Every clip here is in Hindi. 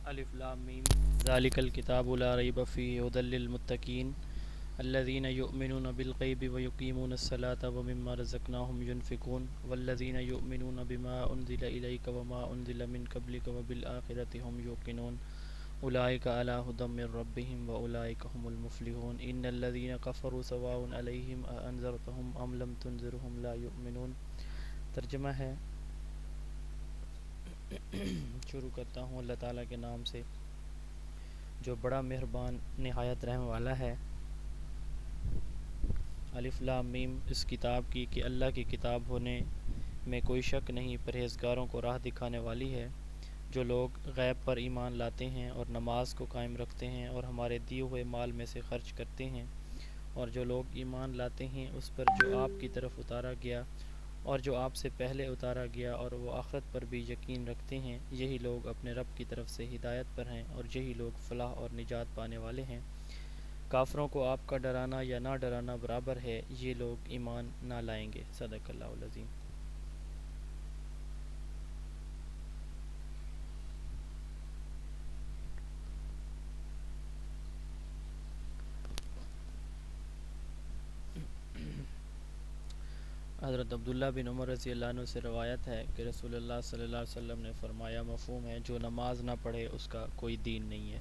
अलिफ लाम मीम ज़ालिकल किताबु ला रैब फ़ीहि हुदल लिल मुत्तक़ीन अल्लज़ीना युमिनूना बिल ग़ैबि व युक़ीमूनस सलाता व मिम्मा रज़क़नाहुम युनफ़िक़ून वल्लज़ीना युमिनूना बिमा उन्ज़िला इलैका व मा उन्ज़िला मिन क़ब्लिका व बिल आख़िरति हुम युक़िनून उलाइका अला हुदम मिर रब्बिहिम व उलाइका हुमुल मुफ़्लिहून इन्नल्लज़ीना कफ़रू सवाउन अलैहिम अ अंज़रतहुम अम लम तुनज़िरहुम ला युमिनून। तर्जुमा है। शुरू करता हूँ अल्लाह ताला के नाम से जो बड़ा मेहरबान निहायत रहम वाला है। अलिफ लाम मीम इस किताब की कि अल्लाह की किताब होने में कोई शक नहीं, परहेज़गारों को राह दिखाने वाली है। जो लोग गैब पर ईमान लाते हैं और नमाज को कायम रखते हैं और हमारे दिए हुए माल में से खर्च करते हैं, और जो लोग ईमान लाते हैं उस पर जो आपकी तरफ उतारा गया और जो आपसे पहले उतारा गया, और वो आखिरत पर भी यकीन रखते हैं, यही लोग अपने रब की तरफ से हिदायत पर हैं और यही लोग फलाह और निजात पाने वाले हैं। काफिरों को आपका डराना या ना डराना बराबर है, ये लोग ईमान ना लाएंगे। सदक़ल्लाहुल अज़ीम। हज़रत अब्दुल्ला बिन उमर रज़ी अल्लाह अन्हु से रवायत है कि रसूलुल्लाह सल्लल्लाहु अलैहि वसल्लम ने फरमाया, मफ़हूम है जो नमाज ना पढ़े उसका कोई दीन नहीं है।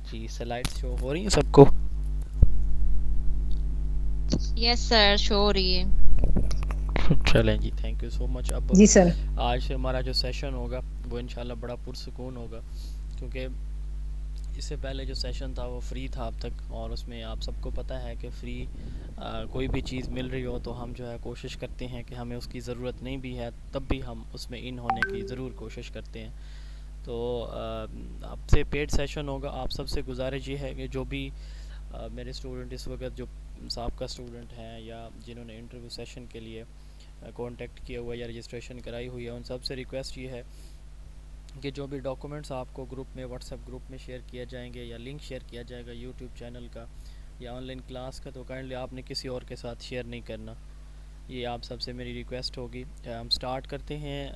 जी, स्लाइड्स शो हो रही हैं सबको? यस सर, शो हो रही है। चलें जी, थैंक यू सो मच। अब जी सर। आज से हमारा जो सेशन होगा वो इंशाल्लाह बड़ा पुरसुकून होगा, क्योंकि इससे पहले जो सेशन था वो फ्री था अब तक, और उसमें आप सबको पता है कि फ्री कोई भी चीज़ मिल रही हो तो हम जो है कोशिश करते हैं कि हमें उसकी ज़रूरत नहीं भी है तब भी हम उसमें इन होने की ज़रूर कोशिश करते हैं। तो अब से पेड सेशन होगा। आप सबसे गुजारिश ये है कि जो भी मेरे स्टूडेंट इस वक्त जो साबका स्टूडेंट हैं या जिन्होंने इंटरव्यू सेशन के लिए कांटेक्ट किया हुआ या रजिस्ट्रेशन कराई हुई है, उन सब से रिक्वेस्ट ये है कि जो भी डॉक्यूमेंट्स आपको ग्रुप में, व्हाट्सएप ग्रुप में शेयर किया जाएंगे या लिंक शेयर किया जाएगा यूट्यूब चैनल का या ऑनलाइन क्लास का, तो काइंडली आपने किसी और के साथ शेयर नहीं करना। ये आप सबसे मेरी रिक्वेस्ट होगी। हम स्टार्ट करते हैं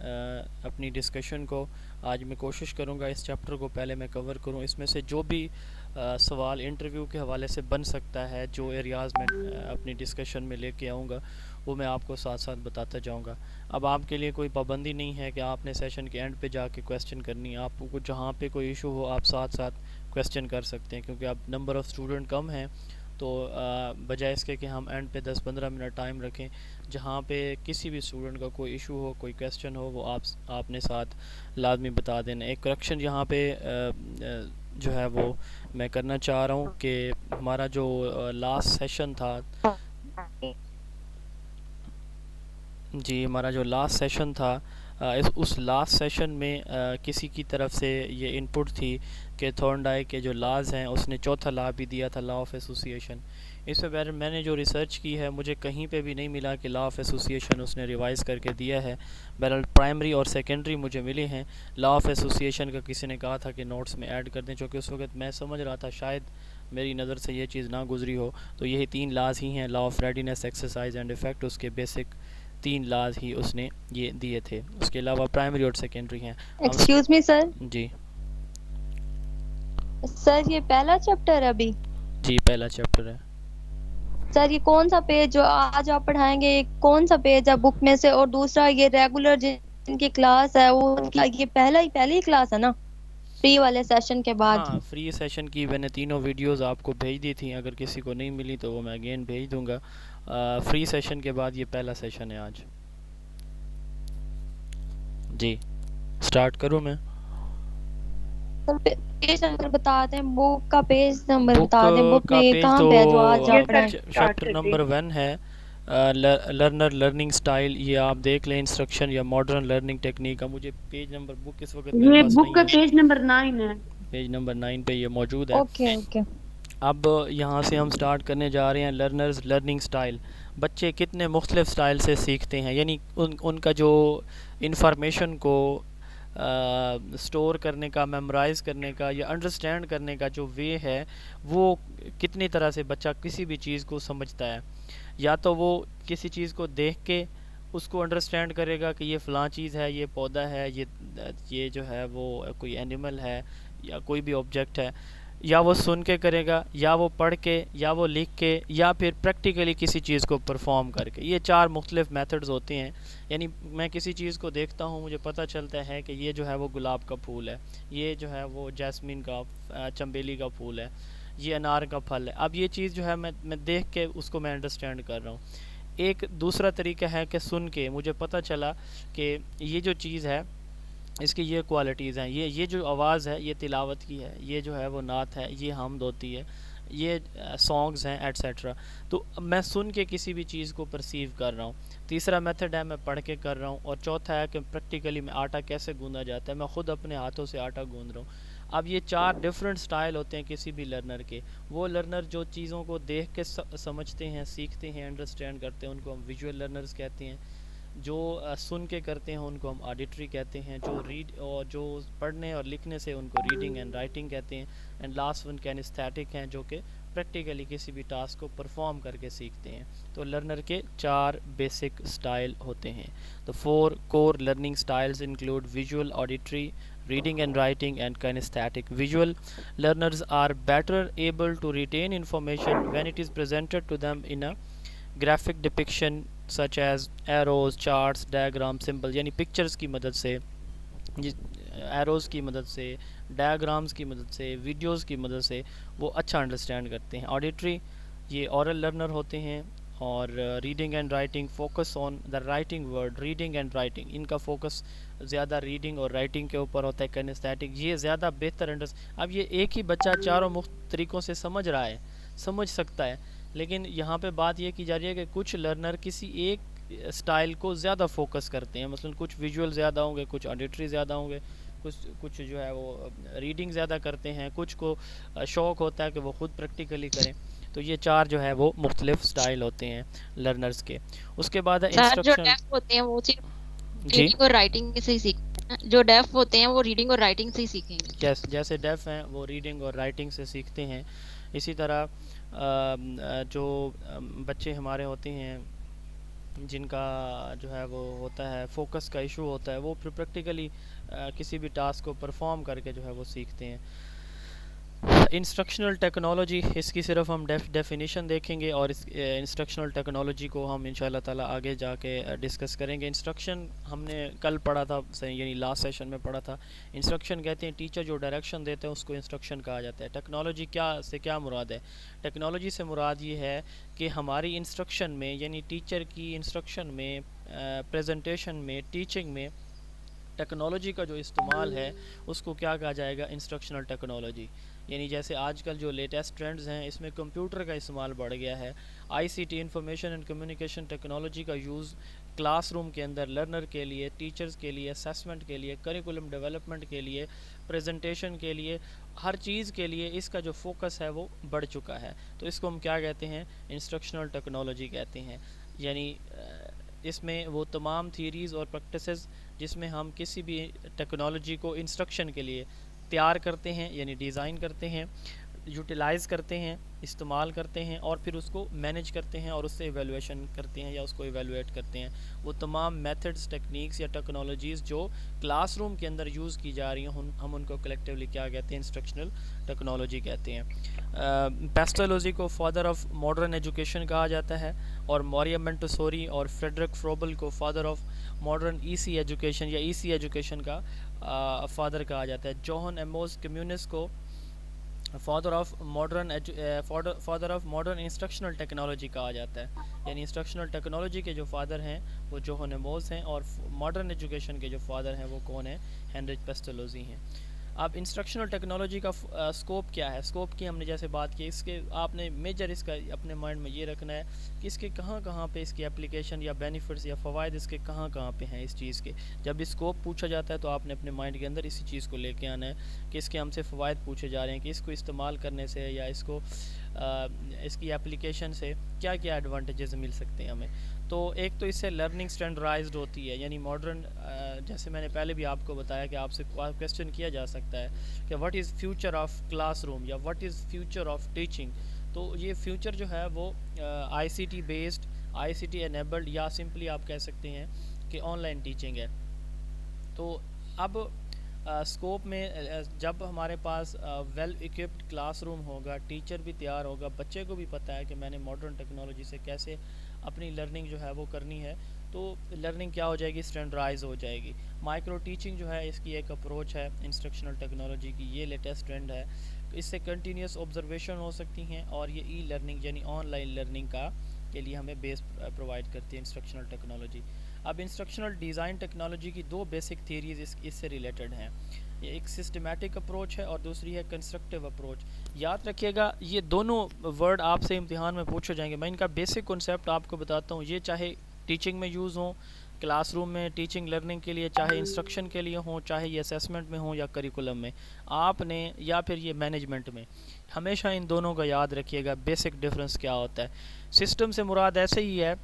अपनी डिस्कशन को। आज मैं कोशिश करूँगा इस चैप्टर को पहले मैं कवर करूँ, इसमें से जो भी सवाल इंटरव्यू के हवाले से बन सकता है, जो एरियाज़ में अपनी डिस्कशन में लेके आऊँगा वो मैं आपको साथ साथ बताता जाऊँगा। अब आपके लिए कोई पाबंदी नहीं है कि आपने सेशन के एंड पे जाके क्वेश्चन करनी है। आपको जहाँ पे कोई इशू हो आप साथ साथ क्वेश्चन कर सकते हैं, क्योंकि अब नंबर ऑफ़ स्टूडेंट कम हैं, तो बजाय इसके कि हम एंड पे 10-15 मिनट टाइम रखें, जहाँ पे किसी भी स्टूडेंट का कोई इशू हो, कोई क्वेश्चन हो, वो आपने साथ लाजमी बता देना। एक करेक्शन यहाँ पे जो है वो मैं करना चाह रहा हूँ कि हमारा जो लास्ट सेशन था जी, हमारा जो लास्ट सेशन था उस लास्ट सेशन में किसी की तरफ से ये इनपुट थी कि थॉर्नडाइक के जो लाज हैं उसने चौथा लॉ भी दिया था, लॉ ऑफ एसोसिएशन। इस पे मैंने जो रिसर्च की है मुझे कहीं पे भी नहीं मिला कि लॉ ऑफ एसोसिएशन उसने रिवाइज़ करके दिया है। बहरहाल प्राइमरी और सेकेंडरी मुझे मिले हैं। लॉ ऑफ एसोसिएशन का किसी ने कहा था कि नोट्स में ऐड कर दें, चूँकि उस वक्त मैं समझ रहा था शायद मेरी नज़र से ये चीज़ ना गुजरी हो। तो यही 3 लाज ही हैं, law of readiness, exercise and effect. उसके बेसिक 3 लाज ही उसने ये दिए थे। उसके अलावा प्राइमरी और सेकेंडरी हैं। Excuse me sir. जी सर ये पहला चैप्टर है अभी? जी, पहला चैप्टर है। सर ये कौन सा पेज जो आज आप पढ़ाएंगे, ये कौन सा पेज है बुक में से? और दूसरा ये रेगुलर जिनकी क्लास है वो ये पहली ही क्लास है ना, फ्री वाले सेशन के बाद? हाँ, फ्री सेशन की मैंने तीनों वीडियोस आपको भेज दी थी, अगर किसी को नहीं मिली तो वो मैं अगेन भेज दूंगा। फ्री सेशन के बाद ये पहला सेशन है आज। जी, स्टार्ट करूँ मैं? सर पेज नंबर बता दें, बुक का पेज नंबर बुक बता दें, बुक में का ये पेज कहाँ तो पे है जो आज आप पढ़ाएं? चैप्टर नंबर 1 है, लर्नर लर्निंग स्टाइल। ये आप देख लें, इंस्ट्रक्शन या मॉडर्न लर्निंग टेक्निक का। मुझे पेज नंबर बुक इस वक्त मेरे ये पास बुक नहीं का है। पेज नंबर 9 है। पेज नंबर 9 पे ये मौजूद है। Okay okay. अब यहाँ से हम स्टार्ट करने जा रहे हैं लर्नर्स लर्निंग स्टाइल। बच्चे कितने मुख्तलिफ स्टाइल से सीखते हैं, यानी उनका जो इंफॉर्मेशन को स्टोर करने का, मेमोराइज़ करने का या अंडरस्टैंड करने का जो वे है, वो कितनी तरह से बच्चा किसी भी चीज़ को समझता है। या तो वो किसी चीज़ को देख के उसको अंडरस्टैंड करेगा कि ये फ़लाँ चीज़ है, ये पौधा है, ये जो है वो कोई एनिमल है या कोई भी ऑब्जेक्ट है, या वो सुन के करेगा, या वो पढ़ के, या वो लिख के, या फिर प्रैक्टिकली किसी चीज़ को परफॉर्म करके। ये चार मुख्तलिफ मेथड्स होते हैं। यानी मैं किसी चीज़ को देखता हूँ, मुझे पता चलता है कि ये जो है वो गुलाब का फूल है, ये जो है वो जैस्मिन का चंबेली का फूल है, ये अनार का फल है। अब ये चीज़ जो है मैं देख के उसको मैं अंडरस्टैंड कर रहा हूँ। एक दूसरा तरीका है कि सुन के मुझे पता चला कि ये जो चीज़ है इसकी ये क्वालिटीज़ हैं, ये जो आवाज़ है ये तिलावत की है, ये जो है वो नात है, ये हमद होती है, ये सॉन्ग्स हैं एट्सेट्रा। तो मैं सुन के किसी भी चीज़ को परसीव कर रहा हूँ। तीसरा मेथड है मैं पढ़ के कर रहा हूँ, और चौथा है कि प्रैक्टिकली में आटा कैसे गूंदा जाता है, मैं ख़ुद अपने हाथों से आटा गूंद रहा हूँ। अब ये चार डिफरेंट स्टाइल होते हैं किसी भी लर्नर के। वो लर्नर जो चीज़ों को देख के समझते हैं, सीखते हैं, अंडरस्टैंड करते हैं, उनको हम विजुअल लर्नर्स कहते हैं। जो सुन के करते हैं उनको हम ऑडिटरी कहते हैं। जो रीड और जो पढ़ने और लिखने से उनको रीडिंग एंड राइटिंग कहते हैं। एंड लास्ट वन कैनेस्थेटिक हैं, जो कि प्रैक्टिकली किसी भी टास्क को परफॉर्म करके सीखते हैं। तो लर्नर के चार बेसिक स्टाइल होते हैं। तो 4 core learning styles include visual, auditory, reading and writing, and kinesthetic. Visual learners are better able to retain information when it is presented to them in a graphic depiction such as arrows, charts, diagrams, symbols। यानी पिक्चर्स की मदद से, एरोज़ की मदद से, डायग्राम्स की मदद से, वीडियोस की मदद से वो अच्छा अंडरस्टैंड करते हैं। ऑडिटरी, ये ऑरल लर्नर होते हैं। और reading and writing, focus on the writing word. Reading and writing, इनका फोकस ज़्यादा रीडिंग और राइटिंग के ऊपर होता है। कैनेस्थेटिक, ये ज़्यादा बेहतर अब ये एक ही बच्चा चारों मुख्तलिफ तरीक़ों से समझ रहा है, समझ सकता है, लेकिन यहाँ पे बात ये की जा रही है कि कुछ लर्नर किसी एक स्टाइल को ज़्यादा फोकस करते हैं। मसलन कुछ विजुअल ज़्यादा होंगे, कुछ ऑडिटरी ज़्यादा होंगे, कुछ जो है वो रीडिंग ज़्यादा करते हैं, कुछ को शौक़ होता है कि वो ख़ुद प्रैक्टिकली करें। तो ये चार जो है वो मुख्तलिफ स्टाइल होते हैं लर्नर्स के। उसके बाद है सर जो इंस्ट्रक्शन। डेफ होते हैं वो सिर्फ जी, रीडिंग और राइटिंग से ही सीखते हैं। जो डेफ होते हैं वो रीडिंग और राइटिंग से ही सीखेंगे। जैसे डेफ हैं वो रीडिंग और राइटिंग से सीखते हैं। इसी तरह जो बच्चे हमारे होते हैं जिनका जो है वो होता है फोकस का इशू होता है, वो फिर प्रैक्टिकली किसी भी टास्क को परफॉर्म करके जो है वो सीखते हैं। इंस्ट्रक्शनल टेक्नोलॉजी, इसकी सिर्फ हम डेफिनेशन देखेंगे, और इस इंस्ट्रक्शनल टेक्नोलॉजी को हम इंशाल्लाह ताला आगे जाके डिस्कस करेंगे। इंस्ट्रक्शन हमने कल पढ़ा था, यानी लास्ट सेशन में पढ़ा था। इंस्ट्रक्शन कहते हैं टीचर जो डायरेक्शन देते हैं उसको इंस्ट्रक्शन कहा जाता है। टेक्नोलॉजी क्या मुराद है? टेक्नोलॉजी से मुराद ये है कि हमारी इंस्ट्रक्शन में, यानी टीचर की इंस्ट्रक्शन में, प्रेजेंटेशन में, टीचिंग में टेक्नोलॉजी का जो इस्तेमाल है उसको क्या कहा जाएगा? Instructional technology. यानी जैसे आजकल जो लेटेस्ट ट्रेंड्स हैं इसमें कंप्यूटर का इस्तेमाल बढ़ गया है। ICT, information and communication technology का यूज़ क्लासरूम के अंदर लर्नर के लिए, टीचर्स के लिए, असेसमेंट के लिए, करिकुलम डेवलपमेंट के लिए, प्रेजेंटेशन के लिए, हर चीज़ के लिए इसका जो फोकस है वो बढ़ चुका है। तो इसको हम क्या कहते हैं? इंस्ट्रक्शनल टेक्नोलॉजी कहते हैं। यानी इसमें वो तमाम थीरीज़ और प्रैक्टिसेस जिसमें हम किसी भी टेक्नोलॉजी को इंस्ट्रक्शन के लिए तैयार करते हैं, यानी डिज़ाइन करते हैं, यूटिलाइज़ करते हैं, इस्तेमाल करते हैं, और फिर उसको मैनेज करते हैं और उससे एवेलुएशन करते हैं या उसको एवेलुएट करते हैं। वो तमाम मेथड्स, टेक्निक्स या टेक्नोलॉजीज़ जो क्लासरूम के अंदर यूज़ की जा रही हैं हम उनको कलेक्टिवली क्या कहते हैं? इंस्ट्रक्शनल टेक्नोलॉजी कहते हैं। पेस्टोलॉजी को फादर ऑफ मॉडर्न एजुकेशन कहा जाता है, और मॉरिया मोंटेसोरी और फ्रेडरिक फ्रोबल को father of modern EC education या ईसी एजुकेशन का फादर कहा जाता है। जोहन एमोस कम्युनिस को father of modern instructional technology कहा जाता है। यानी इंस्ट्रक्शनल टेक्नोलॉजी के जो फादर हैं वो जोहन एमोस हैं, और मॉडर्न एजुकेशन के जो फादर हैं वो कौन है? हेनरिच पेस्टोलॉजी हैं। अब इंस्ट्रक्शनल टेक्नोलॉजी का स्कोप क्या है? स्कोप की हमने जैसे बात की, इसके आपने मेजर इसका अपने माइंड में ये रखना है कि इसके कहाँ पे इसकी एप्लीकेशन या बेनिफिट्स या फ़वाइद इसके कहाँ पे हैं इस चीज़ के। जब स्कोप पूछा जाता है तो आपने अपने माइंड के अंदर इसी चीज़ को लेके आना है कि इसके हमसे फ़वाइद पूछे जा रहे हैं कि इसको इस्तेमाल करने से या इसकी एप्लीकेशन से क्या क्या एडवांटेजेस मिल सकते हैं हमें। तो एक तो इससे लर्निंग स्टैंडर्डाइज्ड होती है, यानी मॉडर्न, जैसे मैंने पहले भी आपको बताया कि आपसे क्वेश्चन किया जा सकता है कि what is future of classroom या what is future of teaching. तो ये फ्यूचर जो है वो आईसीटी बेस्ड, ICT एनेबल्ड, या सिंपली आप कह सकते हैं कि ऑनलाइन टीचिंग है। तो अब स्कोप में जब हमारे पास वेल इक्विप्ड क्लासरूम होगा, टीचर भी तैयार होगा, बच्चे को भी पता है कि मैंने मॉडर्न टेक्नोलॉजी से कैसे अपनी लर्निंग जो है वो करनी है, तो लर्निंग क्या हो जाएगी, स्टैंडर्डाइज हो जाएगी। माइक्रो टीचिंग जो है इसकी एक अप्रोच है इंस्ट्रक्शनल टेक्नोलॉजी की, ये लेटेस्ट ट्रेंड है। इससे कंटिन्यूस ऑब्जर्वेशन हो सकती हैं और ये ई लर्निंग यानी ऑनलाइन लर्निंग का के लिए हमें बेस प्रोवाइड करती है इंस्ट्रक्शनल टेक्नोलॉजी। अब इंस्ट्रक्शनल डिज़ाइन टेक्नोलॉजी की दो बेसिक थियरीज इससे रिलेटेड हैं। ये एक सिस्टमेटिक अप्रोच है और दूसरी है कंस्ट्रक्टिव अप्रोच। याद रखिएगा ये दोनों वर्ड आपसे इम्तिहान में पूछे जाएंगे। मैं इनका बेसिक कॉन्सेप्ट आपको बताता हूँ। ये चाहे टीचिंग में यूज़ हो, क्लासरूम में टीचिंग लर्निंग के लिए, चाहे इंस्ट्रक्शन के लिए हो, चाहे ये असेसमेंट में हो या करिकुलम में आपने, या फिर ये मैनेजमेंट में, हमेशा इन दोनों का याद रखिएगा बेसिक डिफरेंस क्या होता है। सिस्टम से मुराद ऐसे ही है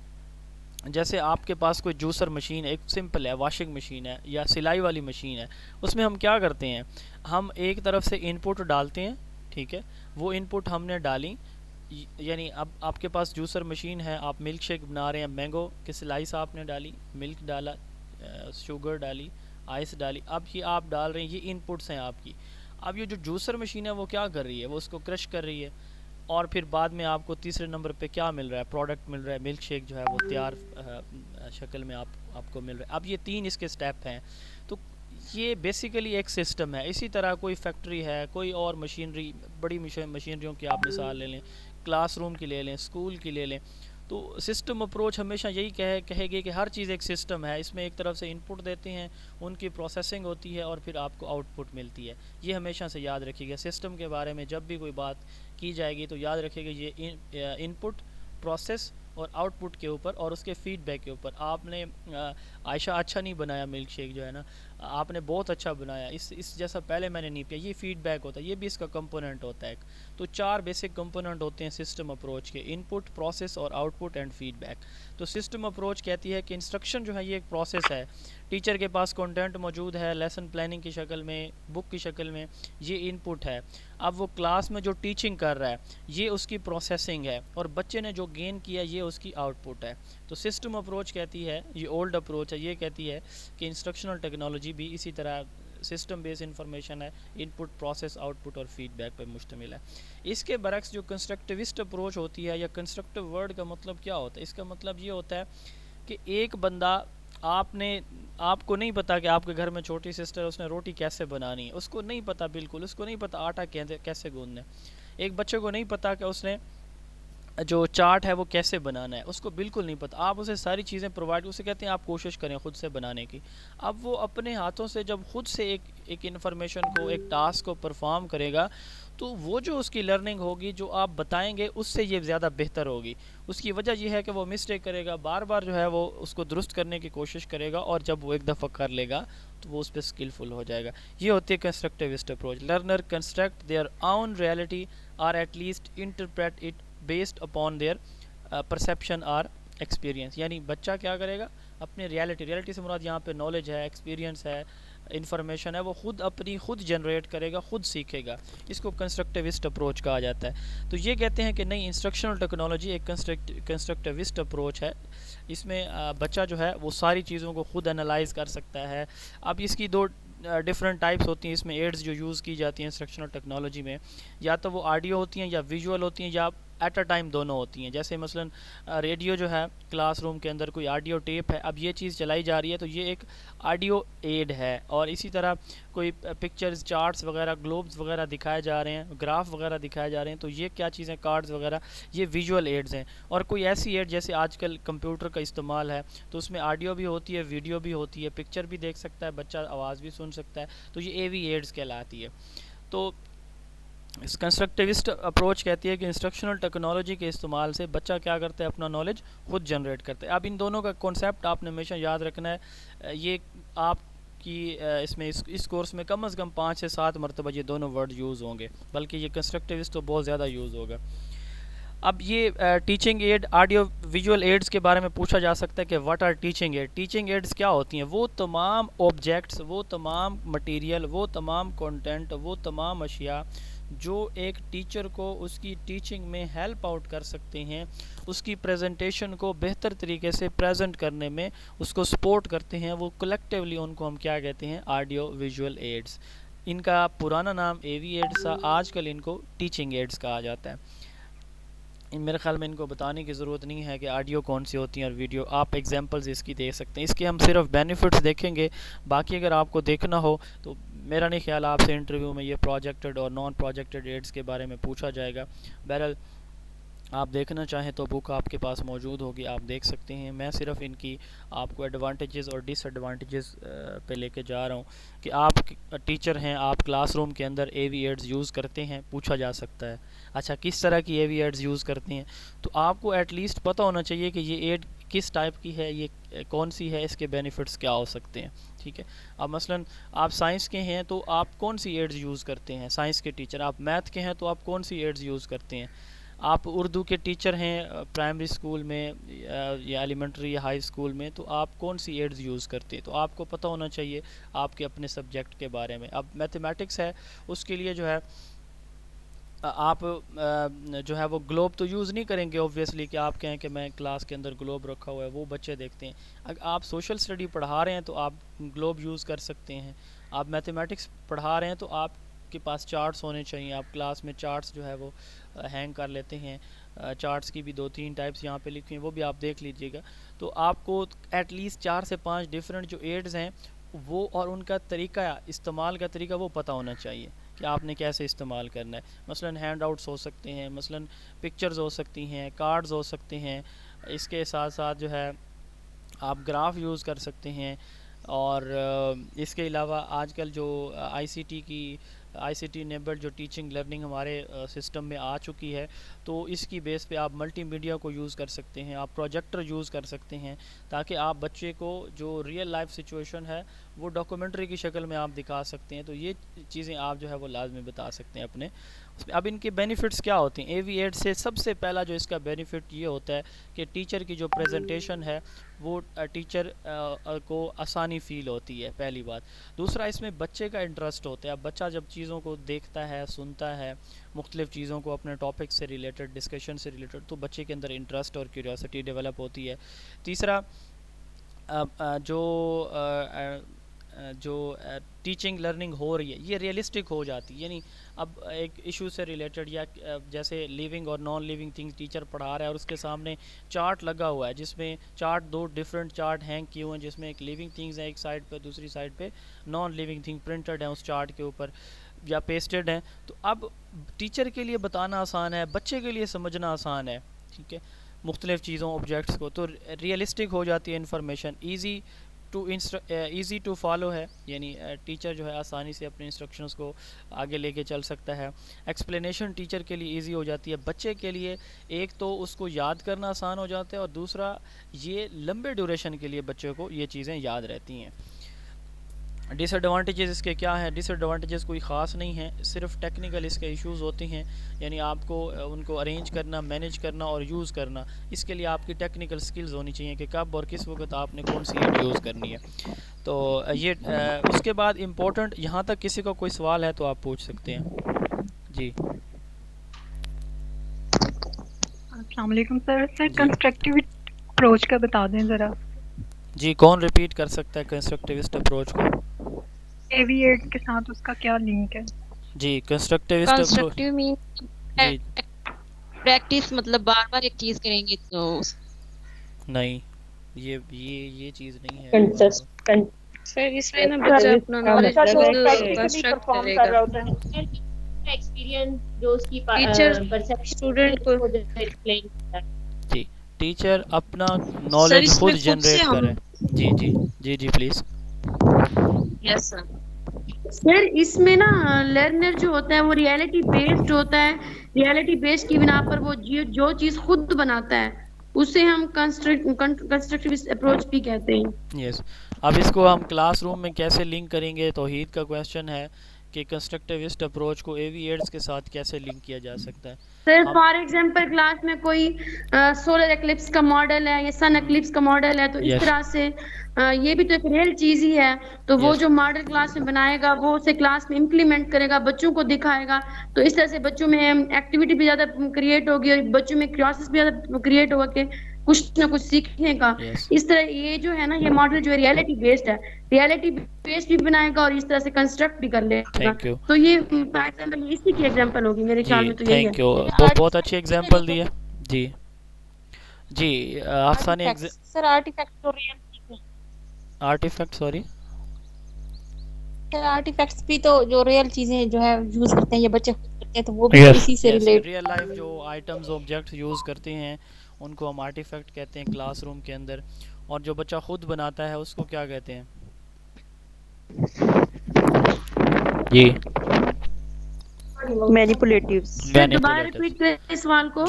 जैसे आपके पास कोई जूसर मशीन है, एक सिंपल है, वॉशिंग मशीन है या सिलाई वाली मशीन है। उसमें हम क्या करते हैं, हम एक तरफ से इनपुट डालते हैं, ठीक है, वो इनपुट हमने डाली, यानी अब आपके पास जूसर मशीन है, आप मिल्क शेक बना रहे हैं, मैंगो की स्लाइस आपने डाली, मिल्क डाला, शुगर डाली, आइस डाली, अब ये आप डाल रहे हैं, ये इनपुट्स हैं आपकी। अब ये जो जूसर मशीन है वो क्या कर रही है, वो उसको क्रश कर रही है और फिर बाद में आपको तीसरे नंबर पे क्या मिल रहा है, प्रोडक्ट मिल रहा है, मिल्क शेक जो है वो तैयार शक्ल में आपको मिल रहा है। अब ये तीन इसके स्टेप हैं। तो ये बेसिकली एक सिस्टम है। इसी तरह कोई फैक्ट्री है, कोई और मशीनरी, बड़ी मशीनरियों की आप मिसाल ले लें, क्लासरूम की ले लें, स्कूल की ले लें, तो सिस्टम अप्रोच हमेशा यही कहेगी कि हर चीज़ एक सिस्टम है। इसमें एक तरफ से इनपुट देते हैं, उनकी प्रोसेसिंग होती है और फिर आपको आउटपुट मिलती है। ये हमेशा से याद रखिएगा। सिस्टम के बारे में जब भी कोई बात की जाएगी तो याद रखिएगा ये इनपुट, प्रोसेस और आउटपुट के ऊपर और उसके फीडबैक के ऊपर। आपने आयशा अच्छा नहीं बनाया मिल्क शेक जो है ना, आपने बहुत अच्छा बनाया, इस जैसा पहले मैंने नहीं पिया, ये फीडबैक होता है, ये भी इसका कंपोनेंट होता है। तो चार बेसिक कंपोनेंट होते हैं सिस्टम अप्रोच के, इनपुट, प्रोसेस और आउटपुट एंड फीडबैक। तो सिस्टम अप्रोच कहती है कि इंस्ट्रक्शन जो है ये एक प्रोसेस है। टीचर के पास कंटेंट मौजूद है लेसन प्लानिंग की शक्ल में, बुक की शक्ल में, ये इनपुट है। अब वो क्लास में जो टीचिंग कर रहा है ये उसकी प्रोसेसिंग है और बच्चे ने जो गेन किया ये उसकी आउटपुट है। तो सिस्टम अप्रोच कहती है, ये ओल्ड अप्रोच है, ये कहती है कि इंस्ट्रक्शनल टेक्नोलॉजी भी इसी तरह सिस्टम बेस्ड इंफॉर्मेशन है, इनपुट, प्रोसेस, आउटपुट और फीडबैक पर मुश्तमिल है। इसके बरक्स जो कंस्ट्रक्टिविस्ट अप्रोच होती है, या कंस्ट्रक्टिव वर्ड का मतलब क्या होता है, इसका मतलब ये होता है कि एक बंदा, आपको नहीं पता कि आपके घर में छोटी सिस्टर है, उसने रोटी कैसे बनानी है, उसको नहीं पता, बिल्कुल उसको नहीं पता आटा कैसे गूंदना है। एक बच्चे को नहीं पता कि उसने जो चाट है वो कैसे बनाना है, उसको बिल्कुल नहीं पता। आप उसे सारी चीज़ें प्रोवाइड, उसे कहते हैं आप कोशिश करें खुद से बनाने की। अब वो अपने हाथों से जब खुद से एक इन्फॉर्मेशन को, एक टास्क को परफॉर्म करेगा, तो वो जो उसकी लर्निंग होगी, जो आप बताएंगे उससे ये ज़्यादा बेहतर होगी। उसकी वजह यह है कि वो मिस्टेक करेगा, बार बार जो है वो उसको दुरुस्त करने की कोशिश करेगा और जब वो एक दफ़ा कर लेगा तो वो उस पर स्किलफुल हो जाएगा। ये होती है constructivist approach. Learner construct their own reality और at least interpret it based upon their perception और एक्सपीरियंस। यानी बच्चा क्या करेगा, अपनी रियलिटी से मुराद यहाँ पे नॉलेज है, एक्सपीरियंस है, इन्फॉर्मेशन है, वो खुद जनरेट करेगा, खुद सीखेगा। इसको कंस्ट्रक्टिविस्ट अप्रोच कहा जाता है। तो ये कहते हैं कि नहीं, इंस्ट्रक्शनल टेक्नोलॉजी एक कंस्ट्रक्टिविस्ट अप्रोच है। इसमें बच्चा जो है वो सारी चीज़ों को खुद एनालाइज कर सकता है। अब इसकी दो डिफरेंट टाइप्स होती हैं इसमें। एड्स जो यूज़ की जाती हैं इंस्ट्रक्शनल टेक्नोलॉजी में, या तो वो ऑडियो होती हैं या विजुअल होती हैं या एट अ टाइम दोनों होती हैं। जैसे मसलन रेडियो जो है, क्लासरूम के अंदर कोई ऑडियो टेप है, अब ये चीज़ चलाई जा रही है तो ये एक ऑडियो एड है। और इसी तरह कोई पिक्चर्स, चार्ट्स वगैरह, ग्लोब्स वगैरह दिखाए जा रहे हैं, ग्राफ वगैरह दिखाए जा रहे हैं, तो ये क्या चीज़ें, कार्ड्स वगैरह, ये विजुअल एड्स हैं। और कोई ऐसी एड जैसे आजकल कंप्यूटर का इस्तेमाल है तो उसमें ऑडियो भी होती है, वीडियो भी होती है, पिक्चर भी देख सकता है बच्चा, आवाज़ भी सुन सकता है, तो ये AV एड्स कहलाती है। तो इस कंस्ट्रक्टिविस्ट अप्रोच कहती है कि इंस्ट्रक्शनल टेक्नोलॉजी के इस्तेमाल से बच्चा क्या करता है, अपना नॉलेज खुद जनरेट करता है। अब इन दोनों का कॉन्सेप्ट आपने हमेशा याद रखना है। ये आपकी इसमें इस कोर्स में कम से कम 5 से 7 मरतबा ये दोनों वर्ड यूज़ होंगे, बल्कि ये कंस्ट्रक्टिविस्ट तो बहुत ज़्यादा यूज़ होगा। अब ये teaching aid, audio visual aids के बारे में पूछा जा सकता है कि what are teaching aid. Teaching aids क्या होती हैं? वो तमाम ऑब्जेक्ट्स, वो तमाम मटेरियल, वो तमाम कंटेंट, वो तमाम अशिया जो एक टीचर को उसकी टीचिंग में हेल्प आउट कर सकते हैं, उसकी प्रेजेंटेशन को बेहतर तरीके से प्रेजेंट करने में उसको सपोर्ट करते हैं, वो कलेक्टिवली उनको हम क्या कहते हैं, ऑडियो विजुअल एड्स। इनका पुराना नाम एवी एड्स था, आजकल इनको टीचिंग एड्स कहा जाता है। मेरे ख्याल में इनको बताने की ज़रूरत नहीं है कि ऑडियो कौन सी होती है और वीडियो, आप एग्जांपल्स इसकी दे सकते हैं। इसके हम सिर्फ बेनिफिट्स देखेंगे, बाकी अगर आपको देखना हो तो मेरा नहीं ख्याल आपसे इंटरव्यू में ये प्रोजेक्टेड और नॉन प्रोजेक्टेड एड्स के बारे में पूछा जाएगा। बहरहाल आप देखना चाहें तो बुक आपके पास मौजूद होगी, आप देख सकते हैं। मैं सिर्फ इनकी आपको एडवांटेजेस और डिसएडवांटेजेस पे लेके जा रहा हूँ कि आप टीचर हैं, आप क्लासरूम के अंदर एवी एड्स यूज़ करते हैं, पूछा जा सकता है अच्छा किस तरह की एवी एड्स यूज़ करते हैं, तो आपको एटलीस्ट पता होना चाहिए कि ये एड किस टाइप की है, ये कौन सी है, इसके बेनिफिट्स क्या हो सकते हैं। ठीक है, अब मसलन आप साइंस के हैं तो आप कौन सी एड्स यूज़ करते हैं, साइंस के टीचर। आप मैथ के हैं तो आप कौन सी एड्स यूज़ करते हैं। आप उर्दू के टीचर हैं प्राइमरी स्कूल में या एलिमेंट्री या हाई स्कूल में, तो आप कौन सी एड्स यूज़ करते हैं, तो आपको पता होना चाहिए आपके अपने सब्जेक्ट के बारे में। अब मैथमेटिक्स है, उसके लिए जो है आप जो है वो ग्लोब तो यूज़ नहीं करेंगे ऑब्वियसली कि आप कहें कि मैं क्लास के अंदर ग्लोब रखा हुआ है, वो बच्चे देखते हैं। अगर आप सोशल स्टडी पढ़ा रहे हैं तो आप ग्लोब यूज़ कर सकते हैं। आप मैथमेटिक्स पढ़ा रहे हैं तो आपके पास चार्ट्स होने चाहिए, आप क्लास में चार्ट्स जो है वो हैंग कर लेते हैं। चार्ट्स की भी 2-3 टाइप्स यहाँ पे लिखी हैं, वो भी आप देख लीजिएगा। तो आपको एटलीस्ट 4 से 5 डिफरेंट जो एड्स हैं वो और उनका तरीका, इस्तेमाल का तरीका वो पता होना चाहिए कि आपने कैसे इस्तेमाल करना है। मसलन हैंड आउट्स हो सकते हैं, मसलन पिक्चर्स हो सकती हैं, कार्ड्स हो सकते हैं, इसके साथ साथ जो है आप ग्राफ यूज़ कर सकते हैं। और इसके अलावा आजकल जो आईसीटी इनेबल्ड जो टीचिंग लर्निंग हमारे सिस्टम में आ चुकी है, तो इसकी बेस पे आप मल्टीमीडिया को यूज़ कर सकते हैं, आप प्रोजेक्टर यूज़ कर सकते हैं, ताकि आप बच्चे को जो रियल लाइफ सिचुएशन है वो डॉक्यूमेंट्री की शक्ल में आप दिखा सकते हैं। तो ये चीज़ें आप जो है वो लाजमी बता सकते हैं अपने उसमें। अब इनके बेनिफिट्स क्या होते हैं एवी एड से? सबसे पहला जो इसका बेनिफिट ये होता है कि टीचर की जो प्रेजेंटेशन है वो टीचर को आसानी फ़ील होती है, पहली बात। दूसरा, इसमें बच्चे का इंटरेस्ट होता है। अब बच्चा जब चीज़ों को देखता है, सुनता है, मुख्तलिफ़ चीज़ों को अपने टॉपिक से रिलेटेड, डिस्कशन से रिलेटेड, तो बच्चे के अंदर इंटरेस्ट और क्यूरियोसिटी डेवलप होती है। तीसरा, जो टीचिंग लर्निंग हो रही है ये रियलिस्टिक हो जाती है। यानी अब एक इशू से रिलेटेड या जैसे लिविंग और नॉन लिविंग थिंग्स टीचर पढ़ा रहा है और उसके सामने चार्ट लगा हुआ है, जिसमें दो डिफरेंट चार्ट हैंग किए हुए हैं, जिसमें एक लिविंग थिंग्स है एक साइड पे, दूसरी साइड पे नॉन लिविंग थिंग प्रिंटेड है उस चार्ट के ऊपर या पेस्टेड हैं। तो अब टीचर के लिए बताना आसान है, बच्चे के लिए समझना आसान है। ठीक है, मुख्तलिफ़ चीज़ों ऑब्जेक्ट्स को, तो रियलिस्टिक हो जाती है इंफॉर्मेशन, ईज़ी टू फॉलो है। यानी टीचर जो है आसानी से अपने इंस्ट्रक्शंस को आगे लेके चल सकता है। एक्सप्लेनेशन टीचर के लिए इजी हो जाती है। बच्चे के लिए एक तो उसको याद करना आसान हो जाता है, और दूसरा ये लंबे ड्यूरेशन के लिए बच्चों को ये चीज़ें याद रहती हैं। डिसएडवांटेजेस इसके क्या हैं? डिसएडवांटेजेस कोई ख़ास नहीं है, सिर्फ टेक्निकल इसके इश्यूज़ होते हैं। यानी आपको उनको अरेंज करना, मैनेज करना और यूज़ करना, इसके लिए आपकी टेक्निकल स्किल्स होनी चाहिए कि कब और किस वक्त आपने कौन सी एड यूज़ करनी है। तो ये उसके बाद इम्पोर्टेंट, यहाँ तक किसी का कोई सवाल है तो आप पूछ सकते हैं। जी अस्सलाम वालेकुम सर कंस्ट्रक्टिव अप्रोच का बता दें ज़रा। जी, कौन रिपीट कर सकता है कंस्ट्रक्टिविस्ट अप्रोच को? एवी8 के साथ उसका क्या लिंक है? जी, कंस्ट्रक्टिविस्ट कंस्ट्रक्टिव मीन जी प्रैक्टिस, मतलब बार-बार एक चीज करेंगे तो नहीं, ये चीज़ नहीं है। सर इसमें ना बच्चा अपना नॉलेज कंस्ट्रक्ट करेगा, एक्सपीरियंस जो उसकी टीचर परसेप्शन स्टूडेंट को एक्सप्लेन करता है। जी, टीचर अपना नॉलेज खुद जनरेट करे। जी जी जी जी प्लीज। यस सर इसमें ना लर्नर जो होता है वो रियलिटी बेस्ड होता है, रियलिटी बेस्ड की बिना पर वो जो चीज खुद बनाता है उसे हम कंस्ट्रक्टिविस्ट अप्रोच भी कहते हैं। यस, अब इसको हम क्लासरूम में कैसे लिंक करेंगे? तौहीद का क्वेश्चन है कि कंस्ट्रक्टिविस्ट अप्रोच को एविएट्स के साथ कैसे लिंक किया जा सकता है। सर हम फॉर एग्जांपल क्लास में कोई सोलर एक्लिप्स का मॉडल है या सन एक्लिप्स का मॉडल है, तो इस यस तरह से ये भी तो एक रियल चीज ही है। तो वो यस जो मॉडल क्लास में बनाएगा वो उसे क्लास में इम्प्लीमेंट करेगा, बच्चों को दिखाएगा। तो इस तरह से बच्चों में एक्टिविटी भी ज्यादा क्रिएट होगी और बच्चों में क्यूरियोसिटी भी ज्यादा क्रिएट होगा कि कुछ ना कुछ सीखने का। यस इस तरह ये जो है ना, ये मॉडल जो है रियलिटी बेस्ड है, रियलिटी बेस्ड भी बनाएगा और इस तरह से कंस्ट्रक्ट भी कर लेगा। थैंक यू तो ये फॉर एग्जांपल इसी की एग्जांपल होगी, मेरे ख्याल जी, में तो यही है। थैंक यू, बहुत अच्छी एग्जांपल दी है। जी जी, हाफसा ने सर आर्टिफैक्ट तो रियल चीजें, आर्टिफैक्ट सॉरी सर आर्टिफैक्ट्स भी तो जो रियल चीजें जो है यूज करते हैं ये बच्चे खुद करते हैं, तो वो भी यस इसी से यस रिलेट। रियल लाइफ जो आइटम्स ऑब्जेक्ट्स यूज़ करते हैं उनको हम आर्टिफैक्ट कहते हैं क्लासरूम के अंदर, और जो बच्चा खुद बनाता है उसको क्या कहते हैं? जी मैनिपुलेटिव्स। सर दोबारा मैनिपुलेटिव्स। रिपीट करें इस सवाल को।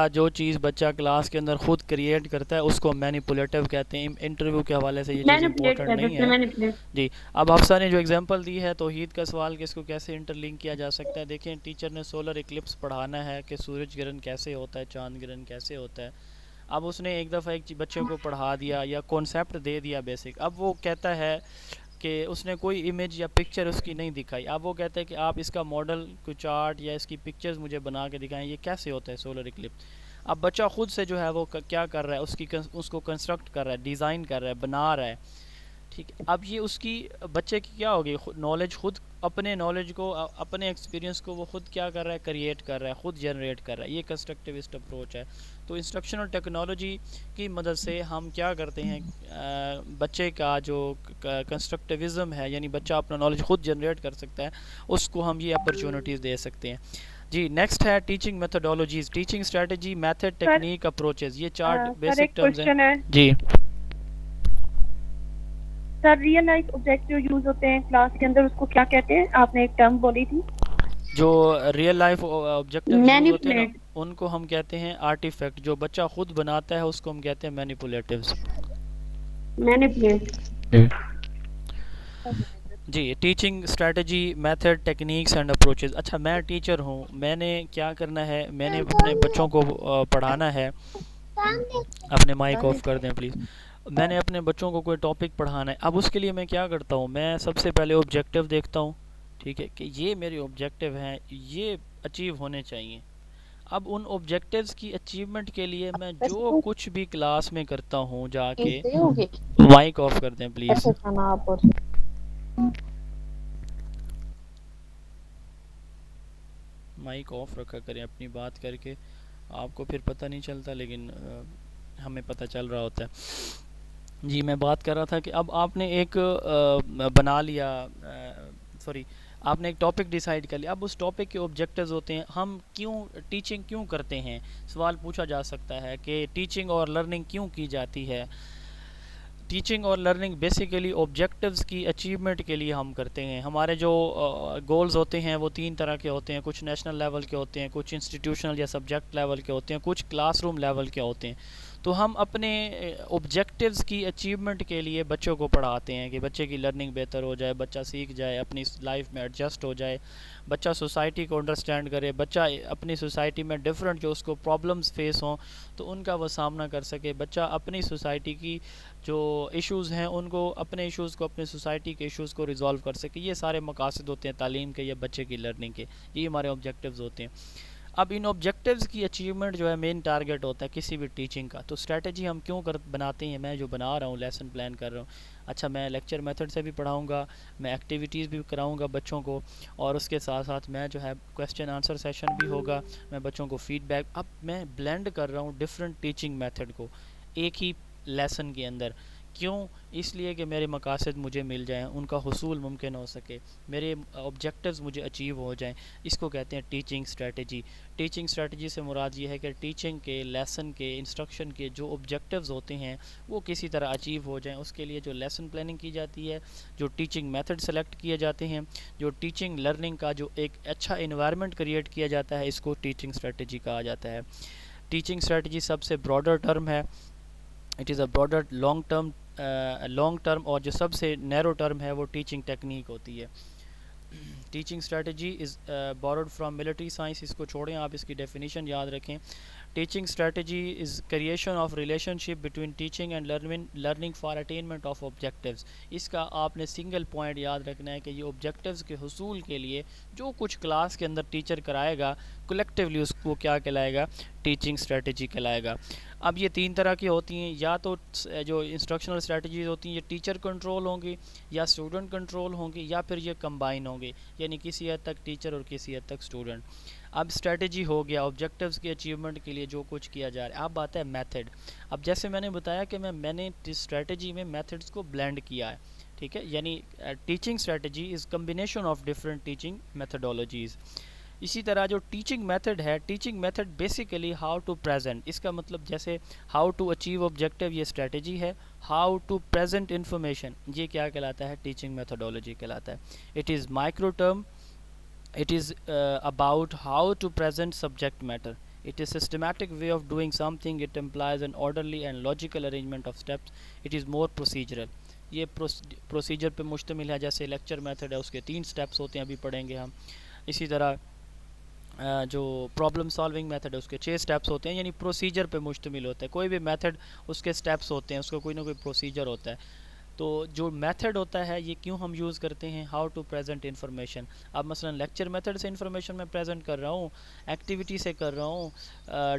जो चीज़ बच्चा क्लास के अंदर खुद क्रिएट करता है उसको मैनिपुलेटिव कहते हैं। इंटरव्यू के हवाले से ये चीज़ मैनिपुलेट इंपॉर्टेंट कर नहीं सकते हैं, है। मैनिपुलेट। जी, अब हाफसा ने जो एग्जांपल दी है तौहीद का सवाल कि इसको कैसे इंटरलिंक किया जा सकता है। देखें, टीचर ने सोलर इक्लिप्स पढ़ाना है कि सूरज ग्रहण कैसे होता है, चांद ग्रहण कैसे होता है। अब उसने एक दफ़ा एक बच्चे को पढ़ा दिया या कॉन्सेप्ट दे दिया बेसिक। अब वो कहता है कि उसने कोई इमेज या पिक्चर उसकी नहीं दिखाई। अब वो कहता है कि आप इसका मॉडल कोई चार्ट या इसकी पिक्चर्स मुझे बना के दिखाएं, ये कैसे होता है सोलर इक्लिप्स। अब बच्चा खुद से जो है वो क्या कर रहा है, उसको कंस्ट्रक्ट कर रहा है, डिज़ाइन कर रहा है, बना रहा है। ठीक है, अब ये उसकी बच्चे की क्या होगी, नॉलेज खुद, अपने नॉलेज को अपने एक्सपीरियंस को वो खुद क्या कर रहा है, क्रिएट कर रहा है, खुद जनरेट कर रहा है। ये कंस्ट्रक्टिविस्ट अप्रोच है। तो इंस्ट्रक्शनल टेक्नोलॉजी की मदद से हम क्या करते हैं, बच्चे का जो कंस्ट्रक्टिविज़म है, यानी बच्चा अपना नॉलेज खुद जनरेट कर सकता है, उसको हम ये अपॉर्चुनिटीज़ दे सकते हैं। जी, नेक्स्ट है teaching methodologies, teaching strategy, method, technique, approaches. ये चार बेसिक टर्म्स हैं। जी sir real life objective use होते हैं क्लास के अंदर, उसको क्या कहते हैं? आपने एक टर्म बोली थी। जो रियल लाइफ ऑब्जेक्टिव होते हैं ना, मैनिपुलेट। उनको हम कहते हैं आर्टिफैक्ट। जो बच्चा खुद बनाता है उसको हम कहते हैं मैनिपुलेटिव्स। मैनिपुलेट। जी, teaching strategy, method, techniques and approaches. अच्छा, मैं टीचर हूँ, मैंने क्या करना है, मैंने अपने बच्चों को पढ़ाना है। अपने माइक ऑफ कर दें प्लीज़। मैंने अपने बच्चों को कोई टॉपिक पढ़ाना है। अब उसके लिए मैं क्या करता हूँ, मैं सबसे पहले ऑब्जेक्टिव देखता हूँ, ठीक है, कि ये मेरे ऑब्जेक्टिव हैं, ये अचीव होने चाहिए। अब उन ऑब्जेक्टिव्स की अचीवमेंट के लिए मैं जो कुछ भी क्लास में करता हूँ, जाके माइक ऑफ कर दें प्लीज़। माइक ऑफ रखा करें अपनी बात करके, आपको फिर पता नहीं चलता लेकिन हमें पता चल रहा होता है। जी, मैं बात कर रहा था कि अब आपने एक बना लिया, सॉरी, आपने एक टॉपिक डिसाइड कर लिया। अब उस टॉपिक के ऑब्जेक्टिव्स होते हैं, हम क्यों टीचिंग क्यों करते हैं। सवाल पूछा जा सकता है कि टीचिंग और लर्निंग क्यों की जाती है। टीचिंग और लर्निंग बेसिकली ऑब्जेक्टिव्स की अचीवमेंट के लिए हम करते हैं। हमारे जो गोल्स होते हैं वो तीन तरह के होते हैं, कुछ नेशनल लेवल के होते हैं, कुछ इंस्टीट्यूशनल या सब्जेक्ट लेवल के होते हैं, कुछ क्लासरूम लेवल के होते हैं। तो हम अपने ऑब्जेक्टिव्स की अचीवमेंट के लिए बच्चों को पढ़ाते हैं कि बच्चे की लर्निंग बेहतर हो जाए, बच्चा सीख जाए, अपनी लाइफ में एडजस्ट हो जाए, बच्चा सोसाइटी को अंडरस्टैंड करे, बच्चा अपनी सोसाइटी में डिफरेंट जो उसको प्रॉब्लम्स फेस हों तो उनका वो सामना कर सके, बच्चा अपनी सोसाइटी की जो इश्यूज़ हैं उनको, अपने इश्यूज़ को, अपने सोसाइटी के इश्यूज़ को रिज़ॉल्व कर सके। ये सारे मकासद होते हैं तालीम के या बच्चे की लर्निंग के, ये हमारे ऑब्जेक्टिव्स होते हैं। अब इन ऑब्जेक्टिव्स की अचीवमेंट जो है मेन टारगेट होता है किसी भी टीचिंग का। तो स्ट्रेटजी हम क्यों बनाते हैं, मैं जो बना रहा हूँ, लेसन प्लान कर रहा हूँ, अच्छा मैं लेक्चर मेथड से भी पढ़ाऊँगा, मैं एक्टिविटीज़ भी कराऊँगा बच्चों को, और उसके साथ साथ मैं जो है क्वेश्चन आंसर सेशन भी होगा, मैं बच्चों को फीडबैक। अब मैं ब्लेंड कर रहा हूँ डिफरेंट टीचिंग मेथड को एक ही लेसन के अंदर। क्यों? इसलिए कि मेरे मकासद मुझे मिल जाएं, उनका हुसूल मुमकिन हो सके, मेरे ऑब्जेक्टिव्स मुझे अचीव हो जाएं। इसको कहते हैं टीचिंग स्ट्रेटजी। टीचिंग स्ट्रेटजी से मुराद ये है कि टीचिंग के, लेसन के, इंस्ट्रक्शन के जो ऑब्जेक्टिव्स होते हैं वो किसी तरह अचीव हो जाएं। उसके लिए जो लेसन प्लानिंग की जाती है, जो टीचिंग मेथड सेलेक्ट किए जाते हैं, जो टीचिंग लर्निंग का जो एक अच्छा इन्वायरमेंट क्रिएट किया जाता है, इसको टीचिंग स्ट्रेटजी कहा जाता है। टीचिंग स्ट्रेटजी सबसे ब्रॉडर टर्म है, it is a broader long term, और जो सबसे नैरो टर्म है वो टीचिंग टेक्निक होती है। Teaching strategy is borrowed from military science, इसको छोड़ें आप, इसकी डेफिनेशन याद रखें। Teaching strategy is creation of relationship between teaching and learning for attainment of objectives. इसका आपने सिंगल पॉइंट याद रखना है कि ये ऑब्जेक्टिव्स के हुसूल के लिए जो कुछ क्लास के अंदर टीचर कराएगा कलेक्टिवली उसको क्या कहलाएगा, टीचिंग स्ट्रेटजी कहलाएगा। अब ये तीन तरह की होती हैं, या तो जो इंस्ट्रक्शनल स्ट्रेटजीज होती हैं ये टीचर कंट्रोल होंगी, या स्टूडेंट कंट्रोल होंगी, या फिर ये कंबाइन होंगे, यानी किसी हद तक टीचर और किसी हद तक स्टूडेंट। अब स्ट्रेटजी हो गया ऑब्जेक्टिव्स के अचीवमेंट के लिए जो कुछ किया जा रहा है। अब आता है मेथड। अब जैसे मैंने बताया कि मैंने स्ट्रेटजी में मेथड्स को ब्लेंड किया है, ठीक है, यानी teaching strategy is combination of different teaching methodologies. इसी तरह जो टीचिंग मेथड है, teaching method basically how to present, इसका मतलब जैसे हाउ टू अचीव ऑब्जेक्टिव ये स्ट्रेटजी है, हाउ टू प्रेजेंट इन्फॉर्मेशन ये क्या कहलाता है, टीचिंग मेथडोलॉजी कहलाता है। It is micro term, it is about how to present subject matter. It is systematic way of doing something. It implies an orderly and logical arrangement of steps. It is more procedural. ये प्रोसीजर पे मुश्तमिल है, जैसे लेक्चर मेथड है उसके 3 स्टेप्स होते हैं, अभी पढ़ेंगे हम। इसी तरह जो प्रॉब्लम सॉल्विंग मेथड है उसके 6 स्टेप्स होते हैं, यानी प्रोसीजर पे मुश्तमिल होता है। कोई भी मेथड उसके स्टेप्स होते हैं, उसका कोई ना कोई प्रोसीजर होता है। तो जो मेथड होता है ये क्यों हम यूज़ करते हैं, हाउ टू प्रेजेंट इन्फॉर्मेशन। अब मसलन लेक्चर मेथड से इन्फॉर्मेशन मैं प्रेजेंट कर रहा हूँ, एक्टिविटी से कर रहा हूँ,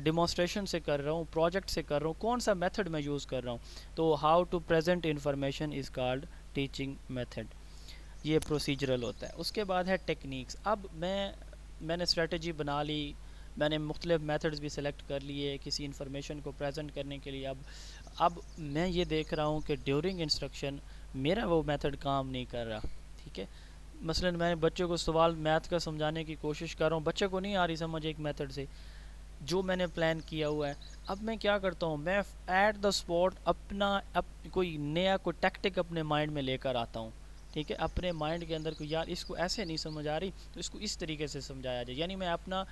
डिमॉन्स्ट्रेशन से कर रहा हूँ, प्रोजेक्ट से कर रहा हूँ, कौन सा मेथड मैं यूज़ कर रहा हूँ। तो how to present information is called teaching method, ये प्रोसीजरल होता है। उसके बाद है टेक्निक्स। अब मैंने स्ट्रेटजी बना ली, मैंने मुख्तलिफ मेथड्स भी सिलेक्ट कर लिए किसी इन्फॉर्मेशन को प्रेजेंट करने के लिए। अब मैं ये देख रहा हूँ कि ड्यूरिंग इंस्ट्रक्शन मेरा वो मेथड काम नहीं कर रहा, ठीक है। मसलन मैं बच्चों को सवाल मैथ का समझाने की कोशिश कर रहा हूँ, बच्चे को नहीं आ रही समझ एक मेथड से जो मैंने प्लान किया हुआ है। अब मैं क्या करता हूँ, मैं एट द स्पॉट कोई नया कोई टैक्टिक अपने माइंड में लेकर आता हूँ, ठीक है। अपने माइंड के अंदर को यार इसको ऐसे नहीं समझ आ रही तो इसको इस तरीके से समझाया जाए, यानी मैं अपना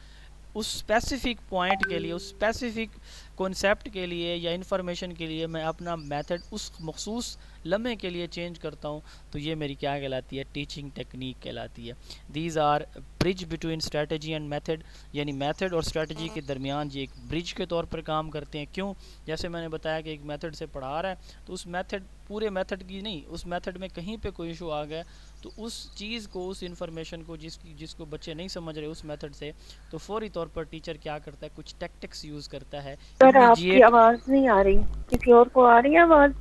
उस स्पेसिफिक पॉइंट के लिए, उस स्पेसिफिक कॉन्सेप्ट के लिए या इन्फॉर्मेशन के लिए मैं अपना मेथड उस मखसूस लम्हे के लिए चेंज करता हूँ। तो ये मेरी क्या कहलाती है, टीचिंग टेक्निक कहलाती है। These are bridge between strategy and method, यानी मेथड और स्ट्रेटजी के दरमियान ये एक ब्रिज के तौर पर काम करते हैं। क्यों, जैसे मैंने बताया कि एक मेथड से पढ़ा रहा है तो उस मेथड, पूरे मेथड की नहीं, उस मेथड में कहीं पे कोई इशू आ गया तो उस चीज़ को, उस इन्फॉर्मेशन को जिसको बच्चे नहीं समझ रहे उस मेथड से, तो फौरी तौर पर टीचर क्या करता है, कुछ टैक्टिक्स यूज़ करता है। सर आपकी आवाज़ नहीं आ रही, किसी और को आ रही है आवाज़?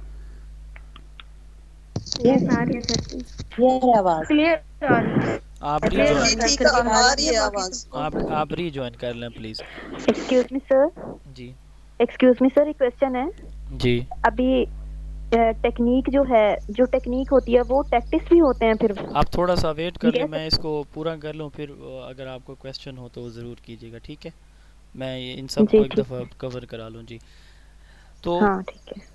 यस आ रही है सर, ये आवाज क्लियर आ रही है? आप रीजॉइन कर लें प्लीज़। Excuse me sir. जी एक्सक्यूज मी सर, एक क्वेश्चन है। जी अभी टेक्निक जो है, जो टेक्निक होती है वो टैक्टिक्स भी होते हैं फिर? आप थोड़ा सा वेट कर लें, मैं इसको पूरा कर लूँ, फिर अगर आपको क्वेश्चन हो तो ज़रूर कीजिएगा, ठीक है। मैं इन सब को एक दफ़ा कवर करा लूँ जी। तो हाँ ठीक है।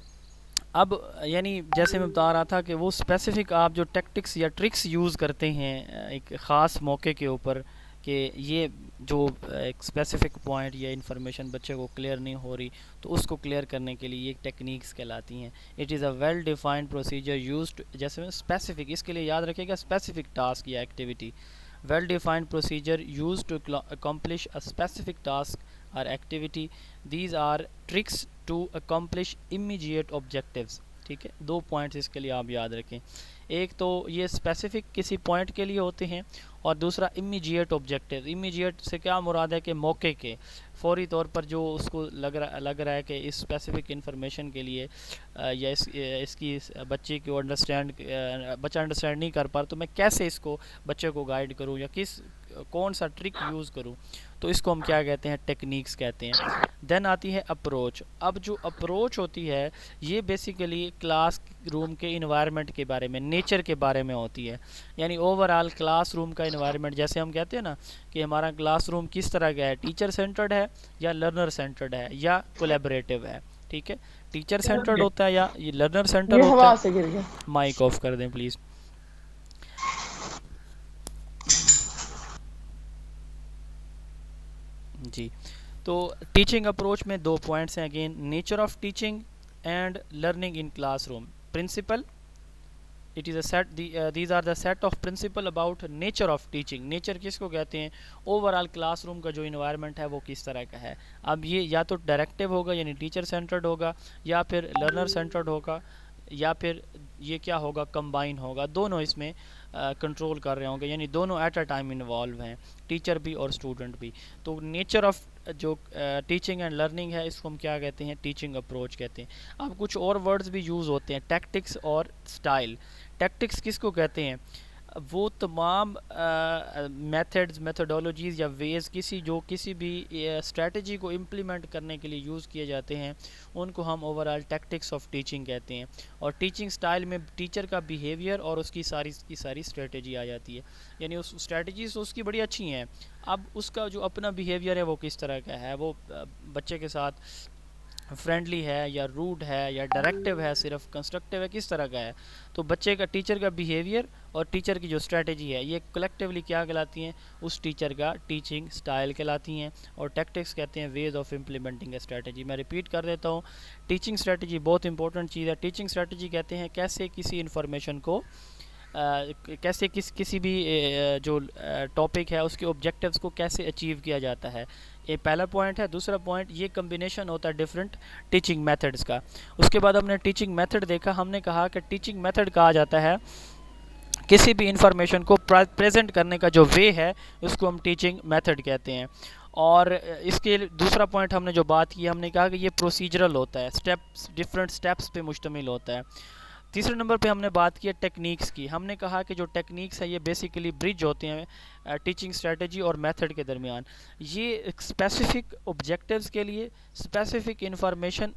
अब यानी जैसे मैं बता रहा था कि वो स्पेसिफिक आप जो टैक्टिक्स या ट्रिक्स यूज़ करते हैं एक ख़ास मौके के ऊपर, कि ये जो एक स्पेसिफिक पॉइंट या इन्फॉर्मेशन बच्चे को क्लियर नहीं हो रही तो उसको क्लियर करने के लिए ये टेक्निक्स कहलाती हैं। It is a well defined procedure used, जैसे में स्पेसिफिक, इसके लिए याद रखिएगा स्पेसिफिक टास्क या activity. Well defined procedure use to accomplish a specific task और activity. These are tricks to accomplish immediate objectives, ठीक है। 2 पॉइंट्स इसके लिए आप याद रखें, एक तो ये स्पेसिफिक किसी पॉइंट के लिए होते हैं और दूसरा इमीडिएट ऑब्जेक्टिव। इमीडिएट से क्या मुराद है कि मौके के, फौरी तौर पर जो उसको लग रहा है कि इस स्पेसिफिक इन्फॉर्मेशन के लिए या इसकी बच्चे को बच्चा अंडरस्टैंड नहीं कर पा तो मैं कैसे इसको बच्चे को गाइड करूं या कौन सा ट्रिक यूज़ करूं, तो इसको हम क्या कहते हैं, टेक्निक्स कहते हैं। देन आती है अप्रोच। अब जो अप्रोच होती है ये बेसिकली क्लास रूम के इन्वायरमेंट के बारे में, नेचर के बारे में होती है, यानी ओवरऑल क्लास रूम का इन्वायरमेंट। जैसे हम कहते हैं ना कि हमारा क्लास रूम किस तरह का है, टीचर सेंटर्ड है या लर्नर सेंटर्ड है या कोलैबोरेटिव है, ठीक है। टीचर सेंटर्ड होता है या ये लर्नर सेंटर्ड होता है। माइक ऑफ कर दें प्लीज़। जी, तो टीचिंग अप्रोच में 2 पॉइंट्स हैं again, nature of teaching and learning in classroom. Principle it is a set, these are the set of principle about nature of teaching. Nature किसको कहते हैं? ओवरऑल क्लासरूम का जो इन्वायरमेंट है वो किस तरह का है। अब ये या तो डायरेक्टिव होगा यानी टीचर सेंटर्ड होगा, या फिर लर्नर सेंटर्ड होगा, या फिर ये क्या होगा, कंबाइन होगा। दोनों इसमें कंट्रोल कर रहे होंगे, यानी दोनों एट अ टाइम इन्वॉल्व हैं, टीचर भी और स्टूडेंट भी। तो नेचर ऑफ जो टीचिंग एंड लर्निंग है इसको हम क्या कहते हैं? टीचिंग अप्रोच कहते हैं। अब कुछ और वर्ड्स भी यूज़ होते हैं, टैक्टिक्स और स्टाइल। टैक्टिक्स किसको कहते हैं? वो तमाम मेथड्स, मेथोडोलॉजीज़ या वेज़ किसी भी स्ट्रेटजी को इम्प्लीमेंट करने के लिए यूज़ किए जाते हैं, उनको हम ओवरऑल टैक्टिक्स ऑफ टीचिंग कहते हैं। और टीचिंग स्टाइल में टीचर का बिहेवियर और उसकी सारी स्ट्रेटजी आ जाती है, यानी उस स्ट्रेटजीज तो उसकी बड़ी अच्छी हैं। अब उसका जो अपना बिहेवियर है वो किस तरह का है, वो बच्चे के साथ फ्रेंडली है या रूड है या डायरेक्टिव है, सिर्फ कंस्ट्रक्टिव है, किस तरह का है। तो बच्चे का, टीचर का बिहेवियर और टीचर की जो स्ट्रेटजी है ये कलेक्टिवली क्या कहलाती हैं? उस टीचर का टीचिंग स्टाइल कहलाती हैं। और टैक्टिक्स कहते हैं ways of implementing A strategy. मैं रिपीट कर देता हूँ, टीचिंग स्ट्रेटजी बहुत इंपॉर्टेंट चीज़ है। टीचिंग स्ट्रेटजी कहते हैं कैसे किसी इन्फॉर्मेशन को कैसे किसी भी जो टॉपिक है उसके ऑब्जेक्टिव्स को कैसे अचीव किया जाता है, ये पहला पॉइंट है। दूसरा पॉइंट, ये कम्बिनेशन होता है डिफरेंट टीचिंग मेथड्स का। उसके बाद हमने टीचिंग मेथड देखा, हमने कहा कि टीचिंग मेथड कहा जाता है किसी भी इंफॉर्मेशन को प्रेजेंट करने का जो वे है उसको हम टीचिंग मेथड कहते हैं। और इसके दूसरा पॉइंट हमने जो बात की, हमने कहा कि ये प्रोसीजरल होता है, स्टेप्स, डिफरेंट स्टेप्स पे मुश्तमिल होता है। तीसरे नंबर पे हमने बात की टेक्निक्स की। हमने कहा कि जो टेक्निक्स है ये बेसिकली ब्रिज होते हैं टीचिंग स्ट्रेटजी और मेथड के दरमियान। ये स्पेसिफिक ऑब्जेक्टिव्स के लिए, स्पेसिफिक इंफॉर्मेशन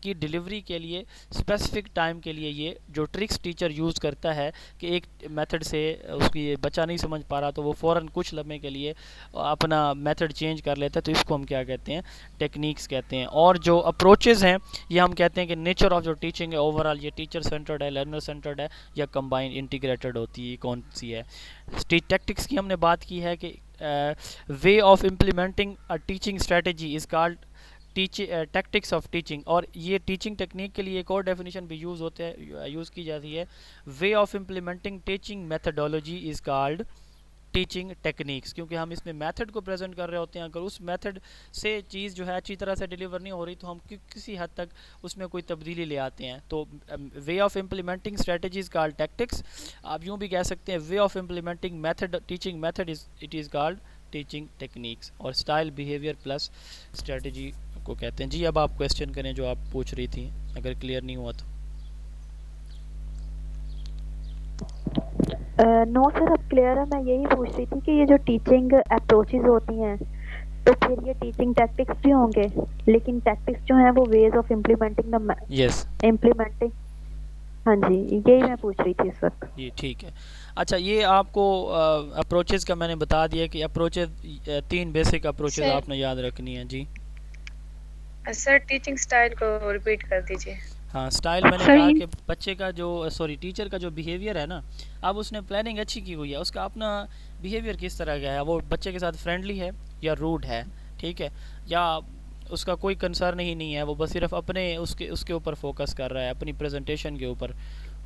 की डिलीवरी के लिए, स्पेसिफिक टाइम के लिए ये जो ट्रिक्स टीचर यूज़ करता है कि एक मेथड से उसकी बच्चा नहीं समझ पा रहा तो वो फ़ौरन कुछ लम्हे के लिए अपना मेथड चेंज कर लेता है, तो इसको हम क्या कहते हैं? टेक्निक्स कहते हैं। और जो अप्रोचेस हैं ये हम कहते हैं कि नेचर ऑफ जो टीचिंग है ओवरऑल ये टीचर सेंटर्ड है, लर्नर सेंटर्ड है, या कंबाइन इंटीग्रेटेड होती है, कौन सी है। टैक्टिक्स की हमने बात की है कि way of implementing a teaching strategy is called tactics of teaching. और ये टीचिंग टेक्निक के लिए एक और डेफिनेशन भी यूज़ की जाती है, way of implementing teaching methodology is called teaching techniques. क्योंकि हम इसमें मेथड को प्रेजेंट कर रहे होते हैं, अगर उस मेथड से चीज़ जो है अच्छी तरह से डिलीवर नहीं हो रही तो हम किसी हद तक उसमें कोई तब्दीली ले आते हैं। तो way of implementing strategies called tactics. आप यूँ भी कह सकते हैं way of implementing method, teaching method it is called teaching techniques. और स्टाइल, बिहेवियर प्लस स्ट्रेटजी को कहते हैं। जी अब आप क्वेश्चन करें जो आप पूछ रही थी, अगर क्लियर नहीं हुआ तो। नो सर, अब क्लियर है। मैं यही पूछ रही थी कि ये जो टीचिंग अप्रोचेस होती हैं तो फिर ये टीचिंग टैक्टिक्स भी होंगे, लेकिन टैक्टिक्स जो हैं वो ways of implementing the implementing. हाँ जी, यही मैं पूछ रही थी इस वक्त। जी ठीक है। अच्छा, ये आपको अप्रोचेस का मैंने बता दिया कि अप्रोचेस 3 बेसिक अप्रोचेस आपने याद रखनी है। जी सर टीचिंग स्टाइल को रिपीट कर दीजिए। हाँ, स्टाइल मैंने कहा कि बच्चे का जो टीचर का जो बिहेवियर है ना, अब उसने प्लानिंग अच्छी की हुई है, उसका अपना बिहेवियर किस तरह का है, वो बच्चे के साथ फ्रेंडली है या रूड है, ठीक है, या उसका कोई कंसर्न ही नहीं है, वो बस सिर्फ अपने उसके ऊपर फोकस कर रहा है, अपनी प्रेजेंटेशन के ऊपर।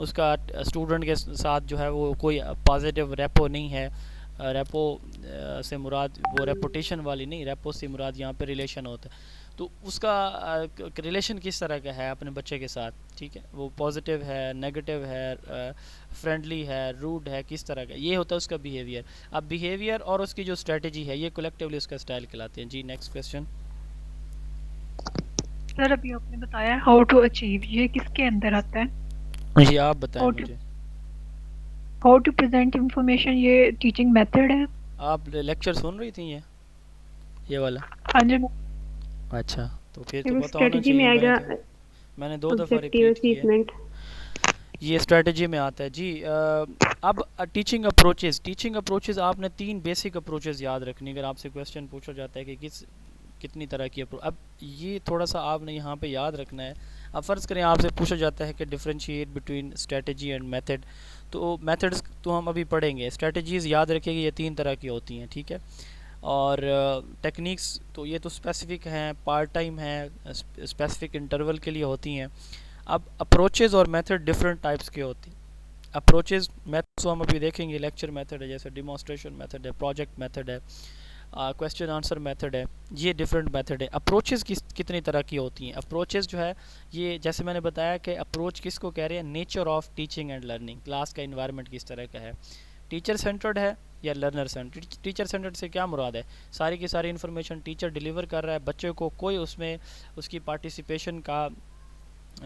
उसका स्टूडेंट के साथ जो है वो कोई पॉजिटिव रेपो नहीं है। रेपो से मुराद वो रेपुटेशन वाली नहीं, रेपो से मुराद यहाँ पे रिलेशन होता है। तो उसका रिलेशन किस तरह का है अपने बच्चे के साथ, ठीक है, वो पॉजिटिव है, नेगेटिव है, फ्रेंडली है, रूड है, किस तरह का, ये होता है उसका बिहेवियर। अब बिहेवियर और उसकी जो स्ट्रेटजी है ये कलेक्टिवली उसका स्टाइल कहलाते हैं। जी नेक्स्ट क्वेश्चन। सर अभी आपने बताया हाउ टू अचीव, ये किसके अंदर आता है? जी आप बताएं मुझे। हाउ टू प्रेजेंट इंफॉर्मेशन ये टीचिंग मेथड है। आप लेक्चर सुन रही थी ये वाला? हाँ जी। अच्छा, तो फिर तो पता होना चाहिए। में आएगा, मैंने 2 दफ़ा रिपीट किया। ये स्ट्रेटजी में आता है। जी अब टीचिंग अप्रोचेस आपने 3 बेसिक अप्रोचेस याद रखनी। अगर आपसे क्वेश्चन पूछा जाता है कि कितनी तरह की अप्रोच, अब ये थोड़ा सा आपने यहाँ पे याद रखना है। अब फ़र्ज़ करें आपसे पूछा जाता है कि differentiate between strategy and method, तो मेथड्स तो हम अभी पढ़ेंगे, स्ट्रेटजीज़ याद रखेंगे ये 3 तरह की होती हैं, ठीक है। और टेक्निक्स तो ये तो स्पेसिफ़िक हैं, पार्ट टाइम हैं, स्पेसिफ़िक इंटरवल के लिए होती हैं। अब अप्रोचेज़ और मेथड डिफरेंट टाइप्स के होती हैं। अप्रोचेज मेथड्स हम अभी देखेंगे, लेक्चर मेथड है, जैसे डिमॉन्स्ट्रेशन मेथड है, प्रोजेक्ट मेथड है, क्वेश्चन आंसर मेथड है, ये डिफरेंट मेथड है। अप्रोचेस कितनी तरह की होती हैं? अप्रोचेस जो है ये जैसे मैंने बताया कि अप्रोच किसको कह रहे हैं, nature of teaching and learning, class का इन्वायरमेंट किस तरह का है, टीचर सेंटर्ड है या लर्नर सेंटर्ड। टीचर सेंटर्ड से क्या मुराद है, सारी की सारी इन्फॉर्मेशन टीचर डिलीवर कर रहा है, बच्चे को कोई उसमें उसकी पार्टिसिपेशन का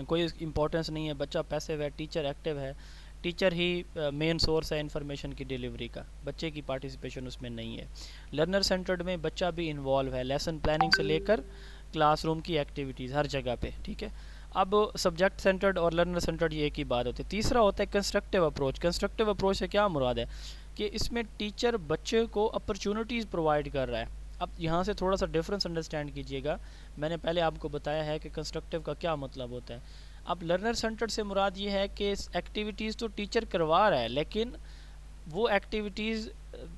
कोई इम्पोर्टेंस नहीं है, बच्चा पैसिव है, टीचर एक्टिव है, टीचर ही मेन सोर्स है इन्फॉर्मेशन की डिलीवरी का, बच्चे की पार्टिसिपेशन उसमें नहीं है। लर्नर सेंटर्ड में बच्चा भी इन्वॉल्व है, लेसन प्लानिंग से लेकर क्लासरूम की एक्टिविटीज़ हर जगह पे, ठीक है। अब सब्जेक्ट सेंटर्ड और लर्नर सेंटर्ड ये एक ही बात होती है। तीसरा होता है कंस्ट्रक्टिव अप्रोच। कंस्ट्रक्टिव अप्रोच से क्या मुराद है कि इसमें टीचर बच्चे को अपॉर्चुनिटीज़ प्रोवाइड कर रहा है। अब यहाँ से थोड़ा सा डिफरेंस अंडरस्टैंड कीजिएगा, मैंने पहले आपको बताया है कि कंस्ट्रक्टिव का क्या मतलब होता है। अब लर्नर सेंटर्ड से मुराद ये है कि एक्टिविटीज़ तो टीचर करवा रहा है, लेकिन वो एक्टिविटीज़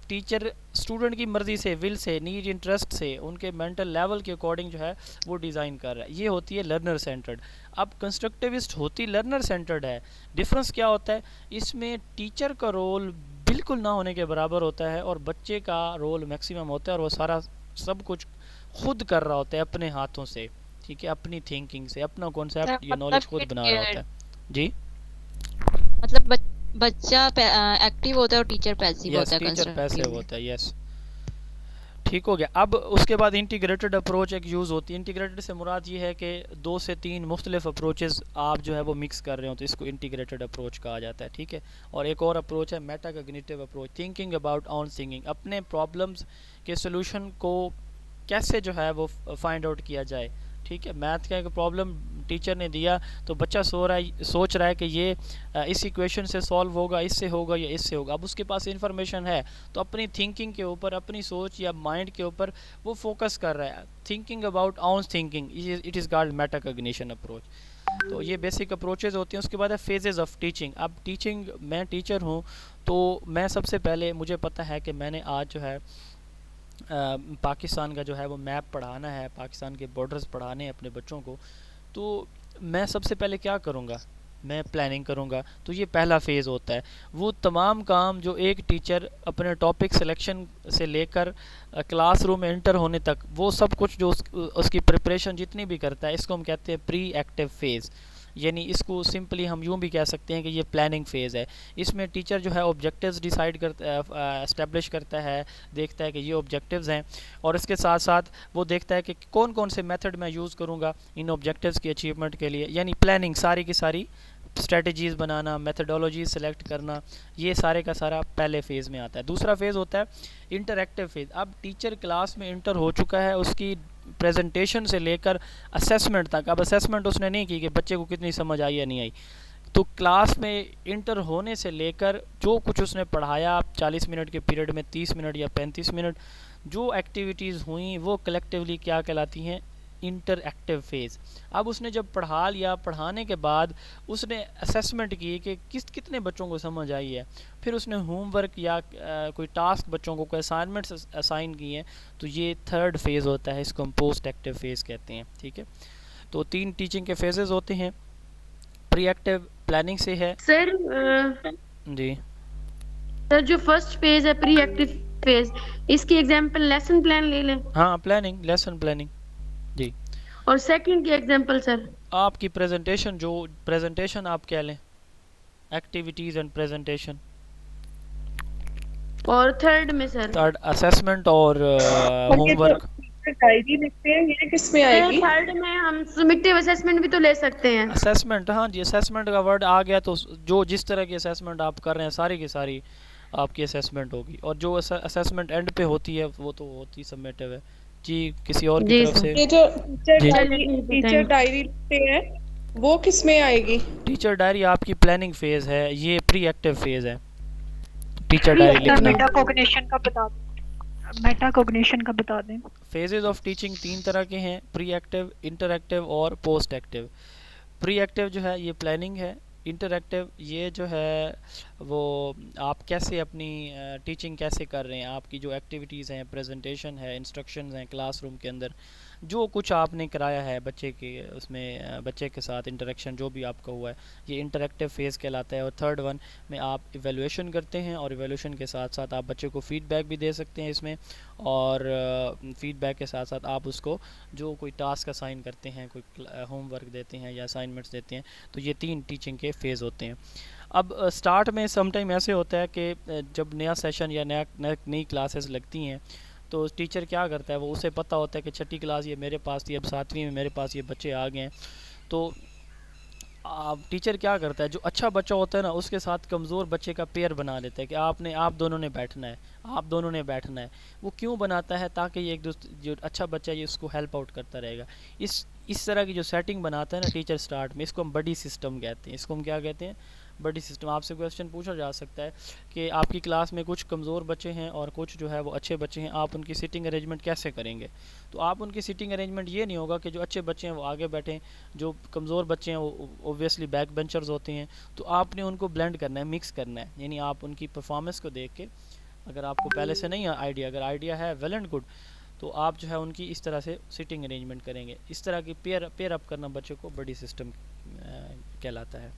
टीचर स्टूडेंट की मर्ज़ी से, विल से, नीड, इंटरेस्ट से, उनके मेंटल लेवल के अकॉर्डिंग जो है वो डिज़ाइन कर रहा है, ये होती है लर्नर सेंटर्ड। अब कंस्ट्रक्टिविस्ट होती लर्नर सेंटर्ड है। डिफरेंस क्या होता है, इसमें टीचर का रोल बिल्कुल ना होने के बराबर होता है और बच्चे का रोल मैक्सिमम होता है, और वो सारा सब कुछ खुद कर रहा होता है अपने हाथों से, ठीक है, अपनी थिंकिंग से, अपना कॉन्सेप्ट या नॉलेज खुद बना रहा होता है। जी मतलब बच्चा एक्टिव होता है और टीचर पैसिव होता है। टीचर पैसिव होता है, यस, ठीक हो गया। अब उसके बाद इंटीग्रेटेड अप्रोच एक यूज़ होती है। इंटीग्रेटेड से मुराद ये है कि 2 से 3 मुख्तलिफ अप्रोचेस आप जो है वो मिक्स कर रहे हो, तो इसको इंटीग्रेटेड अप्रोच कहा जाता है, ठीक है। और एक और अप्रोच है metacognitive approach, thinking about on thinking, अपने प्रॉब्लम्स के सोल्यूशन को कैसे जो है वो फाइंड आउट किया जाए, ठीक है। मैथ का एक प्रॉब्लम टीचर ने दिया तो बच्चा सोच रहा है कि ये इस इक्वेशन से सॉल्व होगा, इससे होगा या इससे होगा। अब उसके पास इंफॉर्मेशन है तो अपनी थिंकिंग के ऊपर, अपनी सोच या माइंड के ऊपर वो फोकस कर रहा है, thinking about on thinking, it is called metacognition approach. तो ये बेसिक अप्रोचेज होती हैं। उसके बाद है फेजेस ऑफ टीचिंग। अब टीचिंग, मैं टीचर हूँ तो मैं सबसे पहले, मुझे पता है कि मैंने आज जो है पाकिस्तान का जो है वो मैप पढ़ाना है, पाकिस्तान के बॉर्डर्स पढ़ाने हैं अपने बच्चों को, तो मैं सबसे पहले क्या करूँगा, मैं प्लानिंग करूँगा। तो ये पहला फ़ेज़ होता है। वो तमाम काम जो एक टीचर अपने टॉपिक सिलेक्शन से लेकर क्लासरूम में एंटर होने तक, वो सब कुछ जो उसकी प्रिपरेशन जितनी भी करता है, इसको हम कहते हैं प्री एक्टिव फ़ेज़। यानी इसको सिंपली हम यूँ भी कह सकते हैं कि ये प्लानिंग फ़ेज़ है। इसमें टीचर जो है ऑब्जेक्टिव्स डिसाइड करता, एस्टेब्लिश करता है, देखता है कि ये ऑब्जेक्टिव्स हैं, और इसके साथ साथ वो देखता है कि कौन कौन से मेथड मैं यूज़ करूँगा इन ऑब्जेक्टिव्स की अचीवमेंट के लिए। यानी प्लानिंग, सारी की सारी स्ट्रेटजीज़ बनाना, मेथडोलॉजी सेलेक्ट करना, ये सारे का सारा पहले फ़ेज़ में आता है। दूसरा फ़ेज़ होता है इंटरैक्टिव फ़ेज़। अब टीचर क्लास में इंटर हो चुका है, उसकी प्रेजेंटेशन से लेकर असेसमेंट तक। अब असेसमेंट उसने नहीं की कि बच्चे को कितनी समझ आई या नहीं आई, तो क्लास में इंटर होने से लेकर जो कुछ उसने पढ़ाया 40 मिनट के पीरियड में, 30 मिनट या 35 मिनट जो एक्टिविटीज़ हुई, वो कलेक्टिवली क्या कहलाती हैं, इंटरएक्टिव फ़ेज़। अब उसने जब पढ़ा लिया, पढ़ाने के बाद उसने असेसमेंट की कि कितने बच्चों को समझ आई है, फिर उसने होमवर्क या कोई टास्क बच्चों को, कोई असाइनमेंट्स असाइन किए हैं, तो ये थर्ड फेज़ होता है, इसको हम पोस्ट एक्टिव फेज़ कहते हैं, ठीक है। तो 3 टीचिंग के फेजेस होते हैं। प्री एक्टिव प्लानिंग से है सर। जी सर जो फर्स्ट फेज है प्री एक्टिव फेज, इसकी एग्जांपल लेसन प्लान ले लें। हाँ, प्लानिंग, लेसन प्लानिंग जी। और सेकंड की एग्जांपल सर आपकी प्रेजेंटेशन, जो प्रेजेंटेशन आप कह लें, एक्टिविटीज़ एंड प्रेजेंटेशन। और थर्ड में सर, थर्ड असेसमेंट और होमवर्क। डायरी लिखते हैं, ये किस में आएगी? थर्ड में हम समेटिव असेसमेंट भी तो ले सकते हैं। असेसमेंट, हाँ जी, असेसमेंट का वर्ड आ गया तो जो जिस तरह की असेसमेंट आप कर रहे हैं, सारी की सारी आपकी असेसमेंट होगी। और जो असेसमेंट एंड पे होती है वो तो होती समेटिव है जी। किसी और की तरफ से ये जो टीचर डायरी लिखते हैं वो किस में आएगी? टीचर डायरी आपकी प्लानिंग फेज है, ये प्री एक्टिव फेज है। टीचर डायरी लिखना। मेटाकॉग्निशन का बता दें। फेजेस ऑफ टीचिंग 3 तरह के हैं, प्री एक्टिव, इंटरएक्टिव और पोस्ट एक्टिव। प्री एक्टिव जो है ये प्लानिंग है, इंटरएक्टिव ये जो है वो आप कैसे अपनी टीचिंग कैसे कर रहे हैं, आपकी जो एक्टिविटीज़ हैं, प्रेजेंटेशन है, इंस्ट्रक्शंस हैं क्लासरूम के अंदर, जो कुछ आपने कराया है बच्चे के उसमें बच्चे के साथ इंटरेक्शन जो भी आपका हुआ है, ये इंटरेक्टिव फेज़ कहलाता है। और थर्ड वन में आप इवेलुएशन करते हैं और इवेलुएशन के साथ साथ आप बच्चे को फ़ीडबैक भी दे सकते हैं इसमें, और फ़ीडबैक के साथ साथ आप उसको जो कोई टास्क असाइन करते हैं, कोई होमवर्क देते हैं या असाइनमेंट्स देते हैं, तो ये 3 टीचिंग के फ़ेज़ होते हैं। अब स्टार्ट में सम टाइम ऐसे होता है कि जब नया सेशन या नई क्लासेस लगती हैं तो टीचर क्या करता है, वो उसे पता होता है कि छठी क्लास ये मेरे पास थी, अब 7वीं में मेरे पास ये बच्चे आ गए हैं, तो टीचर क्या करता है, जो अच्छा बच्चा होता है ना उसके साथ कमज़ोर बच्चे का पेयर बना लेता है कि आप दोनों ने बैठना है, आप दोनों ने बैठना है। वो क्यों बनाता है, ताकि ये एक दूसरे जो अच्छा बच्चा है ये उसको हेल्प आउट करता रहेगा। इस तरह की जो सेटिंग बनाता है ना टीचर स्टार्ट में, इसको हम बडी सिस्टम कहते हैं। इसको हम क्या कहते हैं, बडी सिस्टम। आपसे क्वेश्चन पूछा जा सकता है कि आपकी क्लास में कुछ कमज़ोर बच्चे हैं और कुछ जो है वो अच्छे बच्चे हैं, आप उनकी सीटिंग अरेंजमेंट कैसे करेंगे। तो आप उनकी सीटिंग अरेंजमेंट ये नहीं होगा कि जो अच्छे बच्चे हैं वो आगे बैठें, जो कमज़ोर बच्चे हैं वो ओब्वियसली बैक बेंचर्स होते हैं, तो आपने उनको ब्लेंड करना है, मिक्स करना है। यानी आप उनकी परफॉर्मेंस को देख के, अगर आपको पहले से नहीं आइडिया, अगर आइडिया है वेल एंड गुड, तो आप जो है उनकी इस तरह से सीटिंग अरेंजमेंट करेंगे। इस तरह की पेयर अप करना बच्चों को बड़ी सिस्टम कहलाता है।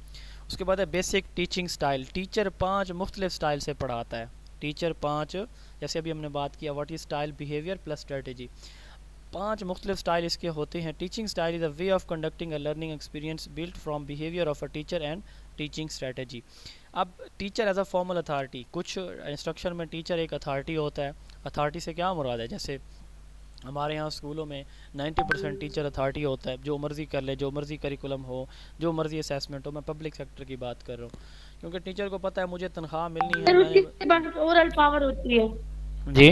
उसके बाद है बेसिक टीचिंग स्टाइल। टीचर 5 मुख्तलिफ स्टाइल से पढ़ाता है। टीचर 5, जैसे अभी हमने बात किया what is style, behaviour plus strategy, 5 मुख्तलिफ स्टाइल इसके होते हैं। Teaching style is a way of conducting a learning experience built from behaviour of a teacher and teaching strategy. अब teacher as a formal authority, कुछ इंस्ट्रक्शन में टीचर एक अथॉरिटी होता है। अथॉरिटी से क्या मुराद है, जैसे हमारे यहाँ स्कूलों में 90% टीचर अथॉरिटी होता है, जो मर्ज़ी कर ले, जो मर्ज़ी करिकुलम हो, जो मर्ज़ी असेसमेंट हो। मैं पब्लिक सेक्टर की बात कर रहा हूँ, क्योंकि टीचर को पता है मुझे तनख्वाह मिलनी है। उसके पास ओरल पावर होती है जी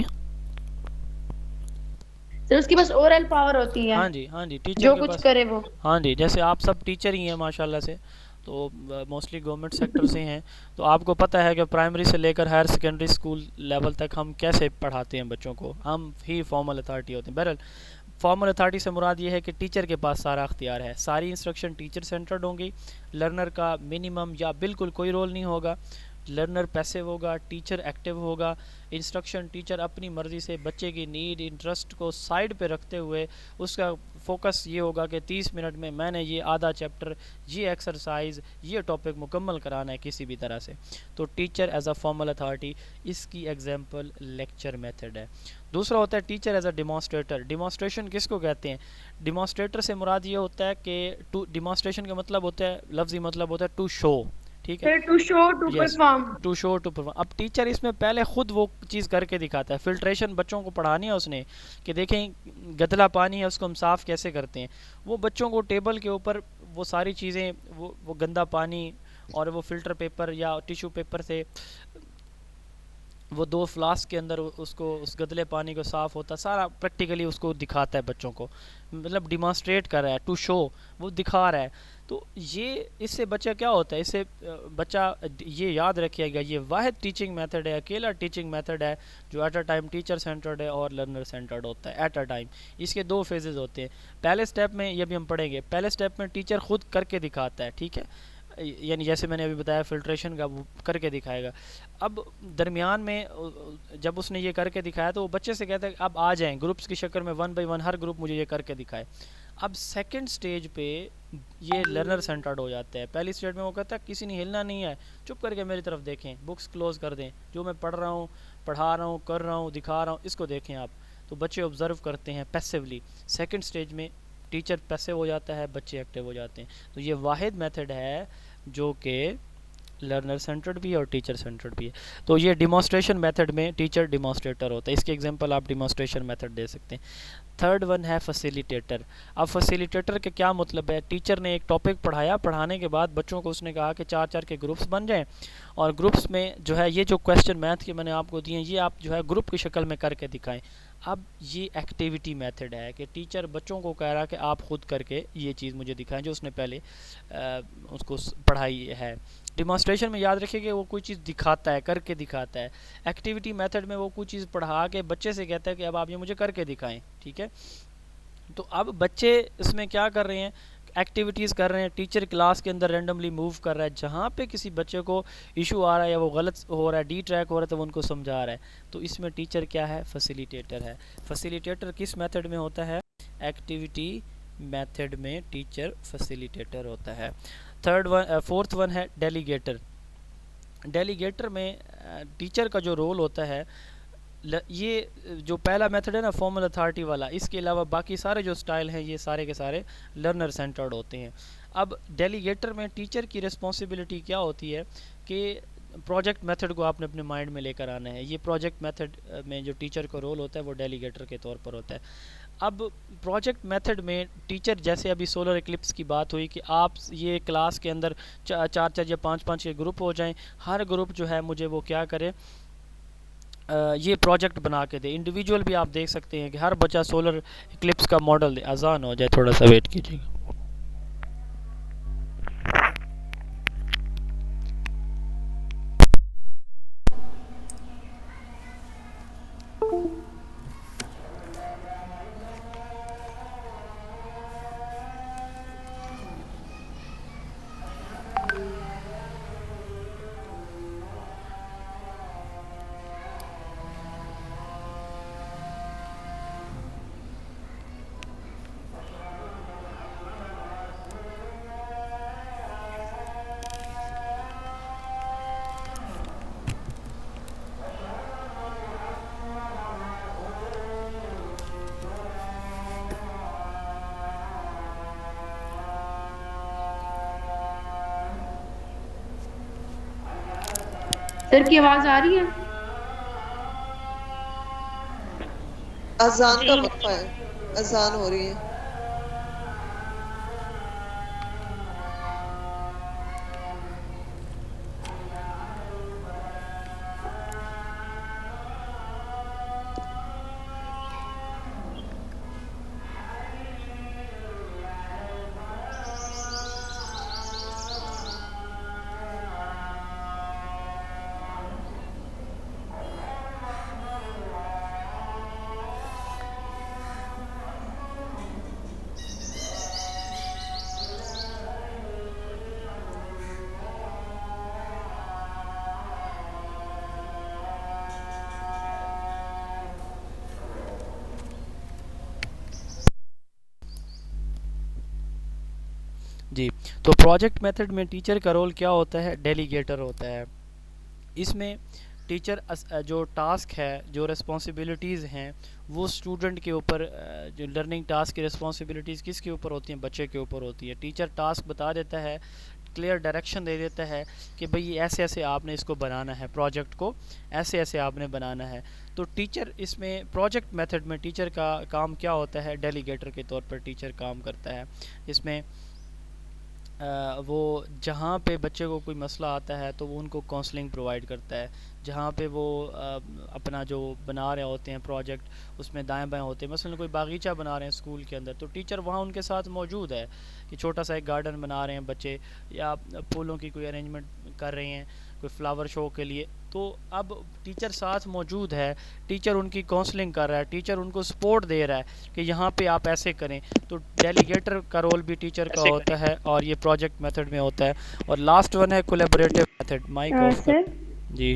सर, उसके पास ओरल पावर होती है। हाँ जी टीचर जो के कुछ पास, करे वो। हाँ जी, जैसे आप सब टीचर ही हैं माशाल्लाह से, तो मोस्टली गवर्नमेंट सेक्टर से हैं, तो आपको पता है कि प्राइमरी से लेकर हायर सेकेंडरी स्कूल लेवल तक हम कैसे पढ़ाते हैं बच्चों को, हम ही फॉर्मल अथॉरिटी होते हैं। बहरहाल फॉर्मल अथॉरिटी से मुराद ये है कि टीचर के पास सारा अख्तियार है, सारी इंस्ट्रक्शन टीचर सेंटर्ड होंगी, लर्नर का मिनिमम या बिल्कुल कोई रोल नहीं होगा, लर्नर पैसिव होगा, टीचर एक्टिव होगा। इंस्ट्रक्शन टीचर अपनी मर्ज़ी से बच्चे की नीड इंटरेस्ट को साइड पे रखते हुए उसका फोकस ये होगा कि 30 मिनट में मैंने ये आधा चैप्टर, ये एक्सरसाइज, ये टॉपिक मुकम्मल कराना है किसी भी तरह से। तो teacher as a formal authority, इसकी एग्जांपल लेक्चर मेथड है। दूसरा होता है teacher as a demonstrator. Demonstration किसको कहते हैं, डिमॉन्स्ट्रेटर से मुराद ये होता है कि डिमॉन्स्ट्रेशन का मतलब होता है, लफ्ज़ी मतलब होता है टू शो, ठीक है, to show to perform. To show to perform. अब टीचर इसमें पहले खुद वो चीज़ करके दिखाता है। फिल्ट्रेशन बच्चों को पढ़ानी है उसने, कि देखें गदला पानी है उसको हम साफ़ कैसे करते हैं। वो बच्चों को टेबल के ऊपर वो सारी चीज़ें, वो गंदा पानी और वो फ़िल्टर पेपर या टिश्यू पेपर से वो 2 फ्लास्क के अंदर उसको उस गदले पानी को साफ़ होता सारा प्रैक्टिकली उसको दिखाता है बच्चों को, मतलब डिमॉन्स्ट्रेट कर रहा है, टू शो, वो दिखा रहा है। तो ये इससे बच्चा क्या होता है, इससे बच्चा ये याद रखिएगा, ये वाहिद टीचिंग मेथड है, अकेला टीचिंग मेथड है जो at a time teacher centred है और लर्नर सेंटर्ड होता है एट अ टाइम। इसके 2 फेजेस होते हैं। पहले स्टेप में, ये भी हम पढ़ेंगे, पहले स्टेप में टीचर खुद करके दिखाता है, ठीक है, यानी जैसे मैंने अभी बताया फिल्ट्रेशन का, वो करके दिखाएगा। अब दरमियान में जब उसने ये करके दिखाया तो वो बच्चे से कहता है अब आ जाएं ग्रुप्स की शक्ल में, 1 बाय 1 हर ग्रुप मुझे ये करके दिखाए। अब सेकंड स्टेज पे ये लर्नर सेंटर्ड हो जाता है। पहली स्टेज में वो कहता है किसी ने हिलना नहीं है, चुप करके मेरी तरफ देखें, बुक्स क्लोज कर दें, जो मैं पढ़ रहा हूँ, पढ़ा रहा हूँ, कर रहा हूँ, दिखा रहा हूँ, इसको देखें आप। तो बच्चे ऑब्जर्व करते हैं पैसिवली। सेकंड स्टेज में टीचर पैसिव हो जाता है, बच्चे एक्टिव हो जाते हैं। तो ये वाहिद मेथड है जो कि लर्नर सेंटर्ड भी है और टीचर सेंटर्ड भी है। तो ये डिमॉन्स्ट्रेशन मेथड में टीचर डिमॉन्स्ट्रेटर होता है। इसके एग्जांपल आप डिमॉन्स्ट्रेशन मेथड दे सकते हैं। थर्ड वन है फैसिलिटेटर। अब फैसिलिटेटर के क्या मतलब है, टीचर ने एक टॉपिक पढ़ाया, पढ़ाने के बाद बच्चों को उसने कहा कि 4-4 के ग्रुप्स बन जाएं और ग्रुप्स में जो है ये जो क्वेश्चन मैथ के मैंने आपको दिए ये आप जो है ग्रुप की शक्ल में करके दिखाएं। अब ये एक्टिविटी मेथड है कि टीचर बच्चों को कह रहा है कि आप खुद करके ये चीज़ मुझे दिखाएं जो उसने पहले उसको पढ़ाई है। डिमॉन्स्ट्रेशन में याद रखिए कि वो कोई चीज़ दिखाता है, करके दिखाता है। एक्टिविटी मेथड में वो कोई चीज़ पढ़ा के बच्चे से कहता है कि अब आप ये मुझे करके दिखाएं, ठीक है। तो अब बच्चे इसमें क्या कर रहे हैं, एक्टिविटीज़ कर रहे हैं, टीचर क्लास के अंदर रेंडमली मूव कर रहा है, जहाँ पे किसी बच्चे को इशू आ रहा है या वो गलत हो रहा है, डी ट्रैक हो रहा है, तो वो उनको समझा रहा है। तो इसमें टीचर क्या है? फैसिलिटेटर है। फैसिलिटेटर किस मेथड में होता है? एक्टिविटी मेथड में टीचर फैसिलिटेटर होता है। फोर्थ वन है डेलीगेटर। डेलीगेटर में टीचर का जो रोल होता है, ये जो पहला मेथड है ना फॉर्मल अथॉरिटी वाला, इसके अलावा बाकी सारे जो स्टाइल हैं ये सारे के सारे लर्नर सेंटर्ड होते हैं। अब डेलीगेटर में टीचर की रिस्पॉन्सिबिलिटी क्या होती है कि प्रोजेक्ट मेथड को आपने अपने माइंड में लेकर आना है। ये प्रोजेक्ट मेथड में जो टीचर का रोल होता है वो डेलीगेटर के तौर पर होता है। अब प्रोजेक्ट मेथड में टीचर, जैसे अभी सोलर इक्लिप्स की बात हुई कि आप ये क्लास के अंदर 4-4 या 5-5 के ग्रुप हो जाएं, हर ग्रुप जो है मुझे वो क्या करे, ये प्रोजेक्ट बना के दे। इंडिविजुअल भी आप देख सकते हैं कि हर बच्चा सोलर इक्लिप्स का मॉडल दे। अजान हो जाए, थोड़ा सा वेट कीजिएगा। सर की आवाज आ रही है? अजान का वक्फा है, अजान हो रही है। जी, तो प्रोजेक्ट मेथड में टीचर का रोल क्या होता है? डेलीगेटर होता है। इसमें टीचर जो टास्क है, जो रिस्पॉन्सिबिलिटीज़ हैं, वो स्टूडेंट के ऊपर, जो लर्निंग टास्क की रिस्पॉन्सिबिलिटीज़ किसके ऊपर होती हैं? बच्चे के ऊपर होती है। टीचर टास्क बता देता है, क्लियर डायरेक्शन दे देता है कि भाई ऐसे ऐसे आपने इसको बनाना है, प्रोजेक्ट को ऐसे ऐसे आपने बनाना है। तो टीचर इसमें प्रोजेक्ट मेथड में टीचर का काम क्या होता है? डेलीगेटर के तौर पर टीचर काम करता है। इसमें वो जहाँ पे बच्चे को कोई मसला आता है तो वो उनको काउंसलिंग प्रोवाइड करता है। जहाँ पे वो अपना जो बना रहे होते हैं प्रोजेक्ट, उसमें दाएं बाएं होते हैं, मसलन कोई बागीचा बना रहे हैं स्कूल के अंदर, तो टीचर वहाँ उनके साथ मौजूद है कि छोटा सा एक गार्डन बना रहे हैं बच्चे, या फूलों की कोई अरेंजमेंट कर रहे हैं कोई फ्लावर शो के लिए, तो अब टीचर साथ मौजूद है, टीचर उनकी काउंसलिंग कर रहा है, टीचर उनको सपोर्ट दे रहा है कि यहाँ पे आप ऐसे करें। तो डेलीगेटर का रोल भी टीचर का होता है और ये प्रोजेक्ट मेथड में होता है। और लास्ट वन है collaborative method. Mic off sir. जी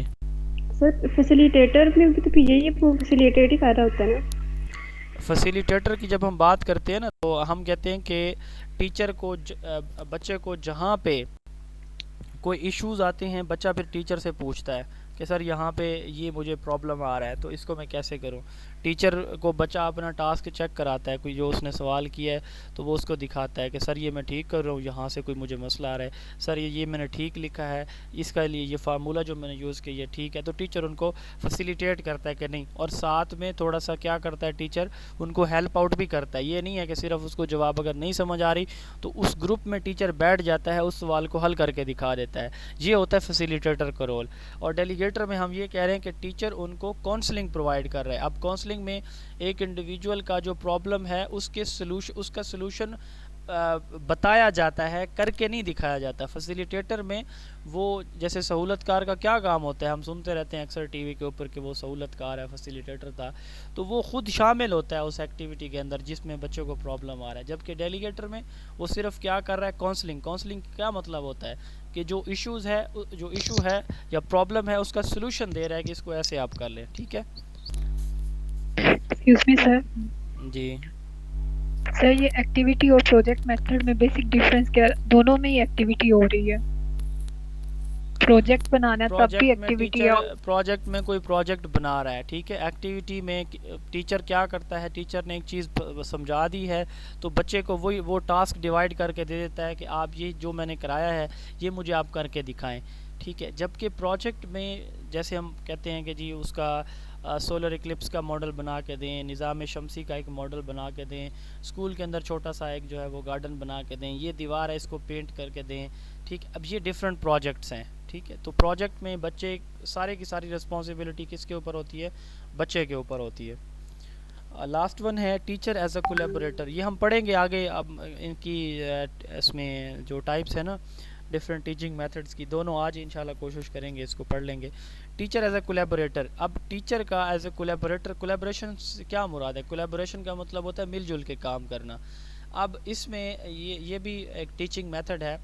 सर, फैसिलिटेटर में भी तो यही फैसिलिटेट ही फायदा होता है ना? फैसिलिटेटर की जब हम बात करते हैं ना, तो हम कहते हैं कि टीचर को बच्चे को जहाँ पे कोई इश्यूज आते हैं, बच्चा फिर टीचर से पूछता है कि सर यहाँ पे ये मुझे प्रॉब्लम आ रहा है, तो इसको मैं कैसे करूँ। टीचर को बच्चा अपना टास्क चेक कराता है, कोई जो उसने सवाल किया है तो वो उसको दिखाता है कि सर ये मैं ठीक कर रहा हूँ, यहाँ से कोई मुझे मसला आ रहा है, सर ये मैंने ठीक लिखा है, इसका लिए ये फार्मूला जो मैंने यूज़ किया ये ठीक है। तो टीचर उनको फैसिलिटेट करता है कि नहीं, और साथ में थोड़ा सा क्या करता है टीचर, उनको हेल्प आउट भी करता है। ये नहीं है कि सिर्फ उसको जवाब अगर नहीं समझ आ रही तो उस ग्रुप में टीचर बैठ जाता है, उस सवाल को हल करके दिखा देता है। ये होता है फैसिलिटेटर का रोल। और डेलीगेटर में हम ये कह रहे हैं कि टीचर उनको काउंसलिंग प्रोवाइड कर रहा है। अब काउंसलिंग में एक इंडिविजुअल का जो प्रॉब्लम है उसका सलूशन बताया जाता है, करके नहीं दिखाया जाता। फैसिलिटेटर में वो जैसे सहूलतकार का क्या काम होता है, हम सुनते रहते हैं अक्सर टीवी के ऊपर कि वो सहूलतकार है, फैसिलिटेटर था, तो वो खुद शामिल होता है उस एक्टिविटी के अंदर जिसमें बच्चों को प्रॉब्लम आ रहा है। जबकि डेलीगेटर में वो सिर्फ क्या कर रहा है, काउंसलिंग। काउंसलिंग क्या मतलब होता है कि जो इशू है या प्रॉब्लम है उसका सोल्यूशन दे रहा है कि इसको ऐसे आप कर लें। ठीक है, एक्सक्यूज मी सर। जी सर ये एक्टिविटी और प्रोजेक्ट मेथड में बेसिक डिफरेंस क्या, दोनों में ही एक्टिविटी हो रही है, प्रोजेक्ट बनाना है तब भी एक्टिविटी है। प्रोजेक्ट में कोई प्रोजेक्ट बना रहा है, ठीक है, एक्टिविटी में टीचर क्या करता है, टीचर ने एक चीज़ समझा दी है तो बच्चे को वो टास्क डिवाइड करके दे देता है कि आप ये जो मैंने कराया है ये मुझे आप करके दिखाएं। ठीक है, जबकि प्रोजेक्ट में जैसे हम कहते हैं कि जी उसका सोलर इक्लिप्स का मॉडल बना के दें, निज़ाम शमसी का एक मॉडल बना के दें, स्कूल के अंदर छोटा सा एक जो है वो गार्डन बना के दें, ये दीवार है इसको पेंट करके दें। ठीक, अब ये डिफरेंट प्रोजेक्ट्स हैं। ठीक है, तो प्रोजेक्ट में बच्चे सारे की सारी रिस्पॉन्सिबिलिटी किसके ऊपर होती है, बच्चे के ऊपर होती है। लास्ट वन है टीचर एज अ कोलैबोरेटर, ये हम पढ़ेंगे आगे। अब इनकी इसमें जो टाइप्स है ना डिफरेंट टीचिंग मेथड्स की, दोनों आज इंशाल्लाह कोशिश करेंगे, इसको पढ़ लेंगे। टीचर एज अ कोलैबोरेटर, अब टीचर का एज अ कोलैबोरेटर, कोलैबोरेशन से क्या मुराद है? कोलैबोरेशन का मतलब होता है मिलजुल के काम करना। अब इसमें ये भी एक टीचिंग मेथड है,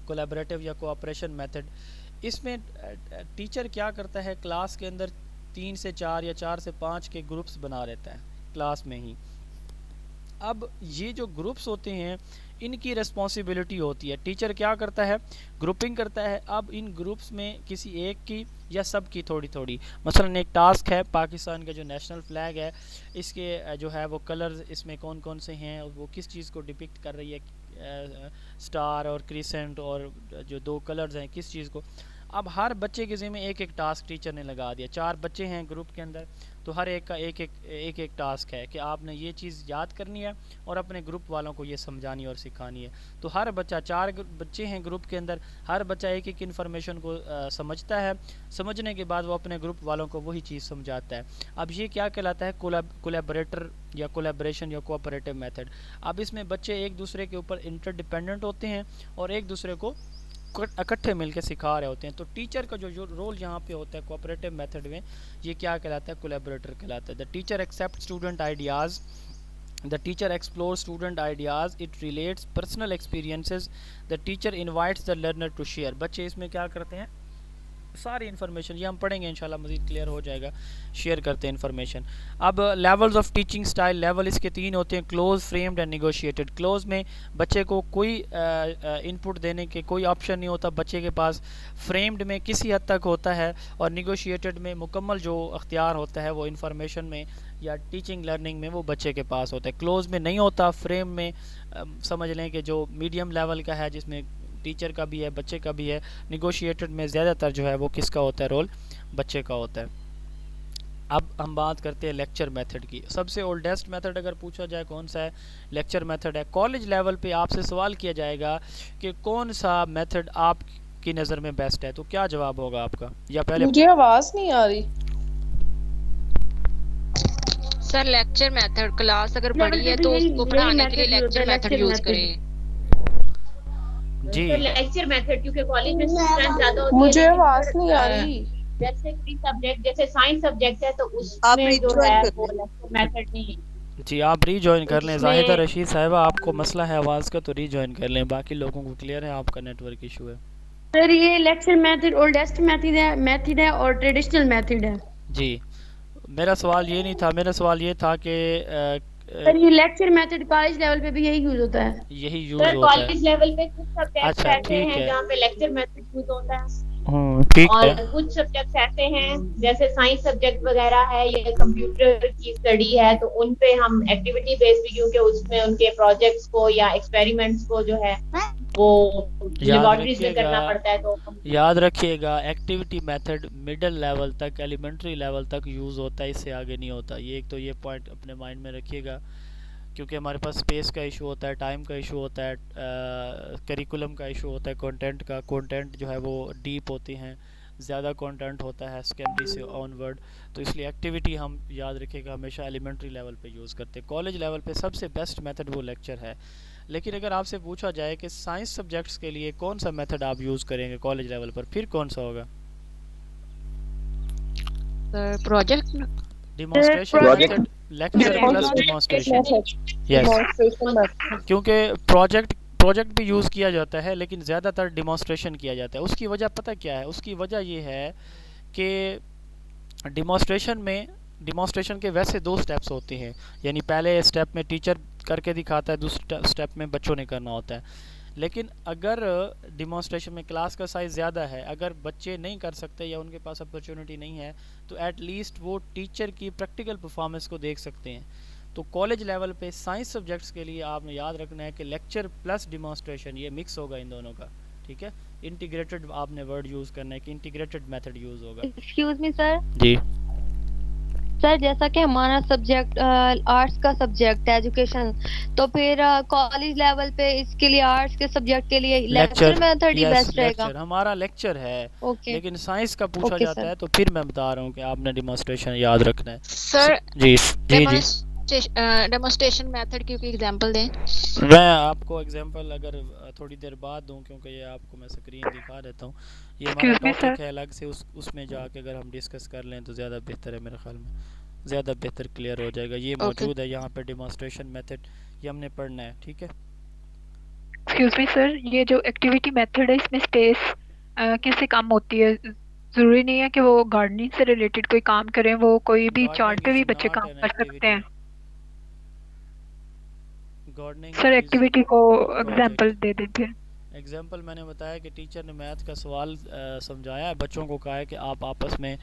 कोलैबोरेटिव या कोऑपरेशन मेथड। इसमें टीचर क्या करता है, क्लास के अंदर 3 से 4 या 4 से 5 के ग्रुप्स बना लेता है क्लास में ही। अब ये जो ग्रुप्स होते हैं इनकी रिस्पॉन्सिबिलिटी होती है, टीचर क्या करता है, ग्रुपिंग करता है। अब इन ग्रुप्स में किसी एक की या सब की थोड़ी थोड़ी, मसलन एक टास्क है, पाकिस्तान का जो नेशनल फ्लैग है इसके जो है वो कलर्स इसमें कौन कौन से हैं, वो किस चीज़ को डिपिक्ट कर रही है, स्टार और क्रिसेंट और जो 2 कलर्स हैं किस चीज़ को। अब हर बच्चे के ज़िम्मे एक एक टास्क टीचर ने लगा दिया। 4 बच्चे हैं ग्रुप के अंदर, तो हर एक का एक एक टास्क है कि आपने ये चीज़ याद करनी है और अपने ग्रुप वालों को ये समझानी और सिखानी है। तो हर बच्चा, 4 बच्चे हैं ग्रुप के अंदर, हर बच्चा एक एक इन्फॉर्मेशन को समझता है, समझने के बाद वो अपने ग्रुप वालों को वही चीज़ समझाता है। अब ये क्या कहलाता है, कोलैबोरेटर या कोलैबोरेशन या कोऑपरेटिव मेथड। अब इसमें बच्चे एक दूसरे के ऊपर इंटरडिपेंडेंट होते हैं और एक दूसरे को इकट्ठे मिलकर सिखा रहे होते हैं। तो टीचर का जो रोल यहाँ पे होता है कोऑपरेटिव मेथड में, ये क्या कहलाता है, कोलैबोरेटर कहलाता है। The teacher accept student ideas, the teacher explore student ideas, it relates personal experiences, the teacher invites the learner to share. बच्चे इसमें क्या करते हैं, सारी इन्फॉर्मेशन, ये हम पढ़ेंगे इंशाल्लाह मज़ीद क्लियर हो जाएगा, शेयर करते हैं इन्फॉर्मेशन। अब levels of teaching style, level इसके 3 होते हैं, close, framed and negotiated. Close में बच्चे को कोई इनपुट देने के कोई ऑप्शन नहीं होता बच्चे के पास, फ्रेम्ड में किसी हद तक होता है, और नेगोशिएटेड में मुकम्मल जो अख्तियार होता है वो इन्फॉर्मेशन में या टीचिंग लर्निंग में वो बच्चे के पास होता है। क्लोज में नहीं होता, फ्रेम में समझ लें कि जो मीडियम लेवल का है जिसमें टीचर का भी है बच्चे का भी है। निगोशिएटेड में ज़्यादातर जो है वो किसका होता है, रोल बच्चे का होता है। अब हम बात करते हैं लेक्चर मेथड की। सबसे ओल्डेस्ट मेथड अगर पूछा जाए कौन सा है, लेक्चर मेथड है। कॉलेज लेवल पे आपसे सवाल किया जाएगा कि कौन सा मेथड आपकी नज़र में बेस्ट है, तो क्या जवाब होगा आपका? या पहले मुझे आवाज़ नहीं आ रही सर। लेक्चर मेथड, क्लास अगर बड़ी है तो उसको पढ़ाने के लिए लेक्चर मेथड यूज करें जी। लेक्चर मेथड, क्योंकि कॉलेज में स्टूडेंट ज्यादा होते हैं। मुझे आवाज नहीं आ रही। जैसे फ्री सब्जेक्ट, जैसे साइंस सब्जेक्ट है तो उसमें जो है वो लेक्चर मेथड नहीं। जी आप रीजॉइन कर लें। जाहिदा रशीद साहिबा, आपको मसला है आवाज़ का तो रीजॉइन कर लें, बाकी लोगों को क्लियर है, आपका नेटवर्क इशू है। सर ये लेक्चर मेथड ओल्डेस्ट मेथड है और ट्रेडिशनल मेथड है। जी मेरा सवाल ये नहीं था, मेरा सवाल ये था कि सर ये लेक्चर मेथड कॉलेज लेवल पे भी यही यूज होता है। यही यूज होता है कॉलेज लेवल पे कुछ सब्जेक्ट ऐसे हैं जहाँ पे लेक्चर मेथड यूज होता है, ठीक और है। कुछ सब्जेक्ट ऐसे हैं जैसे साइंस सब्जेक्ट वगैरह है या कंप्यूटर की स्टडी है तो उन पे हम एक्टिविटी बेस्ड भी, क्योंकि उसमें उनके प्रोजेक्ट्स को या एक्सपेरिमेंट्स को जो है वो लेबोरेटरीज में करना पड़ता है। तो याद रखिएगा एक्टिविटी मेथड मिडिल लेवल तक, एलिमेंट्री लेवल तक यूज़ होता है, इससे आगे नहीं होता। ये एक तो ये पॉइंट अपने माइंड में रखिएगा, क्योंकि हमारे पास स्पेस का इशू होता है, टाइम का इशू होता है, करिकुलम का इशू होता है, कंटेंट का, कंटेंट जो है वो डीप होते हैं, ज़्यादा कंटेंट होता है सेकेंडरी से ऑनवर्ड, तो इसलिए एक्टिविटी हम याद रखिएगा हमेशा एलिमेंट्री लेवल पे यूज़ करते हैं। कॉलेज लेवल पे सबसे बेस्ट मेथड वो लेक्चर है। लेकिन अगर आपसे पूछा जाए कि साइंस सब्जेक्ट्स के लिए कौन सा मेथड आप यूज़ करेंगे कॉलेज लेवल पर, फिर कौन सा होगा? Project demonstration method, lecture plus demonstration. Yes, क्योंकि प्रोजेक्ट भी यूज़ किया जाता है लेकिन ज़्यादातर डिमॉन्स्ट्रेशन किया जाता है। उसकी वजह पता क्या है? उसकी वजह ये है कि डिमॉन्स्ट्रेशन के वैसे 2 स्टेप्स होते हैं, यानी पहले स्टेप में टीचर करके दिखाता है, दूसरे स्टेप में बच्चों ने करना होता है। लेकिन अगर डिमॉन्स्ट्रेशन में क्लास का साइज़ ज़्यादा है, अगर बच्चे नहीं कर सकते या उनके पास अपॉर्चुनिटी नहीं है, तो एटलीस्ट वो टीचर की प्रैक्टिकल परफॉर्मेंस को देख सकते हैं। तो कॉलेज लेवल पे साइंस सब्जेक्ट्स के लिए आपने याद रखना है कि लेक्चर प्लस डिमॉन्स्ट्रेशन ये मिक्स होगा इन दोनों का, ठीक है। इंटीग्रेटेड आपने वर्ड यूज़ करना है कि इंटीग्रेटेड मेथड यूज़ होगा। Excuse me sir. जी सर, जैसा कि हमारा सब्जेक्ट आर्ट्स का सब्जेक्ट है एजुकेशन, तो फिर कॉलेज लेवल पे इसके लिए आर्ट्स के सब्जेक्ट के लिए लेक्चर मेथड ही बेस्ट रहेगा। हमारा लेक्चर है, लेकिन साइंस का पूछा जाता है तो फिर मैं बता रहा हूँ कि आपने डिमॉन्स्ट्रेशन याद रखना है। सर जी जी जी डेमोन्स्ट्रेशन मेथड की कोई एग्जांपल दें। मैं आपको एग्जांपल अगर थोड़ी देर बाद दूं, क्योंकि ये आपको मैं स्क्रीन दिखा देता हूँ। ये हमारा टॉपिक है अलग से, उसमें जाके अगर हम डिस्कस कर लें तो ज़्यादा बेहतर है, मेरे ख्याल में ज़्यादा बेहतर क्लियर हो जाएगा। ये मौजूद है यहाँ पे डिमॉन्स्ट्रेशन मेथड, ये हमने पढ़ना है, ठीक है। एक्सक्यूज मी सर, ये जो एक्टिविटी मेथड है इसमें स्पेस कैसे काम होती है? ज़रूरी नहीं है कि वो गार्डनिंग से रिलेटेड कोई काम करें, वो कोई भी चार्ट पे भी बच्चे काम कर सकते हैं। सर एक्टिविटी को एग्जांपल दे दें फिर। एग्जांपल मैंने बताया कि टीचर ने मैथ का सवाल समझाया है, बच्चों को कहा है कि आप आपस में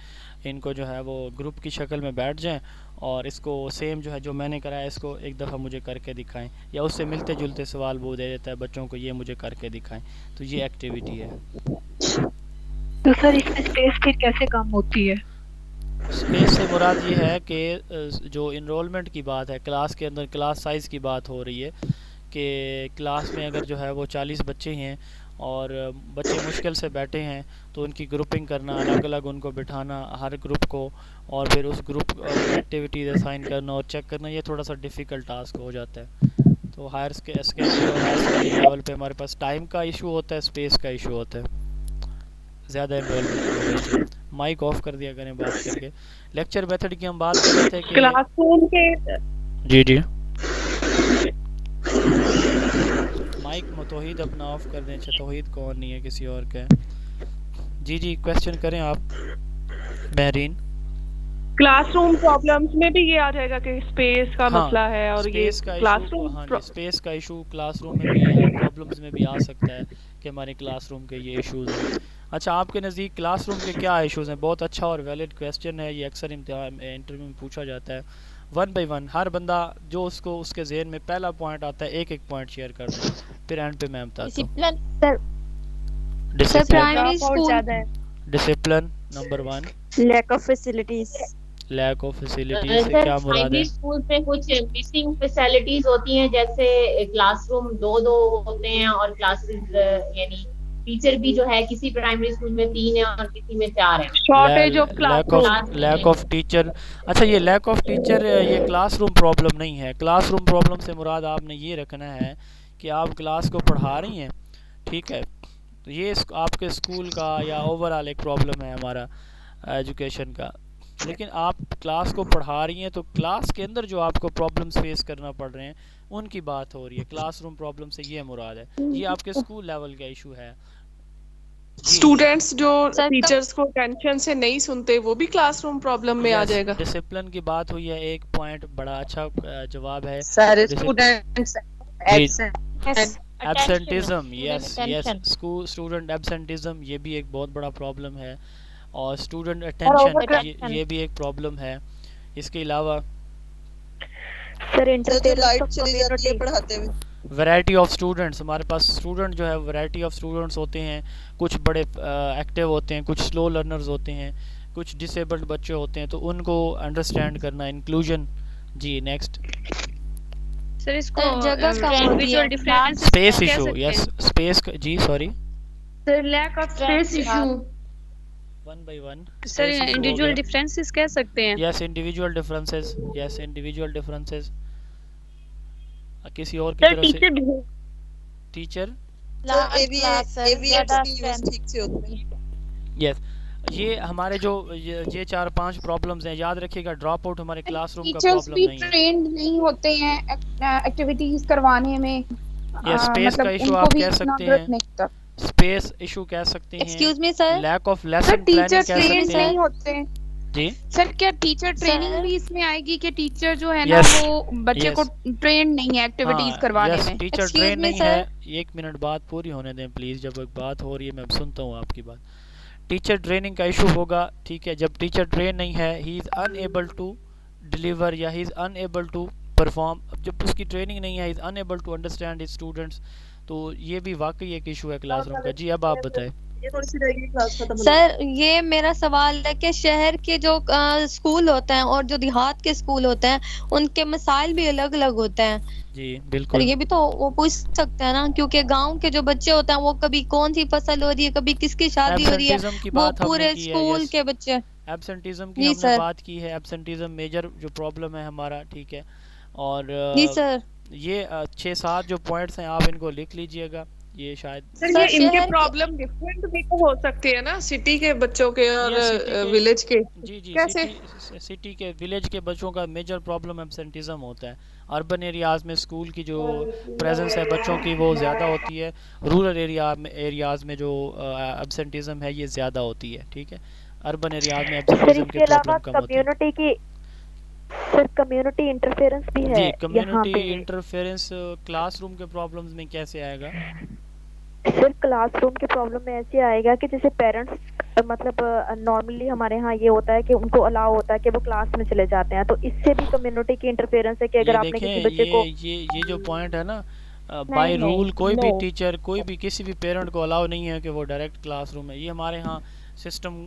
इनको जो है वो ग्रुप की शक्ल में बैठ जाएं और इसको सेम जो है जो मैंने कराया इसको एक दफ़ा मुझे करके दिखाएं, या उससे मिलते जुलते सवाल वो दे देता है बच्चों को, ये मुझे करके दिखाएं। तो ये एक्टिविटी है। तो सर इसमें स्पेस फिर कैसे काम होती है? स्पेस से मुराद ये है कि जो इनरोलमेंट की बात है, क्लास के अंदर क्लास साइज़ की बात हो रही है कि क्लास में अगर जो है वो 40 बच्चे हैं और बच्चे मुश्किल से बैठे हैं, तो उनकी ग्रुपिंग करना, अलग अलग उनको बिठाना हर ग्रुप को, और फिर उस ग्रुप एक्टिविटीज़ असाइन करना और चेक करना, ये थोड़ा सा डिफ़िकल्ट टास्क हो जाता है। तो हायर सेकेंडरी लेवल पे हमारे पास टाइम का इशू होता है, स्पेस का इशू होता है, ज़्यादा इन्वॉल्वमेंट। माइक ऑफ कर दिया करें बात करके। लेक्चर मेथड की हम बात कर रहे थे कि क्लासरूम के जी जी माइक तौहीद अपना ऑफ कर दें। अच्छा, तौहीद कौन नहीं है, किसी और का है। जी जी क्वेश्चन करें आप महरीन। क्लासरूम प्रॉब्लम्स में भी ये आ जाएगा कि स्पेस का मसला है, और ये क्लासरूम स्पेस का इशू क्लासरूम में भी है, प्रॉब्लम्स में भी आ सकता है कि हमारे क्लासरूम के ये इश्यूज हैं। अच्छा, आपके नज़दीक क्लासरूम के क्या इश्यूज हैं? बहुत अच्छा और वैलिड क्वेश्चन है, ये अक्सर इंटरव्यू में पूछा जाता है। 1 बाय 1 हर बंदा जो उसको उसके ज़हन में पहला पॉइंट आता है, एक एक पॉइंट शेयर कर दो, फिर एंड पे मैं बताता हूं। Discipline number 1। Lack of facilities. Lack of facilities से क्या मुराद है? स्कूल में कुछ मिसिंग फैसिलिटीज होती हैं, जैसे क्लासरूम 2-2 होते हैं और क्लासेस यानी टीचर भी जो है किसी प्राइमरी स्कूल में 3 है और किसी में 4 है। Shortage of lack of teacher. अच्छा, ये लैक ऑफ टीचर ये क्लासरूम प्रॉब्लम नहीं है। क्लासरूम प्रॉब्लम से मुराद आपने ये रखना है कि आप क्लास को पढ़ा रही हैं, ठीक है, तो ये आपके स्कूल का या ओवरऑल एक प्रॉब्लम है हमारा एजुकेशन का। लेकिन आप क्लास को पढ़ा रही हैं तो क्लास के अंदर जो आपको प्रॉब्लम्स फेस करना पड़ रहे हैं उनकी बात हो रही है। क्लासरूम प्रॉब्लम से ये मुराद है, ये आपके स्कूल लेवल का इशू है। स्टूडेंट्स जो टीचर्स को टेंशन से नहीं सुनते, वो भी क्लासरूम प्रॉब्लम में आ जाएगा। डिसिप्लिन की बात हुई है, एक पॉइंट बड़ा अच्छा जवाब है sir. Students absenteeism, yes school student absenteeism, ये भी एक बहुत बड़ा प्रॉब्लम है। और स्टूडेंट अटेंशन, ये भी एक प्रॉब्लम है। इसके अलावा सर लाइट चली जाती है पढ़ाते हुए। वैरायटी ऑफ स्टूडेंट्स, हमारे पास स्टूडेंट जो है वैरायटी ऑफ स्टूडेंट्स होते हैं, कुछ बड़े एक्टिव होते हैं, कुछ स्लो लर्नर्स होते हैं, कुछ डिसेबल्ड बच्चे होते हैं, तो उनको अंडरस्टैंड करना, इंक्लूजन। जी नेक्स्ट सर, इसको individual difference space issue, yes space जी sorry sir lack of space issue 1 by 1 sir individual differences कह सकते हैं। Yes individual differences, yes individual differences. किसी और की सर तरफ से टीचर टीचर एवीएट्स की यूज ठीक से होती है। यस, ये हमारे जो ये 4-5 प्रॉब्लम्स हैं, याद रखिएगा। ड्रॉप आउट हमारे क्लासरूम का टीचर्स प्रॉब्लम भी नहीं है। ट्रेंड नहीं होते हैं एक्टिविटीज करवाने में। ये स्पेस मतलब का इशू उनको आप भी कह इतना सकते ग्रिप हैं, नहीं होता। स्पेस इशू कह सकते हैं, excuse me sir, lack of sir lesson teacher planning कह ट्रेंड सकते नहीं हैं। होते हैं। जी सर क्या टीचर ट्रेनिंग सर भी इसमें आएगी कि टीचर जो है ना यस वो बच्चे को यस ट्रेन नहीं है एक्टिविटीज हाँ करवाने यस, में? टीचर एक्सक्यूज ट्रेन मी नहीं है। सर, 1 मिनट बात पूरी होने दें प्लीज़। जब एक बात हो रही है मैं अब सुनता हूँ आपकी बात। टीचर ट्रेनिंग का इशू होगा, ठीक है। जब टीचर ट्रेन नहीं है, he is unable to deliver या he is unable to perform, जब उसकी ट्रेनिंग नहीं है, he is unable to understand his students, तो ये भी वाकई एक इशू है क्लासरूम का। जी अब आप बताएं। ये थोड़ी सी रहेगी क्लास खत्म हो सर ये मेरा सवाल है कि शहर के जो स्कूल होते हैं और जो देहात के स्कूल होते हैं उनके मसाइल भी अलग अलग होते हैं। जी और बिल्कुल। ये भी तो वो पूछ सकते हैं ना, क्योंकि गांव के जो बच्चे होते हैं वो कभी कौन सी फसल हो रही है, कभी किसकी शादी हो रही है, एब्सेंटिज्म की वो बात हमने पूरे की है। स्कूल यस, के बच्चे। एब्सेंटिज्म की जी हमने सर, बात की है। एब्सेंटिज्म मेजर जो प्रॉब्लम है हमारा, ठीक है। और जी सर। ये 6-7 जो पॉइंट्स हैं आप इनको लिख लीजिएगा। ये शायद सर सर ये इनके शहर के प्रॉब्लम डिफरेंट भी तो हो सकती है ना, सिटी के बच्चों के और ये सिटी के विलेज के, जी कैसे? सिटी के विलेज के बच्चों का मेजर प्रॉब्लम एब्सेंटिज्म होता है। अर्बन एरियाज़ में स्कूल की जो प्रेजेंस है बच्चों की वो ज़्यादा होती है। रूरल एरियाज़ में जो एब्सेंटिज्म है ये ज़्यादा होती है, ठीक है। अर्बन एरियाज़ में सर एब्सेंटिज्म इसके की अलावा प्रॉब्लम कम होती है। कम्युनिटी की सर कम्युनिटी इंटरफेरेंस भी है जी, यहाँ कम्युनिटी पे। इंटरफेरेंस क्लासरूम के प्रॉब्लम्स में कैसे आएगा? सर क्लासरूम के प्रॉब्लम में ऐसे आएगा कि जैसे पेरेंट्स मतलब नॉर्मली हमारे यहाँ ये होता है कि उनको अलाउ होता है कि वो क्लास में चले जाते हैं, तो इससे भी कम्युनिटी की इंटरफेरेंस है कि अगर ये आपने देखें, किसी बच्चे को ये जो पॉइंट है ना, बाय रूल कोई भी टीचर, कोई भी किसी भी पेरेंट को अलाउ नहीं है कि वो डायरेक्ट क्लासरूम में। ये हमारे यहाँ सिस्टम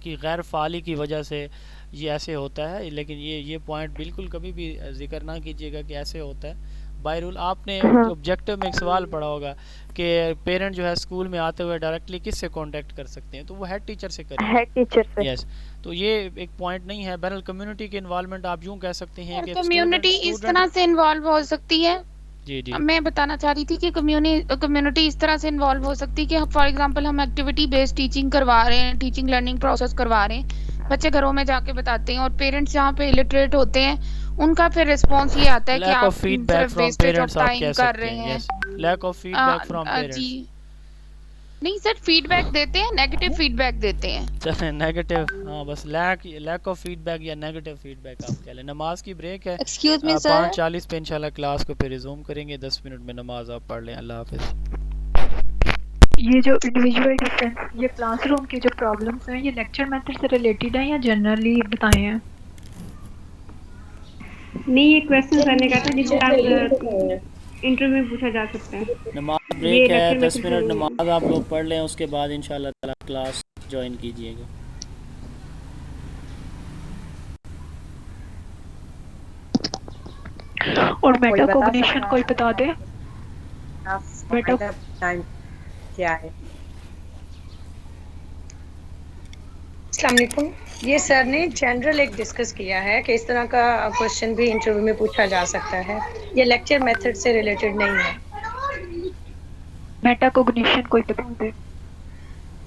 की गैर फाली की वजह से ये ऐसे होता है। लेकिन ये पॉइंट बिल्कुल कभी भी जिक्र ना कीजिएगा कि ऐसे होता है बाय रूल। आपने ऑब्जेक्टिव में एक सवाल पढ़ा होगा कि पेरेंट जो है स्कूल में आते हुए डायरेक्टली किससे कांटेक्ट कर सकते हैं, तो वो हेड टीचर से करेंगे। हेड टीचर से। यस, तो ये एक पॉइंट नहीं है। बहरहाल कम्युनिटी के इन्वॉल्वमेंट आप यूँ कह सकते हैं कि कम्युनिटी इस तरह से इन्वॉल्व हो सकती है। जी जी मैं बताना चाह रही थी कि कम्युनिटी इस तरह से इन्वॉल्व हो सकती है कि फॉर एग्जांपल हम एक्टिविटी बेस्ड टीचिंग करवा रहे हैं, टीचिंग लर्निंग प्रोसेस करवा रहे हैं, बच्चे घरों में जाके बताते हैं और पेरेंट्स जहाँ पे इलिटरेट होते हैं उनका फिर रिस्पांस ये आता है कि लैक आप ऑफ फीडबैक सिर्फ फ्रॉम वेस्टेज पेरेंट्स ऑफ आप टाइम कह कर सकते रहे हैं। हैं। Yes, lack of feedback from जी पेरेंट्स। नहीं सर, फीडबैक देते हैं, नेगेटिव फीडबैक देते हैं। चलें नेगेटिव, हाँ बस लैक ऑफ फीडबैक या नेगेटिव फीडबैक आप कह लें। नमाज की ब्रेक है, एक्सक्यूज मी सर, 5:40 पे इंशाल्लाह क्लास को फिर रिज्यूम करेंगे। 10 मिनट में नमाज आप पढ़ लें। अल्लाह हाफिज़। ये जो इंडिविजुअल डिफरेंस, ये क्लासरूम के जो प्रॉब्लम्स हैं, ये लेक्चर मेथड से रिलेटेड हैं या जनरली बताए हैं? नहीं, ये क्वेश्चन करने का था जिससे आप इंटरव्यू में पूछा जा सकता है। नमाज ब्रेक है, 10 मिनट नमाज आप लोग पढ़ लें, उसके बाद इंशाल्लाह ताला क्लास ज्वाइन कीजिएगा। और मेटाकोग्निशन कोई बता दे? टाइम क्या है? अस्सलाम वालेकुम। ये सर ने जनरल एक डिस्कस किया है कि इस तरह का क्वेश्चन भी इंटरव्यू में पूछा जा सकता है, ये लेक्चर मेथड से रिलेटेड नहीं है। मेटाकोग्निशन कोई बता दे?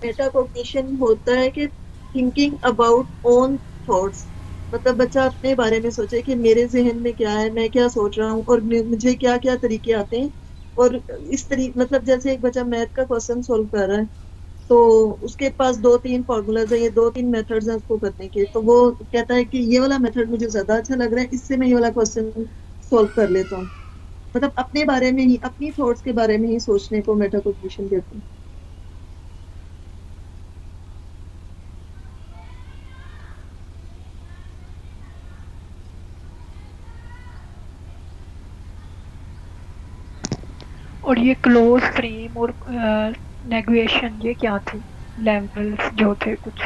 मेटाकोग्निशन होता है कि थिंकिंग अबाउट ओन थॉट्स, मतलब बच्चा अपने बारे में सोचे कि मेरे जहन में क्या है, मैं क्या सोच रहा हूँ और मुझे क्या क्या तरीके आते हैं। और इस तरीके मतलब जैसे एक बच्चा मैथ का क्वेश्चन सोल्व कर रहा है तो उसके पास 2-3 फार्मूलाज है, ये 2-3 मेथड्स हैं उसको करने के, तो वो कहता है कि ये वाला मेथड मुझे ज्यादा अच्छा लग रहा है, इससे मैं ये वाला क्वेश्चन सोल्व कर लेता हूँ। मतलब अपने बारे में ही, अपनी थॉट्स के बारे में ही सोचने को मेटाकोग्निशन कहते हैं। और ये क्लोज फ्रेम और नेगोशिएशन ये क्या थे लेवल्स जो थे कुछ?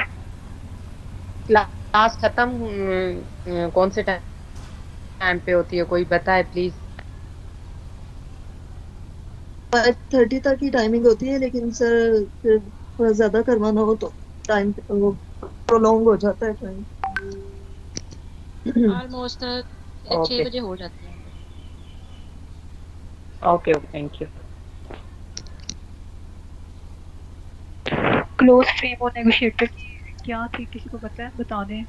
क्लास खत्म कौन से टाइम पे होती है, कोई बताए प्लीज? 5:30 तक ही टाइमिंग होती है, लेकिन सर फिर थोड़ा ज्यादा करवाना हो तो टाइम वो प्रोलॉन्ग हो जाता है टाइम। ऑलमोस्ट 6 बजे हो जाती है। Okay okay, thank you. Close frame और नेगोशिएटर की क्या थी, किसी को पता है? बता दें।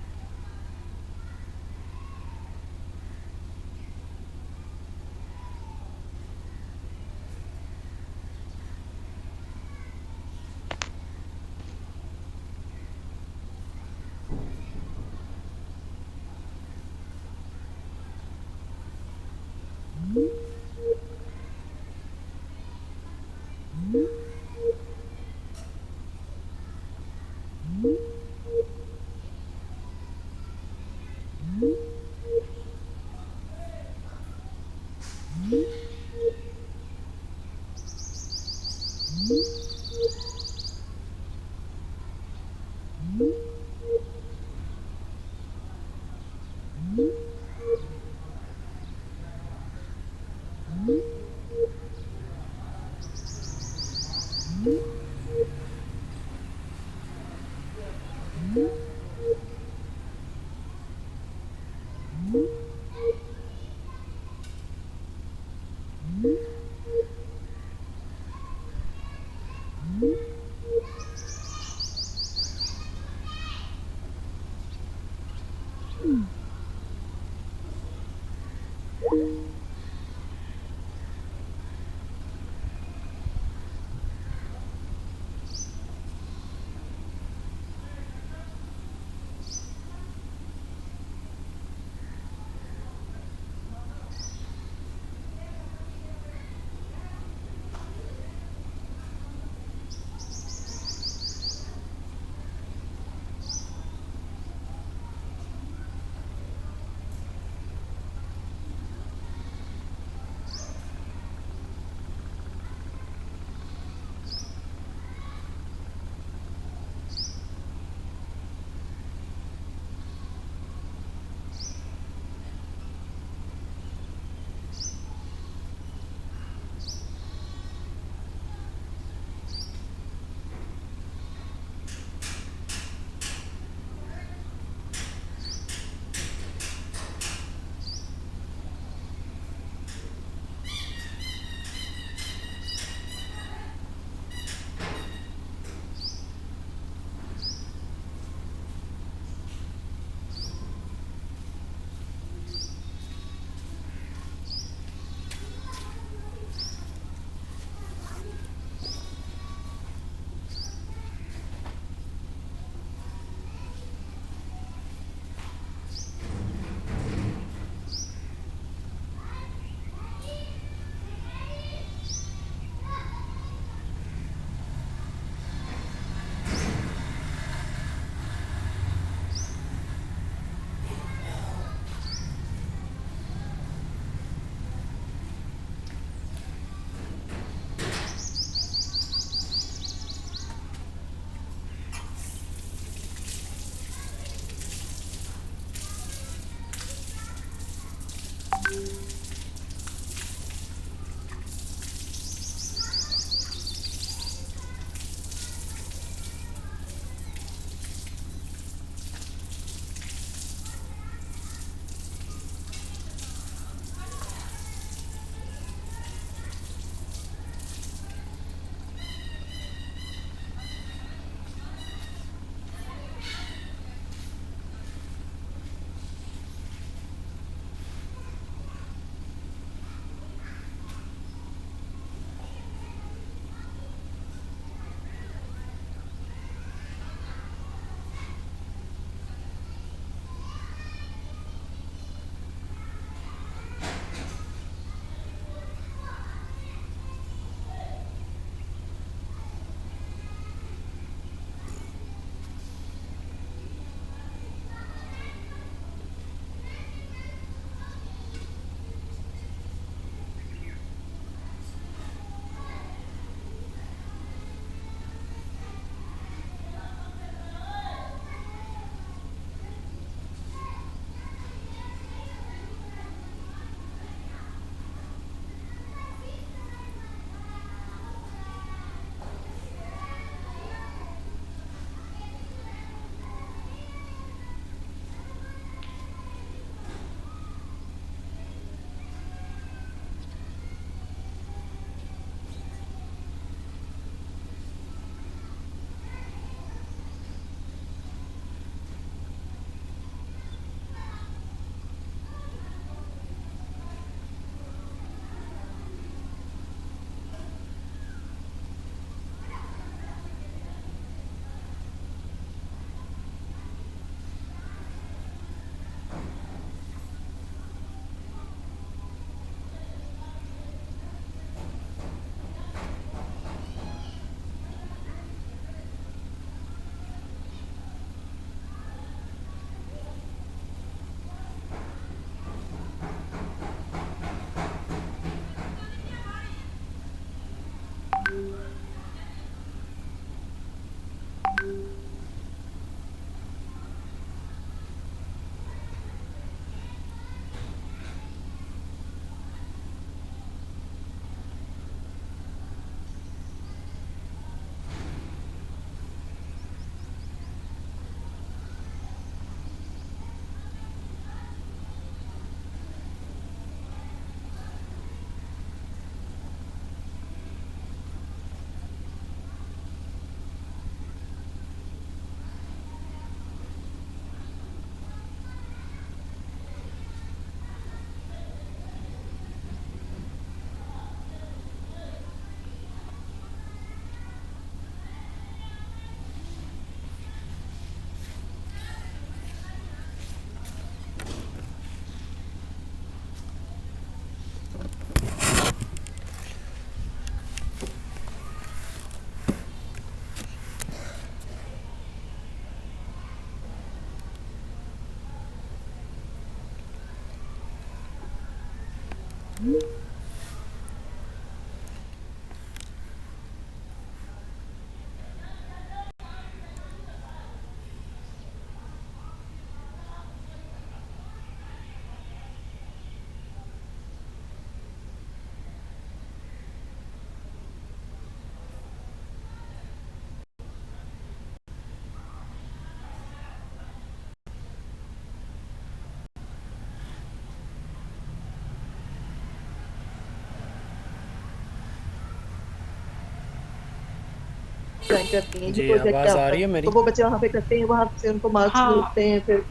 ज्वाइन करती हैं, जी, ये प्रोजेक्ट आवाज़ क्या आ होता रही है है, मेरी? तो वो बच्चे वहाँ पे करते हैं, वहाँ से उनको मार्क्स हाँ। मिलते हैं फिर।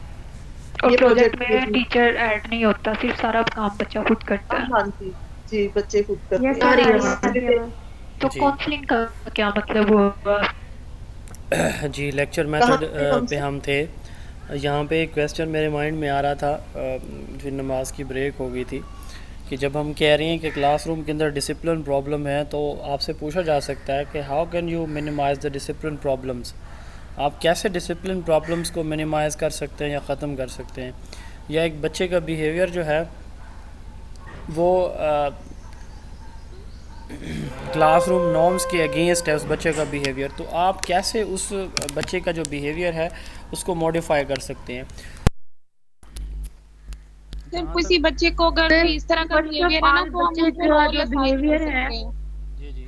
और ये प्रोजेक्ट में प्रोजेक्ट टीचर ऐड नहीं होता, सिर्फ सारा काम बच्चा खुद करता है। हाँ जी जी, बच्चे खुद करते यस हैं। सर, आ रही जैसे है। तो जी। काउंसलिंग का क्या मतलब हुआ? जी, लेक्चर कहाँ मेथड पे हम पे हम थे। यहाँ पे एक क्वेश्चन मेरे माइंड में आ रहा था, फिर नमाज की ब्रेक हो गई थी, कि जब हम कह रहे हैं कि क्लासरूम के अंदर डिसिप्लिन प्रॉब्लम है, तो आपसे पूछा जा सकता है कि how can you minimise the discipline problems. आप कैसे डिसिप्लिन प्रॉब्लम्स को मिनिमाइज़ कर सकते हैं या ख़त्म कर सकते हैं, या एक बच्चे का बिहेवियर जो है वो क्लासरूम नॉर्म्स के अगेंस्ट है, उस बच्चे का बिहेवियर, तो आप कैसे उस बच्चे का जो बिहेवियर है उसको मॉडिफाई कर सकते हैं। सर किसी बच्चे को अगर इस तरह का बिहेवियर है ना, तो हम बच्चे उसको का रोल जो असाइन कर बिहेवियर है, सकते हैं, जी जी,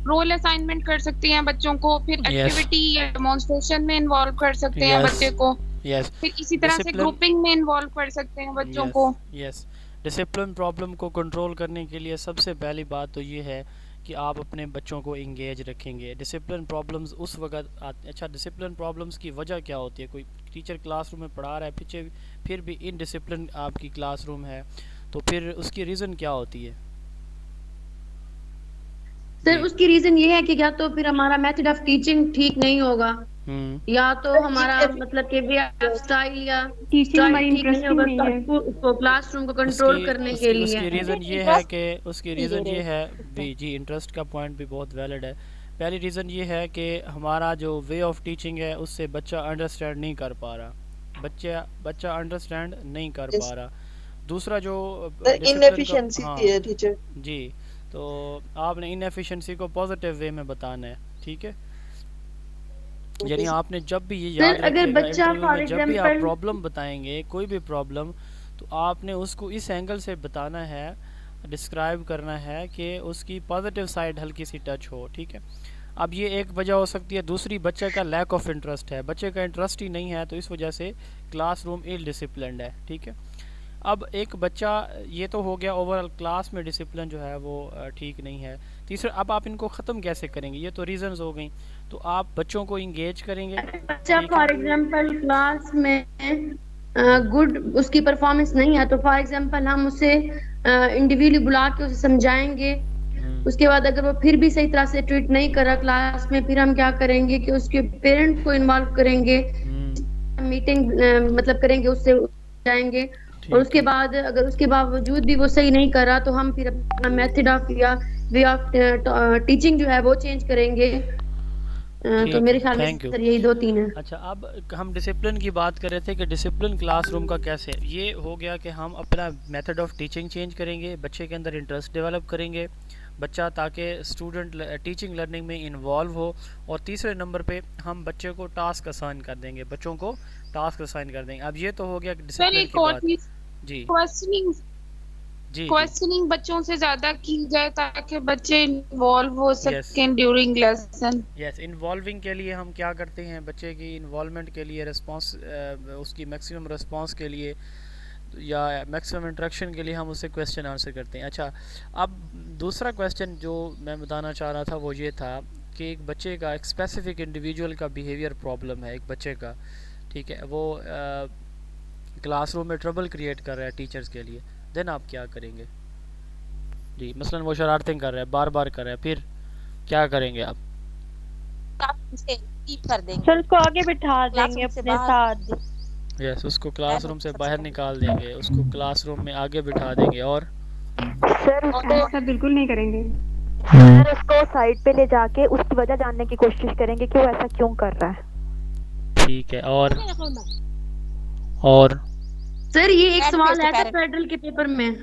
रोल असाइनमेंट कर सकते हैं बच्चों को, फिर यस एक्टिविटी या डेमोन्स्ट्रेशन में इन्वॉल्व कर सकते हैं यस बच्चे को, यस फिर इसी तरह से डिसिप्लिन, ग्रुपिंग में इन्वॉल्व कर सकते हैं बच्चों को। यस डिसिप्लिन प्रॉब्लम को कंट्रोल करने के लिए सबसे पहली बात तो ये है कि आप अपने बच्चों को इंगेज रखेंगे। डिसिप्लिन प्रॉब्लम्स उस वक्त अच्छा, डिसिप्लिन प्रॉब्लम्स की वजह क्या होती है? कोई टीचर क्लासरूम में पढ़ा रहा है, पीछे फिर भी इनडिसिप्लिन आपकी क्लासरूम है, तो फिर उसकी रीज़न क्या होती है? सर उसकी रीजन ये है कि या तो फिर हमारा मेथड ऑफ टीचिंग ठीक नहीं होगा, या तो हमारा मतलब कि वे स्टाइल या टीचिंग हमारी ठीक नहीं इंटरेस्टिंग नहीं है। होगा उसको क्लासरूम को कंट्रोल करने के लिए। उसकी रीज़न ये है कि जी इंटरेस्ट का पॉइंट भी बहुत वैलिड है। पहली रीज़न ये है कि हमारा जो वे ऑफ टीचिंग है उससे बच्चा अंडरस्टैंड नहीं कर पा रहा, बच्चा अंडरस्टैंड नहीं कर पा रहा। दूसरा जो इनएफिशिएंसी है टीचर जी, तो आपने इनएफिशिएंसी को पॉजिटिव वे में बताना है, ठीक है। यानी आपने जब भी ये याद रखिएगा इंटरव्यू में, जब भी आप प्रॉब्लम बताएंगे, कोई भी प्रॉब्लम, तो आपने उसको इस एंगल से बताना है, डिस्क्राइब करना है कि उसकी पॉजिटिव साइड हल्की सी टच हो, ठीक है। अब ये एक वजह हो सकती है। दूसरी, बच्चे का लैक ऑफ इंटरेस्ट है, बच्चे का इंटरेस्ट ही नहीं है, तो इस वजह से क्लासरूम इल डिसिप्लिन्ड है, ठीक है। अब एक बच्चा, ये तो हो गया ओवरऑल क्लास में डिसिप्लिन जो है वो ठीक नहीं है। तीसरा, अब आप इनको ख़त्म कैसे करेंगे? ये तो रीजंस हो गई, तो आप बच्चों को इंगेज करेंगे। बच्चा फॉर एग्जांपल क्लास में गुड उसकी परफॉर्मेंस नहीं है, तो फॉर एग्जांपल हम उसे इंडिविजुअली बुला के उसे समझाएंगे। उसके बाद अगर वो फिर भी सही तरह से ट्रीट नहीं कर रहा क्लास में, फिर हम क्या करेंगे कि उसके पेरेंट को इन्वॉल्व करेंगे, मीटिंग मतलब करेंगे, उससे जाएंगे। और उसके बाद अगर उसके बावजूद भी वो सही नहीं कर रहा, तो हम फिर अपना मेथड ऑफ या वे ऑफ टीचिंग जो है वो चेंज करेंगे। तो मेरे ख्याल में सर यही 2-3 है। अच्छा, अब हम डिसिप्लिन की बात कर रहे थे कि डिसिप्लिन क्लासरूम का कैसे, ये हो गया कि हम अपना मेथड ऑफ टीचिंग चेंज करेंगे, बच्चे के अंदर इंटरेस्ट डेवलप करेंगे बच्चा, ताकि स्टूडेंट टीचिंग लर्निंग में इन्वॉल्व हो। और तीसरे नंबर पे हम बच्चे को टास्क असाइन कर देंगे, बच्चों को टास्क असाइन कर देंगे। अब ये तो हो गया डिसिप्लिन की बात। जी, क्वेश्चनिंग बच्चों से ज्यादा की जाए ताकि बच्चे इन्वॉल्व हो सकें ड्यूरिंग लेसन। यस, इन्वॉल्विंग के लिए हम क्या करते हैं, बच्चे की इन्वॉल्वमेंट के लिए, रिस्पांस उसकी मैक्सिमम रिस्पांस के लिए या मैक्सिमम इंटरेक्शन के लिए हम उससे क्वेश्चन आंसर करते हैं। अच्छा, अब दूसरा क्वेश्चन जो मैं बताना चाह रहा था वो ये था कि एक बच्चे का, एक स्पेसिफिक इंडिविजुअल का बिहेवियर प्रॉब्लम है एक बच्चे का, ठीक है, वो क्लासरूम में ट्रबल क्रिएट कर रहा है टीचर्स के लिए, देन आप क्या करेंगे? जी, मसलन वो शरारतें कर रहा है, बार बार कर रहा है, फिर क्या करेंगे आप? कर देंगे सर उसको आगे बिठा देंगे अपने साथ। यस, उसको क्लासरूम से बाहर निकाल देंगे, उसको क्लासरूम में आगे बिठा देंगे। और सर ऐसा बिल्कुल नहीं करेंगे। सर उसको साइड पे ले जाके उसकी वजह जानने की कोशिश करेंगे कि वो ऐसा क्यों कर रहा है। ठीक है, और सर ये एक सवाल है था फेडरल के पेपर में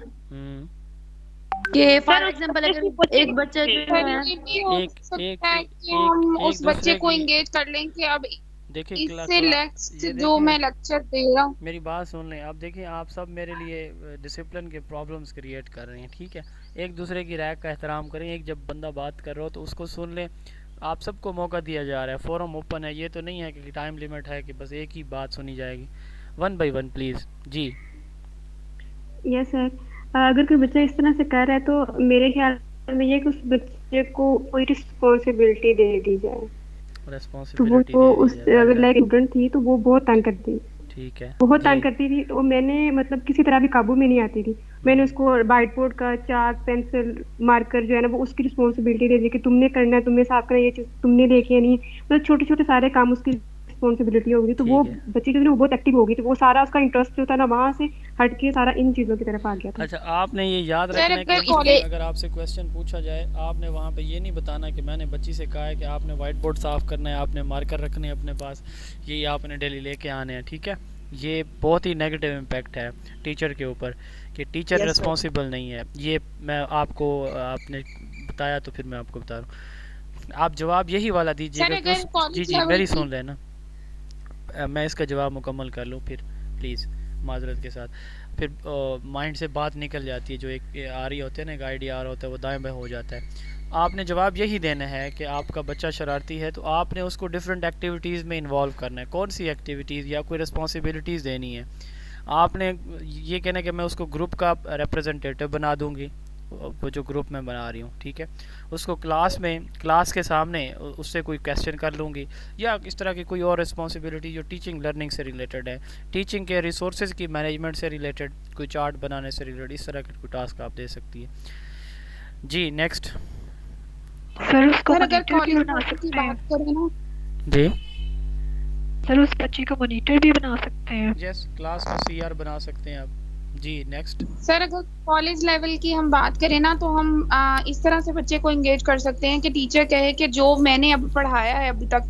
कि फॉर एग्जांपल अगर एक बच्चा जो है हम उस बच्चे को एंगेज कर लें कि अब देखिए इससे जो मैं लेक्चर दे रहा हूँ, मेरी बात सुन लें। अब देखिए, आप सब मेरे लिए डिसिप्लिन के प्रॉब्लम्स क्रिएट कर रहे हैं, ठीक है। एक दूसरे की राय का एहतराम करें, एक जब बंदा बात कर रहा हो तो उसको सुन लें। आप सबको मौका दिया जा रहा है, फोरम ओपन है, ये तो नहीं है कि टाइम लिमिट है कि बस एक ही बात सुनी जाएगी। 1 by 1 प्लीज़। जी यस सर, अगर कोई बच्चा इस तरह से कर रहा है तो मेरे ख्याल में ये कि उस बच्चे को कोई रिस्पॉन्सिबिलिटी दे दी जाए। तो रिस्पॉन्सिबिलिटी वो दे दी उस जाए, अगर लाइक स्टूडेंट थी तो वो बहुत तंग करती, ठीक है बहुत जी। तंग करती थी। तो मैंने मतलब किसी तरह भी काबू में नहीं आती थी। मैंने उसको व्हाइट बोर्ड का चार्ट पेंसिल मार्कर जो है ना वो उसकी रिस्पॉन्सिबिलिटी दे दी कि तुमने करना है, तुमने साफ करना है, ये चीज तुमने लेके नहीं, मतलब छोटे छोटे सारे काम उसकी रिस्पॉन्सिबिलिटी होगी। तो वो ठीक है। बच्ची जो थी ना वो बहुत एक्टिव होगी, तो वो सारा उसका इंटरेस्ट जो था ना वहाँ से हट के सारा इन चीजों की तरफ आ गया था। अच्छा, आपने ये याद सर, रखना है अगर कि कॉलेज अगर आपसे क्वेश्चन पूछा जाए, आपने वहाँ पे ये नहीं बताना कि मैंने बच्ची से कहा है कि आपने व्हाइट बोर्ड साफ़ करना है, आपने मार्कर रखने हैं अपने पास, यही आपने डेली लेके आने हैं, ठीक है। ये बहुत ही नेगेटिव इम्पैक्ट है टीचर के ऊपर कि टीचर Yes, sir. रिस्पॉन्सिबल नहीं है। ये मैं आपको आपने बताया तो फिर मैं आपको बता रहा हूँ। आप जवाब यही वाला दीजिएगा सर, कि अगर जी कॉलेज जी लेवल मेरी की सुन लेना, मैं इसका जवाब मुकम्मल कर लूँ फिर प्लीज़ माजरत के साथ। फिर माइंड से बात निकल जाती है, जो एक आ रही होती है ना, एक आइडिया आ रहा होता है वो दाएं बाएं हो जाता है। आपने जवाब यही देना है कि आपका बच्चा शरारती है तो आपने उसको डिफरेंट एक्टिविटीज़ में इन्वॉल्व करना है। कौन सी एक्टिविटीज़ या कोई रिस्पॉन्सिबिलिटीज़ देनी है। आपने ये कहना है कि मैं उसको ग्रुप का रिप्रेजेंटेटिव बना दूंगी, वो जो ग्रुप में बना रही हूँ, ठीक है। उसको क्लास के सामने उससे कोई क्वेश्चन कर लूँगी, या इस तरह की कोई और रिस्पॉन्सिबिलिटी जो टीचिंग लर्निंग से रिलेटेड है, टीचिंग के रिसोर्सेज की मैनेजमेंट से रिलेटेड, कोई चार्ट बनाने से रिलेटेड, इस तरह के कोई टास्क आप दे सकती है जी। नेक्स्ट सर उसको सर, अगर मॉनिटर भी कॉलेज बना लेवल की सकते हैं। बात करें ना, जी सर उस बच्चे को मॉनिटर भी बना सकते हैं। यस, क्लास में सीआर बना सकते हैं आप जी। नेक्स्ट सर अगर कॉलेज लेवल की हम बात करें ना तो हम इस तरह से बच्चे को एंगेज कर सकते हैं कि टीचर कहे कि जो मैंने अब पढ़ाया है अभी तक,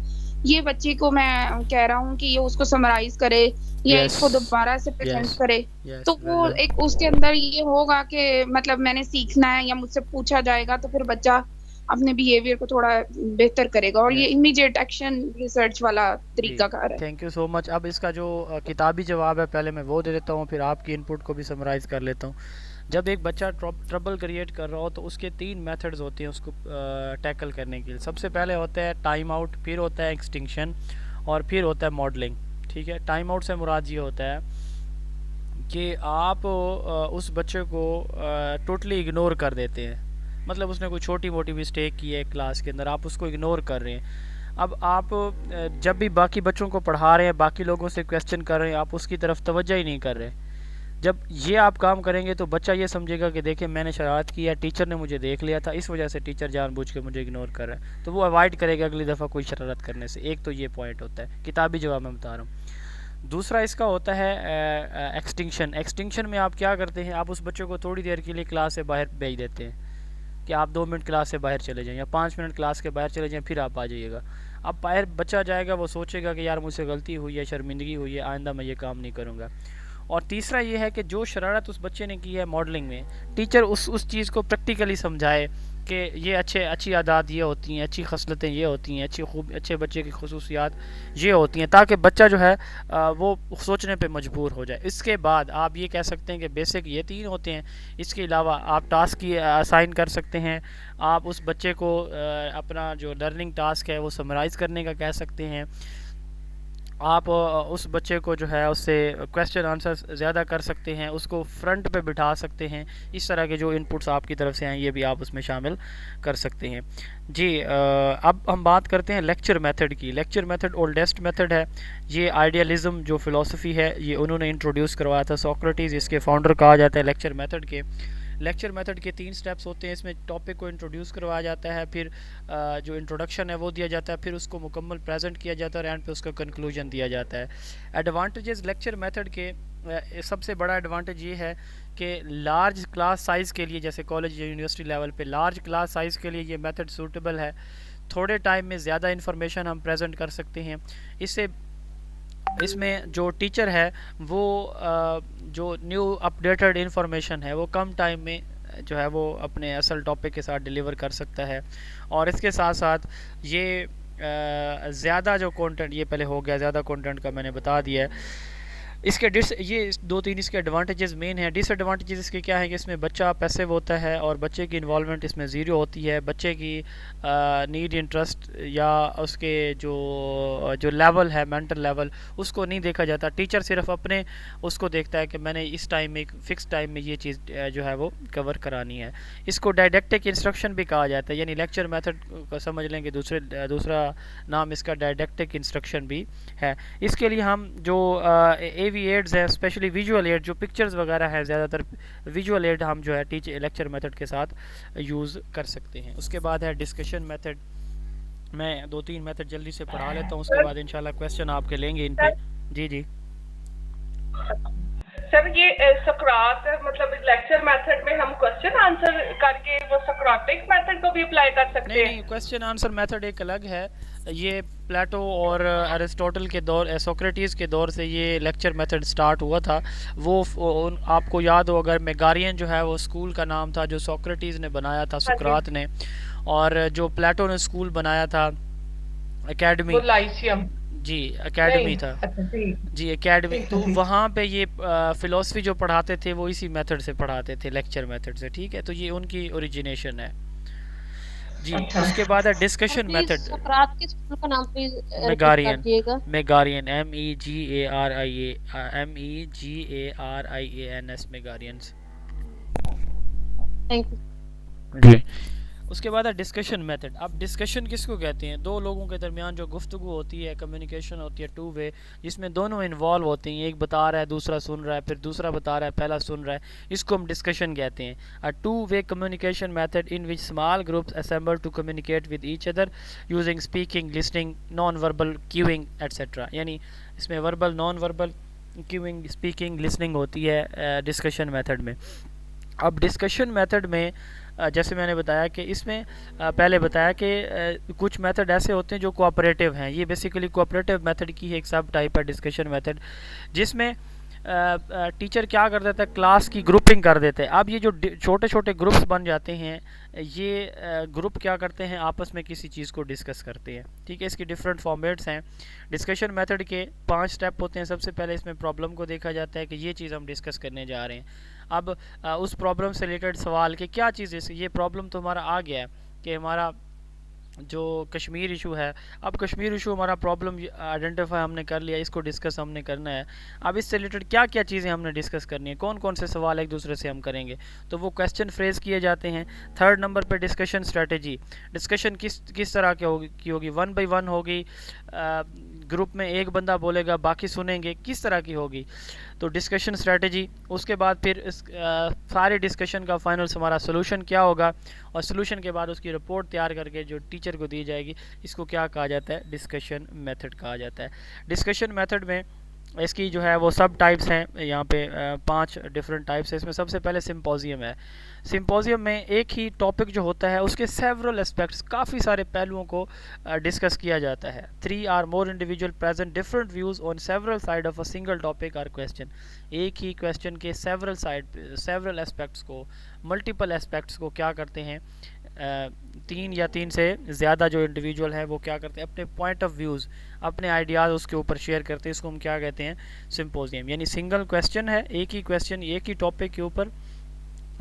ये बच्चे को मैं कह रहा हूँ कि ये उसको समराइज करे या Yes. इसको दोबारा से प्रेजेंट Yes. करे। Yes, तो वो well done. एक उसके अंदर ये होगा कि मतलब मैंने सीखना है या मुझसे पूछा जाएगा, तो फिर बच्चा अपने बिहेवियर को थोड़ा बेहतर करेगा। और ये Yes. इमीडिएट एक्शन रिसर्च वाला तरीका कार है। Thank you so much. अब इसका जो किताबी जवाब है पहले मैं वो दे देता हूँ, फिर आपकी इनपुट को भी समराइज़ कर लेता हूँ। जब एक बच्चा ट्रबल क्रिएट कर रहा हो तो उसके 3 मेथड्स होते हैं उसको टैकल करने के लिए। सबसे पहले होता है टाइम आउट, फिर होता है एक्सटिंक्शन और फिर होता है मॉडलिंग, ठीक है। टाइम आउट से मुराद ये होता है कि आप उस बच्चे को टोटली इग्नोर कर देते हैं, मतलब उसने कोई छोटी मोटी मिस्टेक की है क्लास के अंदर, आप उसको इग्नोर कर रहे हैं। अब आप जब भी बाकी बच्चों को पढ़ा रहे हैं, बाकी लोगों से क्वेश्चन कर रहे हैं, आप उसकी तरफ तवज्जो ही नहीं कर रहे। जब ये आप काम करेंगे तो बच्चा ये समझेगा कि देखिए मैंने शरारत की है, टीचर ने मुझे देख लिया था, इस वजह से टीचर जानबूझ के मुझे इग्नोर कर रहा है, तो वो अवॉइड करेगा अगली दफ़ा कोई शरारत करने से। एक तो ये पॉइंट होता है, किताबी जवाब मैं बता रहा हूँ। दूसरा इसका होता है एक्सटिंक्शन। एक्सटिंक्शन में आप क्या करते हैं, आप उस बच्चे को थोड़ी देर के लिए क्लास से बाहर भेज देते हैं कि आप 2 मिनट क्लास से बाहर चले जाएं या 5 मिनट क्लास के बाहर चले जाएं, फिर आप आ जाइएगा। अब बाहर बच्चा जाएगा, वो सोचेगा कि यार मुझसे गलती हुई है, शर्मिंदगी हुई है, आइंदा मैं ये काम नहीं करूँगा। और तीसरा ये है कि जो शरारत उस बच्चे ने की है मॉडलिंग में, टीचर उस चीज़ को प्रैक्टिकली समझाए कि ये अच्छी आदत ये होती हैं, अच्छी खसलतें ये होती हैं, अच्छे बच्चे की खसूसियात ये होती हैं, ताकि बच्चा जो है वो सोचने पे मजबूर हो जाए। इसके बाद आप ये कह सकते हैं कि बेसिक ये 3 होते हैं। इसके अलावा आप टास्क की असाइन कर सकते हैं, आप उस बच्चे को अपना जो लर्निंग टास्क है वो समराइज़ करने का कह सकते हैं, आप उस बच्चे को जो है उससे क्वेश्चन आंसर ज़्यादा कर सकते हैं, उसको फ्रंट पे बिठा सकते हैं। इस तरह के जो इनपुट्स आपकी तरफ से हैं ये भी आप उसमें शामिल कर सकते हैं जी। अब हम बात करते हैं लेक्चर मेथड की। लेक्चर मेथड ओल्डेस्ट मेथड है। ये आइडियलिज़म जो फ़िलासफ़ी है ये उन्होंने इंट्रोड्यूस करवाया था, सोक्रेटिस इसके फाउंडर कहा जाता है लेक्चर मेथड के। लेक्चर मेथड के 3 स्टेप्स होते हैं। इसमें टॉपिक को इंट्रोड्यूस करवाया जाता है, फिर जो इंट्रोडक्शन है वो दिया जाता है, फिर उसको मुकम्मल प्रेजेंट किया जाता है और एंड पे उसका कंक्लूजन दिया जाता है। एडवांटेजेस लेक्चर मेथड के, सबसे बड़ा एडवांटेज ये है कि लार्ज क्लास साइज़ के लिए, जैसे कॉलेज या यूनिवर्सिटी लेवल पे लार्ज क्लास साइज़ के लिए ये मेथड सूटेबल है। थोड़े टाइम में ज़्यादा इन्फॉर्मेशन हम प्रेजेंट कर सकते हैं। इसमें जो टीचर है वो जो न्यू अपडेटेड इन्फॉर्मेशन है वो कम टाइम में जो है वो अपने असल टॉपिक के साथ डिलीवर कर सकता है। और इसके साथ साथ ये ज़्यादा जो कंटेंट, ये पहले हो गया ज़्यादा कंटेंट का मैंने बता दिया है। इसके ये 2-3 इसके एडवांटेजेस मेन हैं। डिसएडवांटेजेस इसके क्या है कि इसमें बच्चा पैसिव होता है और बच्चे की इन्वॉल्वमेंट इसमें ज़ीरो होती है। बच्चे की नीड इंटरेस्ट या उसके जो लेवल है मेंटल लेवल उसको नहीं देखा जाता। टीचर सिर्फ अपने उसको देखता है कि मैंने इस टाइम में एक फ़िक्स टाइम में ये चीज़ जो है वो कवर करानी है। इसको डायडेक्टिक इंस्ट्रक्शन भी कहा जाता है, यानी लेक्चर मेथड को समझ लेंगे दूसरा नाम इसका डायडेक्टिक इंस्ट्रक्शन भी है। इसके लिए हम जो AV एड्स है, स्पेशली विजुअल एड, जो पिक्चर्स वगैरह है, ज़्यादातर विजुअल एड हम जो है लेक्चर मेथड के साथ यूज़ कर सकते हैं। उसके बाद है डिस्कशन मेथड। मैं 2-3 मेथड जल्दी से पढ़ा लेता हूँ, उसके बाद इंशाल्लाह क्वेश्चन आपके लेंगे इन पे। जी जी सर, ये सक्रात मतलब लेक्चर मेथड में हम क्वेश्चन आंसर करके वो सक्राटिक मेथड को भी अप्लाई कर सकते हैं? नहीं, क्वेश्चन आंसर मेथड एक अलग है। ये प्लेटो और अरिस्टोटल के दौर, सोक्रेटिस के दौर से ये लेक्चर मेथड स्टार्ट हुआ था। वो आपको याद हो अगर, मेगारियन जो है वो स्कूल का नाम था जो सोक्रेटिस ने बनाया था, सुकरात ने, और जो प्लेटो ने स्कूल बनाया था एकेडमी, जी एकेडमी था, जी एकेडमी। तो वहाँ पे ये फिलोसफी जो पढ़ाते थे वो इसी मेथड से पढ़ाते थे, लेक्चर मेथड से, ठीक है। तो ये उनकी ओरिजिनेशन है जी। उसके बाद है डिस्कशन मेथड। सक़रात के स्कूल का नाम प्लीज मेगारियन, मेगारियन MEGARIANS, मेगारियंस। थैंक यू जी। उसके बाद है डिस्कशन मेथड। अब डिस्कशन किसको कहते हैं? दो लोगों के दरमियान जो गुफ्तगू होती है, कम्युनिकेशन होती है टू वे, जिसमें दोनों इन्वॉल्व होते हैं, एक बता रहा है दूसरा सुन रहा है, फिर दूसरा बता रहा है पहला सुन रहा है, इसको हम डिस्कशन कहते हैं। A two way communication method in which small groups assemble to communicate with each other using speaking, listening, non verbal cueing etcetera. यानी इसमें verbal, non verbal, cueing, speaking, listening होती है डिस्कशन मेथड में। अब डिस्कशन मेथड में जैसे मैंने बताया कि इसमें पहले बताया कि कुछ मेथड ऐसे होते हैं जो कोऑपरेटिव हैं। ये बेसिकली कोऑपरेटिव मेथड की एक सब टाइप है डिस्कशन मेथड, जिसमें टीचर क्या कर देता है, क्लास की ग्रुपिंग कर देते हैं। अब ये जो छोटे छोटे ग्रुप्स बन जाते हैं, ये ग्रुप क्या करते हैं, आपस में किसी चीज़ को डिस्कस करते हैं, ठीक है। इसकी डिफरेंट फॉर्मेट्स हैं। डिस्कशन मेथड के 5 स्टेप होते हैं। सबसे पहले इसमें प्रॉब्लम को देखा जाता है कि ये चीज़ हम डिस्कस करने जा रहे हैं। अब उस प्रॉब्लम से रिलेटेड सवाल कि क्या चीज़ है, ये प्रॉब्लम तो हमारा आ गया है कि हमारा जो कश्मीर इशू है, अब कश्मीर इशू हमारा प्रॉब्लम आइडेंटिफाई हमने कर लिया, इसको डिस्कस हमने करना है। अब इससे रिलेटेड क्या क्या चीज़ें हमने डिस्कस करनी है, कौन कौन से सवाल एक दूसरे से हम करेंगे, तो वो क्वेश्चन फ्रेज किए जाते हैं। 3rd नंबर पे डिस्कशन स्ट्रेटजी। डिस्कशन किस तरह की होगी 1 by 1 होगी, ग्रुप में एक बंदा बोलेगा बाकी सुनेंगे, किस तरह की होगी, तो डिस्कशन स्ट्रेटजी। उसके बाद फिर सारे डिस्कशन का फाइनल हमारा सोल्यूशन क्या होगा, और सोल्यूशन के बाद उसकी रिपोर्ट तैयार करके जो टीचर को दी जाएगी, इसको क्या कहा जाता है, डिस्कशन मेथड कहा जाता है। डिस्कशन मेथड में इसकी जो है वो सब टाइप्स हैं, यहाँ पे 5 डिफरेंट टाइप्स है। इसमें सबसे पहले सिंपोजियम है। सिंपोजियम में एक ही टॉपिक जो होता है उसके सेवरल एस्पेक्ट्स, काफ़ी सारे पहलुओं को डिस्कस किया जाता है। 3 or more individual present different views on several side of a single topic और क्वेश्चन। एक ही क्वेश्चन के सेवरल एस्पेक्ट्स को, मल्टीपल एस्पेक्ट्स को क्या करते हैं, 3 या 3 से ज़्यादा जो इंडिविजुअल है वो क्या करते हैं, अपने पॉइंट ऑफ व्यूज़, अपने आइडियाज़ उसके ऊपर शेयर करते हैं। इसको हम क्या कहते हैं, सिंपोजियम। यानी सिंगल क्वेश्चन है, एक ही क्वेश्चन एक ही टॉपिक के ऊपर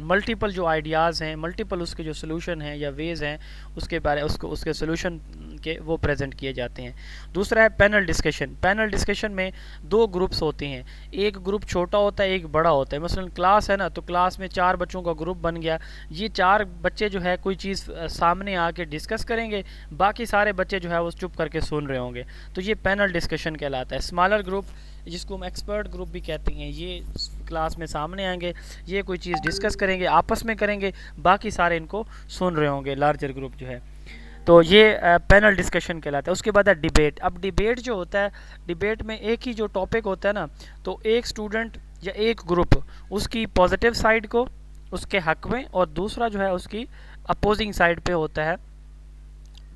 मल्टीपल जो आइडियाज़ हैं, मल्टीपल उसके जो सोल्यूशन हैं या वेज़ हैं, उसके सोल्यूशन के वो प्रेजेंट किए जाते हैं। दूसरा है पैनल डिस्कशन। पैनल डिस्कशन में 2 ग्रुप्स होते हैं, एक ग्रुप छोटा होता है, एक बड़ा होता है। मसलन क्लास है ना, तो क्लास में 4 बच्चों का ग्रुप बन गया। ये 4 बच्चे जो है कोई चीज़ सामने आके डिस्कस करेंगे, बाकी सारे बच्चे जो है वो चुप करके सुन रहे होंगे, तो ये पैनल डिस्कशन कहलाता है। स्मॉलर ग्रुप, जिसको हम एक्सपर्ट ग्रुप भी कहते हैं, ये क्लास में सामने आएंगे, ये कोई चीज़ डिस्कस करेंगे, आपस में करेंगे, बाकी सारे इनको सुन रहे होंगे, लार्जर ग्रुप जो है। तो ये पैनल डिस्कशन कहलाता है। उसके बाद है डिबेट। अब डिबेट जो होता है, डिबेट में एक ही जो टॉपिक होता है ना, तो एक स्टूडेंट या एक ग्रुप उसकी पॉजिटिव साइड को उसके हक में, और दूसरा जो है उसकी अपोजिंग साइड पे होता है,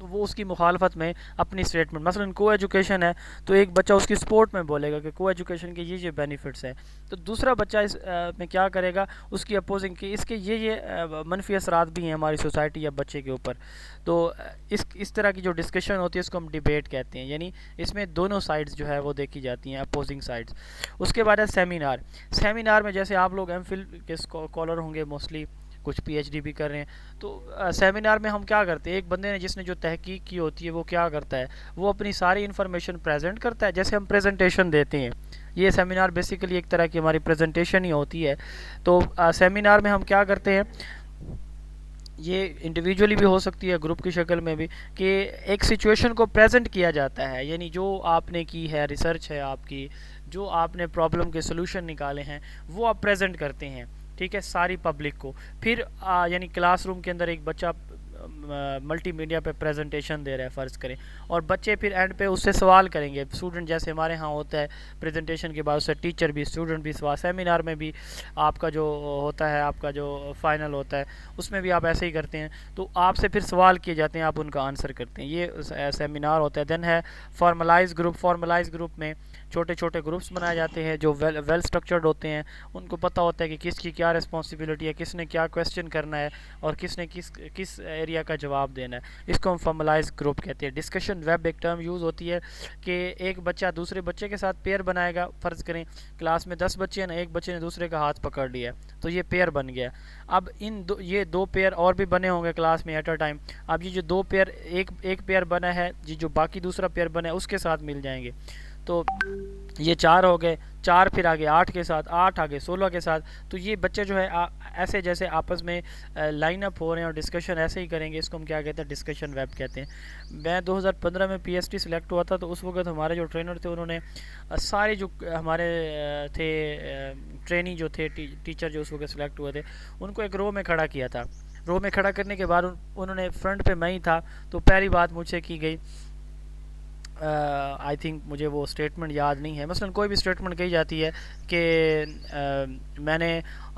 वो उसकी मुखालफत में अपनी स्टेटमेंट, मसलन को एजुकेशन है तो एक बच्चा उसकी सपोर्ट में बोलेगा कि को एजुकेशन के ये बेनिफिट्स हैं, तो दूसरा बच्चा इस में क्या करेगा, उसकी अपोजिंग की इसके ये मनफी असरात भी हैं हमारी सोसाइटी या बच्चे के ऊपर। तो इस तरह की जो डिस्कशन होती है इसको हम डिबेट कहते हैं, यानी इसमें दोनों साइड्स जो है वो देखी जाती हैं, अपोजिंग साइड्स। उसके बाद है सेमिनार। सेमिनार में जैसे आप लोग एमफिल के स्कॉलर होंगे, मोस्टली कुछ पीएचडी भी कर रहे हैं, तो सेमिनार में हम क्या करते हैं, एक बंदे ने जिसने जो तहकीक की होती है वो क्या करता है, वो अपनी सारी इन्फॉर्मेशन प्रेजेंट करता है, जैसे हम प्रेजेंटेशन देते हैं। ये सेमिनार बेसिकली एक तरह की हमारी प्रेजेंटेशन ही होती है। तो सेमिनार में हम क्या करते हैं, ये इंडिविजुअली भी हो सकती है, ग्रुप की शक्ल में भी, कि एक सिचुएशन को प्रेजेंट किया जाता है, यानी जो आपने की है, रिसर्च है आपकी, जो आपने प्रॉब्लम के सोल्यूशन निकाले हैं वो आप प्रेजेंट करते हैं, ठीक है, सारी पब्लिक को। फिर यानी क्लासरूम के अंदर एक बच्चा मल्टीमीडिया पे प्रेजेंटेशन दे रहा है फ़र्ज़ करें, और बच्चे फिर एंड पे उससे सवाल करेंगे। स्टूडेंट जैसे हमारे यहाँ होता है प्रेजेंटेशन के बाद उससे टीचर भी स्टूडेंट भी सवाल, सेमिनार में भी आपका जो होता है, आपका जो फाइनल होता है उसमें भी आप ऐसे ही करते हैं, तो आपसे फिर सवाल किए जाते हैं, आप उनका आंसर करते हैं, ये सेमिनार होता है। देन है फॉर्मलाइज ग्रुप। फॉर्मलाइज ग्रुप में छोटे छोटे ग्रुप्स बनाए जाते हैं जो वेल स्ट्रक्चर्ड होते हैं, उनको पता होता है कि किसकी क्या रिस्पॉन्सिबिलिटी है, किसने क्या क्वेश्चन करना है और किसने किस एरिया का जवाब देना है, इसको हम फॉर्मलाइज ग्रुप कहते हैं। डिस्कशन वेब एक टर्म यूज़ होती है कि एक बच्चा दूसरे बच्चे के साथ पेयर बनाएगा, फ़र्ज़ करें क्लास में 10 बच्चे हैं ना, एक बच्चे ने दूसरे का हाथ पकड़ लिया तो ये पेयर बन गया। अब ये दो पेयर और भी बने होंगे क्लास में एट अ टाइम, अब ये जो दो पेयर एक पेयर बना है, ये जो बाकी दूसरा पेयर बना है उसके साथ मिल जाएंगे, तो ये 4 हो गए, 4 फिर आगे 8 के साथ, 8 आगे 16 के साथ। तो ये बच्चे जो है ऐसे जैसे आपस में लाइन अप हो रहे हैं और डिस्कशन ऐसे ही करेंगे, इसको हम क्या कहते हैं, डिस्कशन वेब कहते हैं। मैं 2015 में पीएचडी सिलेक्ट हुआ था, तो उस वक्त हमारे जो ट्रेनर थे उन्होंने सारे जो हमारे थे ट्रेनी जो थे टीचर जो उस वक्त सिलेक्ट हुए थे उनको एक रो में खड़ा किया था। रो में खड़ा करने के बाद उन्होंने फ्रंट पे मैं ही था, तो पहली बात मुझसे की गई, आई थिंक मुझे वो स्टेटमेंट याद नहीं है, मसलन कोई भी स्टेटमेंट कही जाती है कि मैंने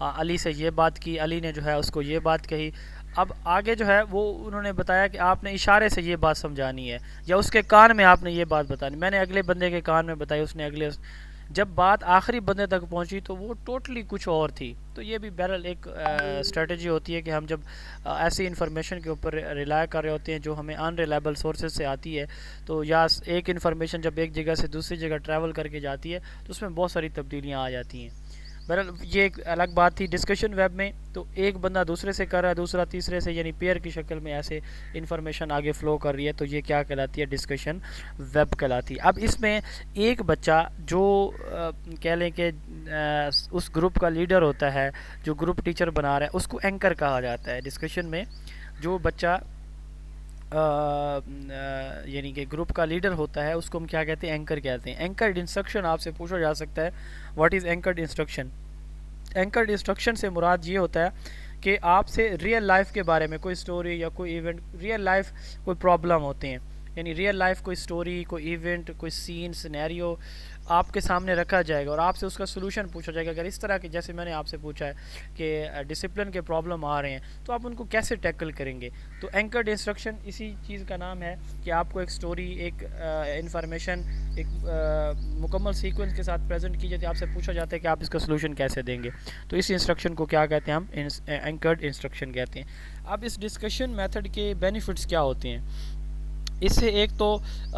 अली से ये बात की, अली ने जो है उसको ये बात कही। अब आगे जो है वो उन्होंने बताया कि आपने इशारे से ये बात समझानी है या उसके कान में आपने ये बात बतानी। मैंने अगले बंदे के कान में बताई, उसने अगले, जब बात आखिरी बंदे तक पहुंची तो वो टोटली कुछ और थी। तो ये भी बहरहाल एक स्ट्रेटजी होती है कि हम जब ऐसी इन्फॉर्मेशन के ऊपर रिलाय कर रहे होते हैं जो हमें अनरिलायबल सोर्सेज से आती है, तो या एक इन्फॉर्मेशन जब एक जगह से दूसरी जगह ट्रैवल करके जाती है तो उसमें बहुत सारी तब्दीलियाँ आ जाती हैं। बहरहाल ये एक अलग बात थी। डिस्कशन वेब में तो एक बंदा दूसरे से कर रहा है, दूसरा तीसरे से, यानी पेयर की शक्ल में ऐसे इन्फॉर्मेशन आगे फ़्लो कर रही है, तो ये क्या कहलाती है, डिस्कशन वेब कहलाती है। अब इसमें एक बच्चा जो कह लें कि उस ग्रुप का लीडर होता है, जो ग्रुप टीचर बना रहा है, उसको एंकर कहा जाता है। डिस्कशन में जो बच्चा यानी कि ग्रुप का लीडर होता है उसको हम क्या कहते हैं, एंकर कहते हैं। एंकर्ड इंस्ट्रक्शन आपसे पूछा जा सकता है, what is anchored instruction. Anchored instruction से मुराद ये होता है कि आपसे रियल लाइफ के बारे में कोई स्टोरी या कोई इवेंट, रियल लाइफ कोई प्रॉब्लम होते हैं, यानी रियल लाइफ कोई स्टोरी, कोई इवेंट, कोई सीन, सिनेरियो आपके सामने रखा जाएगा और आपसे उसका सोल्यूशन पूछा जाएगा। अगर इस तरह की, जैसे मैंने आपसे पूछा है कि डिसिप्लिन के प्रॉब्लम आ रहे हैं तो आप उनको कैसे टैकल करेंगे, तो एंकर्ड इंस्ट्रक्शन इसी चीज़ का नाम है कि आपको एक स्टोरी, एक इंफॉर्मेशन, एक मुकम्मल सीक्वेंस के साथ प्रेजेंट की जाती है, आपसे पूछा जाता है कि आप इसका सोल्यूशन कैसे देंगे, तो इस इंस्ट्रक्शन को क्या कहते हैं, हम एंकर्ड इंस्ट्रक्शन कहते हैं। अब इस डिस्कशन मेथड के बेनिफिट्स क्या होते हैं, इससे एक तो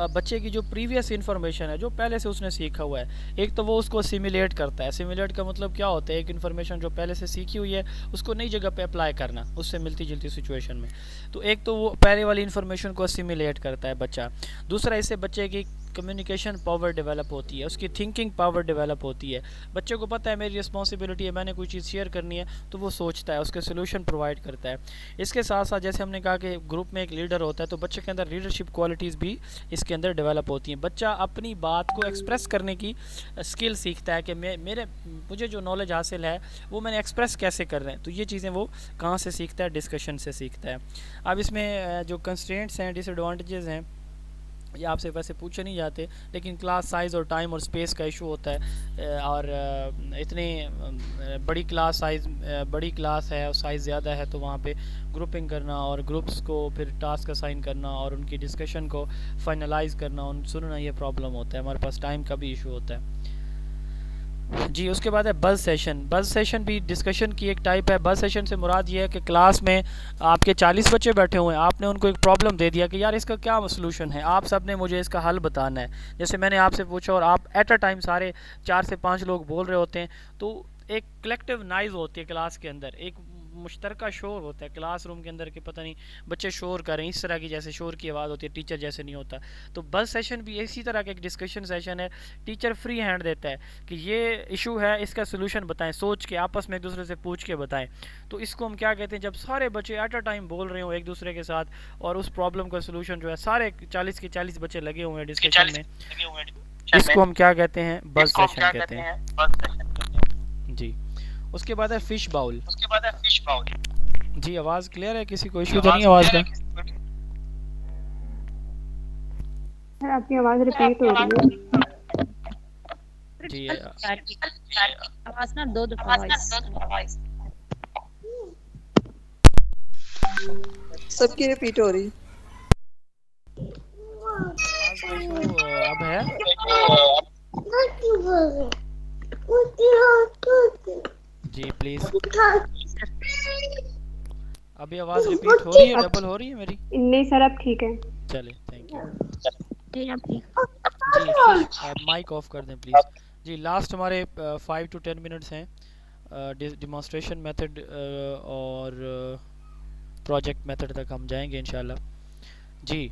बच्चे की जो प्रीवियस इन्फॉर्मेशन है, जो पहले से उसने सीखा हुआ है, एक तो वो उसको सिमुलेट करता है। सिमुलेट का मतलब क्या होता है, एक इन्फॉर्मेशन जो पहले से सीखी हुई है उसको नई जगह पे अप्लाई करना, उससे मिलती जुलती सिचुएशन में। तो एक तो वो पहले वाली इन्फॉर्मेशन को सिमुलेट करता है बच्चा। दूसरा, इससे बच्चे की कम्युनिकेशन पावर डेवलप होती है, उसकी थिंकिंग पावर डेवलप होती है। बच्चे को पता है मेरी रिस्पॉन्सिबिलिटी है, मैंने कोई चीज़ शेयर करनी है, तो वो सोचता है, उसके सोल्यूशन प्रोवाइड करता है। इसके साथ साथ जैसे हमने कहा कि ग्रुप में एक लीडर होता है, तो बच्चे के अंदर लीडरशिप क्वालिटीज़ भी इसके अंदर डेवलप होती हैं। बच्चा अपनी बात को एक्सप्रेस करने की स्किल सीखता है कि मुझे जो नॉलेज हासिल है वो मैंने एक्सप्रेस कैसे कर रहे हैं, तो ये चीज़ें वो कहाँ से सीखता है, डिस्कशन से सीखता है। अब इसमें जो कंस्ट्रेंट्स हैं, डिसएडवांटेजेस हैं, ये आपसे वैसे पूछे नहीं जाते, लेकिन क्लास साइज़ और टाइम और स्पेस का इशू होता है। और इतनी बड़ी क्लास साइज़, बड़ी क्लास है और साइज़ ज़्यादा है, तो वहाँ पे ग्रुपिंग करना और ग्रुप्स को फिर टास्क असाइन करना और उनकी डिस्कशन को फाइनलाइज करना, उन सुनना, ये प्रॉब्लम होता है। हमारे पास टाइम का भी इशू होता है जी। उसके बाद है बज़ सेशन। बज़ सेशन भी डिस्कशन की एक टाइप है। बज़ सेशन से मुराद ये है कि क्लास में आपके 40 बच्चे बैठे हुए हैं, आपने उनको एक प्रॉब्लम दे दिया कि यार इसका क्या सोल्यूशन है, आप सब ने मुझे इसका हल बताना है। जैसे मैंने आपसे पूछा और आप एट अ टाइम सारे 4 से 5 लोग बोल रहे होते हैं, तो एक कलेक्टिव नॉइज़ होती है क्लास के अंदर, एक मुश्तरका शोर होता है क्लासरूम के अंदर कि पता नहीं बच्चे शोर करें, इस तरह की जैसे शोर की आवाज़ होती है, टीचर जैसे नहीं होता। तो बस सेशन भी इसी तरह का एक डिस्कशन सेशन है। टीचर फ्री हैंड देता है कि ये इशू है, इसका सोल्यूशन बताएं, सोच के आपस में एक दूसरे से पूछ के बताएं। तो इसको हम क्या कहते हैं, जब सारे बच्चे एट अ टाइम बोल रहे हो एक दूसरे के साथ और उस प्रॉब्लम का सोल्यूशन जो है सारे 40 के 40 बच्चे लगे हुए हैं डिस्कशन में, इसको हम क्या कहते हैं, बस सेशन कहते हैं जी। उसके बाद है फिश बाउल। जी आवाज़ क्लियर है, किसी को इशू तो नहीं आवाज़ का? सर आपकी आवाज़ रिपीट हो रही है जी। आवाज़ ना 2 दफा सबकी रिपीट हो रही। आवाज़ का इशू अब है? जी प्लीज। अभी आवाज रिपीट हो रही है, डबल हो रही है मेरी? नहीं सर अब ठीक है। चले थैंक यू जी। माइक ऑफ कर दें प्लीज जी। लास्ट हमारे 5 to 10 मिनट्स हैं डिमॉन्स्ट्रेशन मेथड और प्रोजेक्ट मेथड तक हम जाएंगे इंशाल्लाह जी।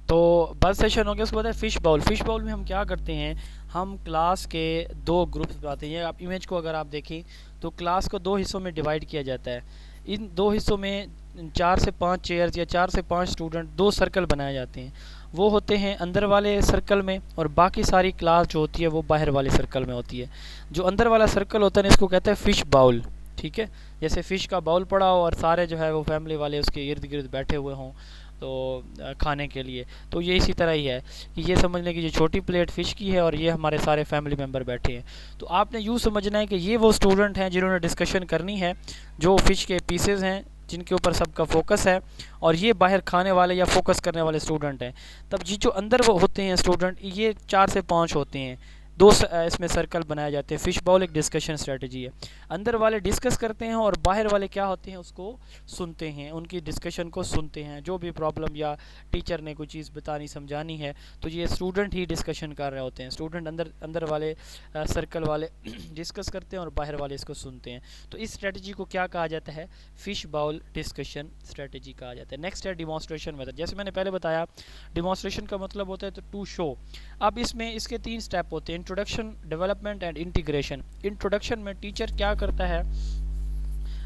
तो बस सेशन हो गया। उसके बाद है फिश बाउल। फिश बाउल में हम क्या करते हैं, हम क्लास के 2 ग्रुप्स बनाते हैं। आप इमेज को अगर आप देखें तो क्लास को 2 हिस्सों में डिवाइड किया जाता है। इन 2 हिस्सों में 4 से 5 चेयर्स या 4 से 5 स्टूडेंट 2 सर्कल बनाए जाते हैं। वो होते हैं अंदर वाले सर्कल में और बाकी सारी क्लास जो होती है वो बाहर वाले सर्कल में होती है। जो अंदर वाला सर्कल होता है इसको कहते हैं फ़िश बाउल, ठीक है। जैसे फ़िश का बाउल पड़ा हो और सारे जो है वो फैमिली वाले उसके इर्द गिर्द बैठे हुए हों तो खाने के लिए, तो ये इसी तरह ही है कि ये समझ लें कि ये छोटी प्लेट फ़िश की है और ये हमारे सारे फैमिली मेम्बर बैठे हैं। तो आपने यूँ समझना है कि ये वो स्टूडेंट हैं जिन्होंने डिस्कशन करनी है, जो फ़िश के पीसेस हैं जिनके ऊपर सबका फोकस है, और ये बाहर खाने वाले या फोकस करने वाले स्टूडेंट हैं। तब ये जो अंदर वो होते हैं स्टूडेंट, ये 4 से 5 होते हैं, 2 इसमें सर्कल बनाए जाते हैं। फ़िश बाउल एक डिस्कशन स्ट्रेटजी है। अंदर वाले डिस्कस करते हैं और बाहर वाले क्या होते हैं उसको सुनते हैं, उनकी डिस्कशन को सुनते हैं। जो भी प्रॉब्लम या टीचर ने कोई चीज़ बतानी समझानी है तो ये स्टूडेंट ही डिस्कशन कर रहे होते हैं। स्टूडेंट अंदर वाले सर्कल वाले डिस्कस करते हैं और बाहर वाले इसको सुनते हैं। तो इस स्ट्रेटजी को क्या कहा जाता है, फ़िश बाउल डिस्कशन स्ट्रेटजी कहा जाता है। नेक्स्ट है डिमॉन्स्ट्रेशन मेथड। जैसे मैंने पहले बताया डिमॉन्स्ट्रेशन का मतलब होता है तो टू शो। अब इसमें इसके 3 स्टेप होते हैं, introduction, development and integration. Introduction में टीचर क्या करता है,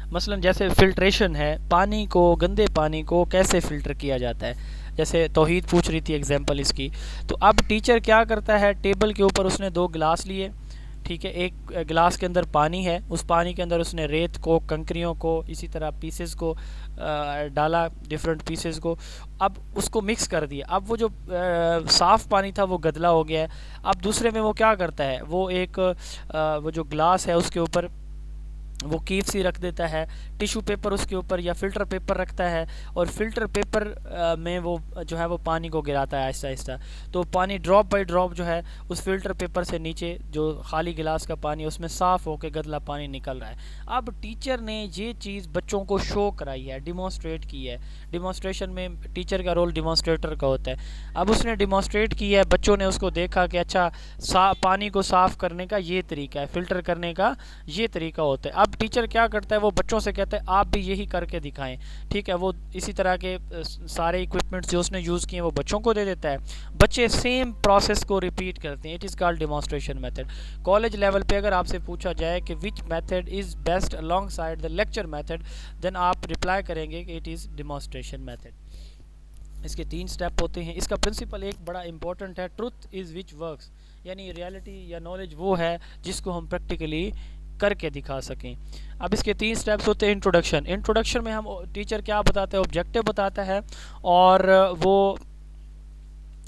मसलन जैसे फिल्ट्रेशन है, पानी को, गंदे पानी को कैसे फ़िल्टर किया जाता है, जैसे तौहीद पूछ रही थी एग्जांपल इसकी। तो अब टीचर क्या करता है, टेबल के ऊपर उसने 2 गिलास लिए, ठीक है। एक गिलास के अंदर पानी है, उस पानी के अंदर उसने रेत को, कंकरियों को, इसी तरह पीसेस को डाला, डिफरेंट पीसेस को। अब उसको मिक्स कर दिया। अब वो जो साफ़ पानी था वो गदला हो गया है। अब दूसरे में वो क्या करता है, वो एक वो जो ग्लास है उसके ऊपर वो कीफ सी रख देता है, टिश्यू पेपर उसके ऊपर या फ़िल्टर पेपर रखता है, और फ़िल्टर पेपर में वो जो है वो पानी को गिराता है आहिस्ता आहिस्ता। तो पानी ड्रॉप बाय ड्रॉप जो है उस फ़िल्टर पेपर से नीचे जो खाली गिलास का पानी है उसमें साफ़ होकर गदला पानी निकल रहा है। अब टीचर ने ये चीज़ बच्चों को शो कराई है, डिमॉन्स्ट्रेट की है। डिमॉन्स्ट्रेशन में टीचर का रोल डिमॉन्स्ट्रेटर का होता है। अब उसने डिमॉन्स्ट्रेट किया है, बच्चों ने उसको देखा कि अच्छा पानी को साफ़ करने का ये तरीका है, फ़िल्टर करने का ये तरीका होता है। अब टीचर क्या करता है, वो बच्चों से कहता है आप भी यही करके दिखाएं, ठीक है। वो इसी तरह के सारे इक्विपमेंट्स जो उसने यूज़ किए वो बच्चों को दे देता है, बच्चे सेम प्रोसेस को रिपीट करते हैं। It is called demonstration method. College level पे अगर आपसे पूछा जाए कि which method is best alongside the lecture method, then आप रिप्लाई करेंगे कि इट इज़ डिमॉन्स्ट्रेशन मेथड। इसके 3 स्टेप होते हैं। इसका प्रिंसिपल एक बड़ा इंपॉर्टेंट है, ट्रुथ इज़ विच वर्क्स, यानी रियलिटी या नॉलेज वो है जिसको हम प्रैक्टिकली करके दिखा सकें। अब इसके 3 स्टेप्स होते हैं। इंट्रोडक्शन। इंट्रोडक्शन में हम टीचर क्या बताता है, ऑब्जेक्टिव बताता है, और वो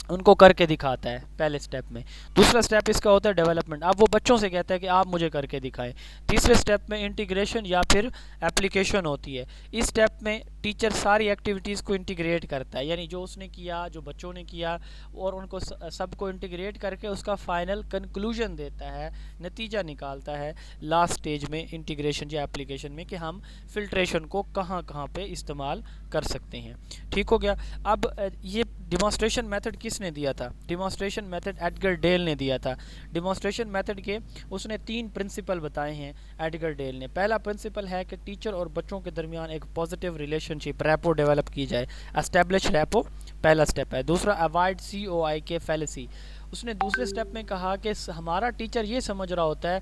उनको करके दिखाता है पहले स्टेप में। दूसरा स्टेप इसका होता है डेवलपमेंट, अब वो बच्चों से कहता है कि आप मुझे करके दिखाएं। तीसरे स्टेप में इंटीग्रेशन या फिर एप्लीकेशन होती है। इस स्टेप में टीचर सारी एक्टिविटीज़ को इंटीग्रेट करता है, यानी जो उसने किया, जो बच्चों ने किया, और उनको सबको इंटीग्रेट करके उसका फाइनल कंक्लूजन देता है, नतीजा निकालता है लास्ट स्टेज में इंटीग्रेशन या एप्लीकेशन में, कि हम फिल्ट्रेशन को कहाँ कहाँ पे इस्तेमाल कर सकते हैं। ठीक हो गया। अब ये डिमॉन्स्ट्रेशन मेथड किसने दिया था? डिमॉन्स्ट्रेशन मेथड एडगर डेल ने दिया था। डिमॉन्स्ट्रेशन मेथड के उसने 3 प्रिंसिपल बताए हैं एडगर डेल ने। पहला प्रिंसिपल है कि टीचर और बच्चों के दरमियान एक पॉजिटिव रिलेशनशिप, रैपो डेवलप की जाए, एस्टेब्लिश रैपो, पहला स्टेप है। दूसरा अवॉइड COI फैलेसी। उसने दूसरे स्टेप में कहा कि हमारा टीचर ये समझ रहा होता है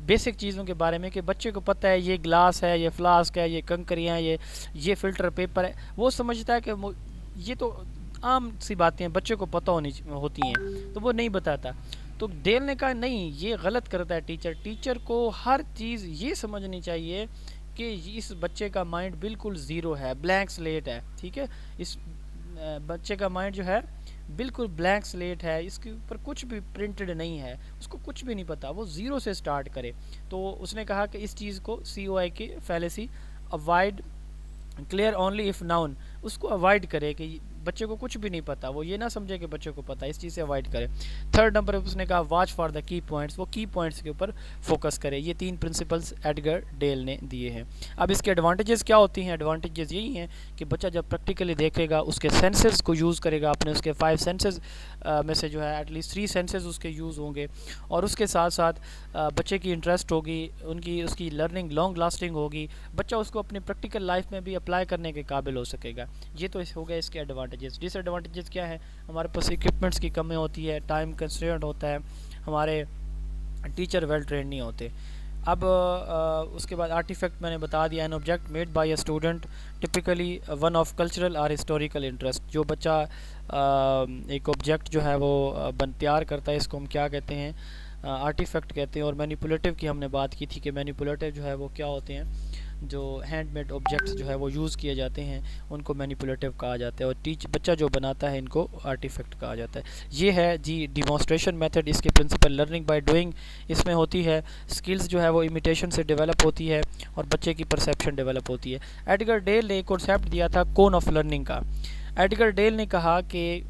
बेसिक चीज़ों के बारे में कि बच्चे को पता है ये ग्लास है, ये फ्लास्क है, ये कंकरियाँ, ये फ़िल्टर पेपर है। वो समझता है कि ये तो आम सी बातें हैं, बच्चे को पता होती हैं, तो वो नहीं बताता। तो डेल ने कहा नहीं, ये गलत करता है टीचर। टीचर को हर चीज़ ये समझनी चाहिए कि इस बच्चे का माइंड बिल्कुल ज़ीरो है, ब्लैंक स्लेट है। ठीक है, इस बच्चे का माइंड जो है बिल्कुल ब्लैंक स्लेट है, इसके ऊपर कुछ भी प्रिंटेड नहीं है, उसको कुछ भी नहीं पता, वो ज़ीरो से स्टार्ट करे। तो उसने कहा कि इस चीज़ को COI की fallacy, avoid clear only if noun, उसको अवॉइड करे कि बच्चे को कुछ भी नहीं पता, वो ये ना समझे कि बच्चे को पता, इस चीज़ से अवॉइड करे। थर्ड नंबर पर उसने कहा watch for the key points, वो की पॉइंट्स के ऊपर फोकस करे। ये 3 प्रिंसिपल्स एडगर डेल ने दिए हैं। अब इसके एडवांटेजेस क्या होती हैं? एडवांटेजेस यही हैं कि बच्चा जब प्रैक्टिकली देखेगा, उसके सेंसेस को यूज़ करेगा, अपने उसके 5 सेंसेस में से जो है एटलीस्ट 3 सेंसेस उसके यूज़ होंगे, और उसके साथ साथ बच्चे की इंटरेस्ट होगी, उसकी लर्निंग लॉन्ग लास्टिंग होगी, बच्चा उसको अपनी प्रैक्टिकल लाइफ में भी अप्लाई करने के काबिल हो सकेगा। ये तो हो गया इसके एडवांटेजेस। डिसएडवांटेजेस क्या है? हमारे पास इक्विपमेंट्स की कमी होती है, टाइम कंस्ट्रेंट होता है, हमारे टीचर वेल ट्रेंड नहीं होते। अब उसके बाद आर्टिफैक्ट मैंने बता दिया, an object made by a student typically one of cultural और हिस्टोरिकल इंटरेस्ट। जो बच्चा एक ऑब्जेक्ट जो है वो तैयार करता है, इसको हम क्या कहते हैं? आर्टिफैक्ट कहते हैं। और मैनिपुलेटिव की हमने बात की थी कि मैनिपुलेटिव जो है वो क्या होते हैं? जो हैंडमेड ऑब्जेक्ट्स जो है वो यूज़ किए जाते हैं, उनको मैनिपुलेटिव कहा जाता है, और बच्चा जो बनाता है इनको आर्टिफैक्ट कहा जाता है। ये है जी डिमॉन्स्ट्रेशन मेथड। इसके प्रिंसिपल लर्निंग बाय डूइंग इसमें होती है, स्किल्स जो है वो इमिटेशन से डेवलप होती है, और बच्चे की परसेप्शन डेवलप होती है। एडगर डेल ने एक कॉन्सेप्ट दिया था कोन ऑफ लर्निंग का। एडगर डेल ने कहा कि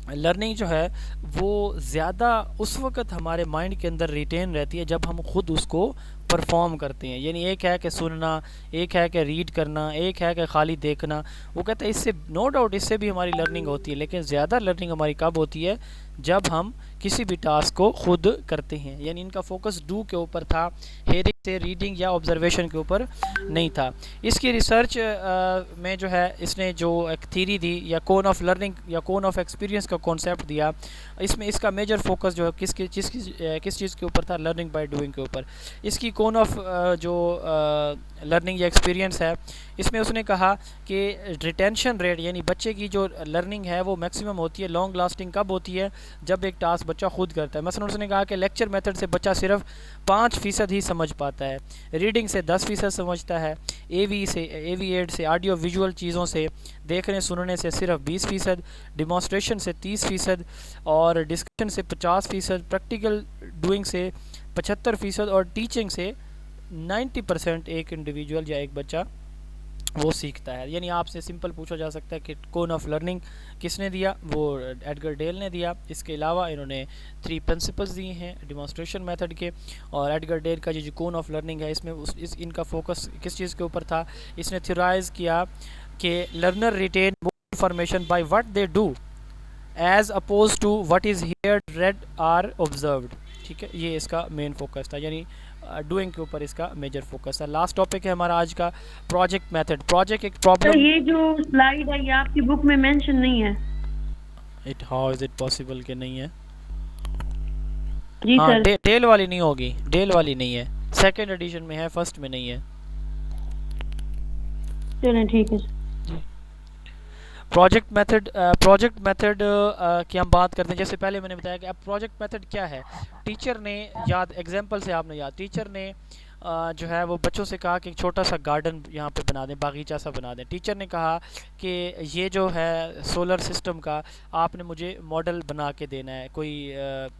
लर्निंग जो है वो ज़्यादा उस वक़्त हमारे माइंड के अंदर रिटेन रहती है जब हम खुद उसको परफॉर्म करते हैं। यानी एक है कि सुनना, एक है कि रीड करना, एक है कि खाली देखना। वो कहते हैं इससे नो डाउट इससे भी हमारी लर्निंग होती है, लेकिन ज़्यादा लर्निंग हमारी कब होती है? जब हम किसी भी टास्क को खुद करते हैं। यानी इनका फोकस डू के ऊपर था, हेयरिंग से, रीडिंग या ऑब्जर्वेशन के ऊपर नहीं था। इसकी रिसर्च में जो है इसने जो एक थीरी दी, या कोन ऑफ लर्निंग या कोन ऑफ एक्सपीरियंस का कॉन्सेप्ट दिया, इसमें इसका मेजर फोकस जो है किस चीज़ के ऊपर था? लर्निंग बाय डूइंग के ऊपर। इसकी कोन ऑफ जो लर्निंग या एक्सपीरियंस है, इसमें उसने कहा कि रिटेंशन रेट, यानी बच्चे की जो लर्निंग है वो मैक्सिमम होती है, लॉन्ग लास्टिंग कब होती है? जब एक टास्क बच्चा खुद करता है। मसलन उसने कहा कि लेक्चर मेथड से बच्चा सिर्फ 5% ही समझ पाता है, रीडिंग से 10% समझता है, AV एड से, ऑडियो विजुअल चीज़ों से, देखने सुनने से सिर्फ 20%, डिमॉन्स्ट्रेशन से 30%, और डिस्कशन से 50%, प्रैक्टिकल डूइंग से 75%, और टीचिंग से 90% एक इंडिविजुअल या एक बच्चा वो सीखता है। यानी आपसे सिंपल पूछा जा सकता है कि कोन ऑफ लर्निंग किसने दिया? वो एडगर डेल ने दिया। इसके अलावा इन्होंने 3 प्रिंसिपल्स दिए हैं डिमॉन्स्ट्रेशन मेथड के। और एडगर डेल का जो कोन ऑफ लर्निंग है, इसमें इनका फोकस किस चीज़ के ऊपर था? इसने थ्योराइज़ किया कि learner retain more information by what they do as oppose to what is heard, read और ऑब्जर्व्ड। ठीक है, ये इसका मेन फोकस था, यानी डूइंग के ऊपर इसका मेजर फोकस है। लास्ट टॉपिक है हमारा आज का प्रोजेक्ट मेथड। प्रोजेक्ट एक प्रॉब्लम। तो ये जो स्लाइड है ये आपकी बुक में मेंशन नहीं है। हाउ इज इट पॉसिबल कि नहीं है? जी हाँ, सर। डेल वाली नहीं होगी, डेल वाली नहीं है, सेकंड एडिशन में है, फर्स्ट में नहीं है। चलें ठीक है। प्रोजेक्ट मेथड की हम बात करते हैं। जैसे पहले मैंने बताया कि अब प्रोजेक्ट मेथड क्या है। टीचर ने याद, एग्जांपल से आपने याद, टीचर ने जो है वो बच्चों से कहा कि एक छोटा सा गार्डन यहाँ पे बना दें, बागीचा सा बना दें। टीचर ने कहा कि ये जो है सोलर सिस्टम का आपने मुझे मॉडल बना के देना है, कोई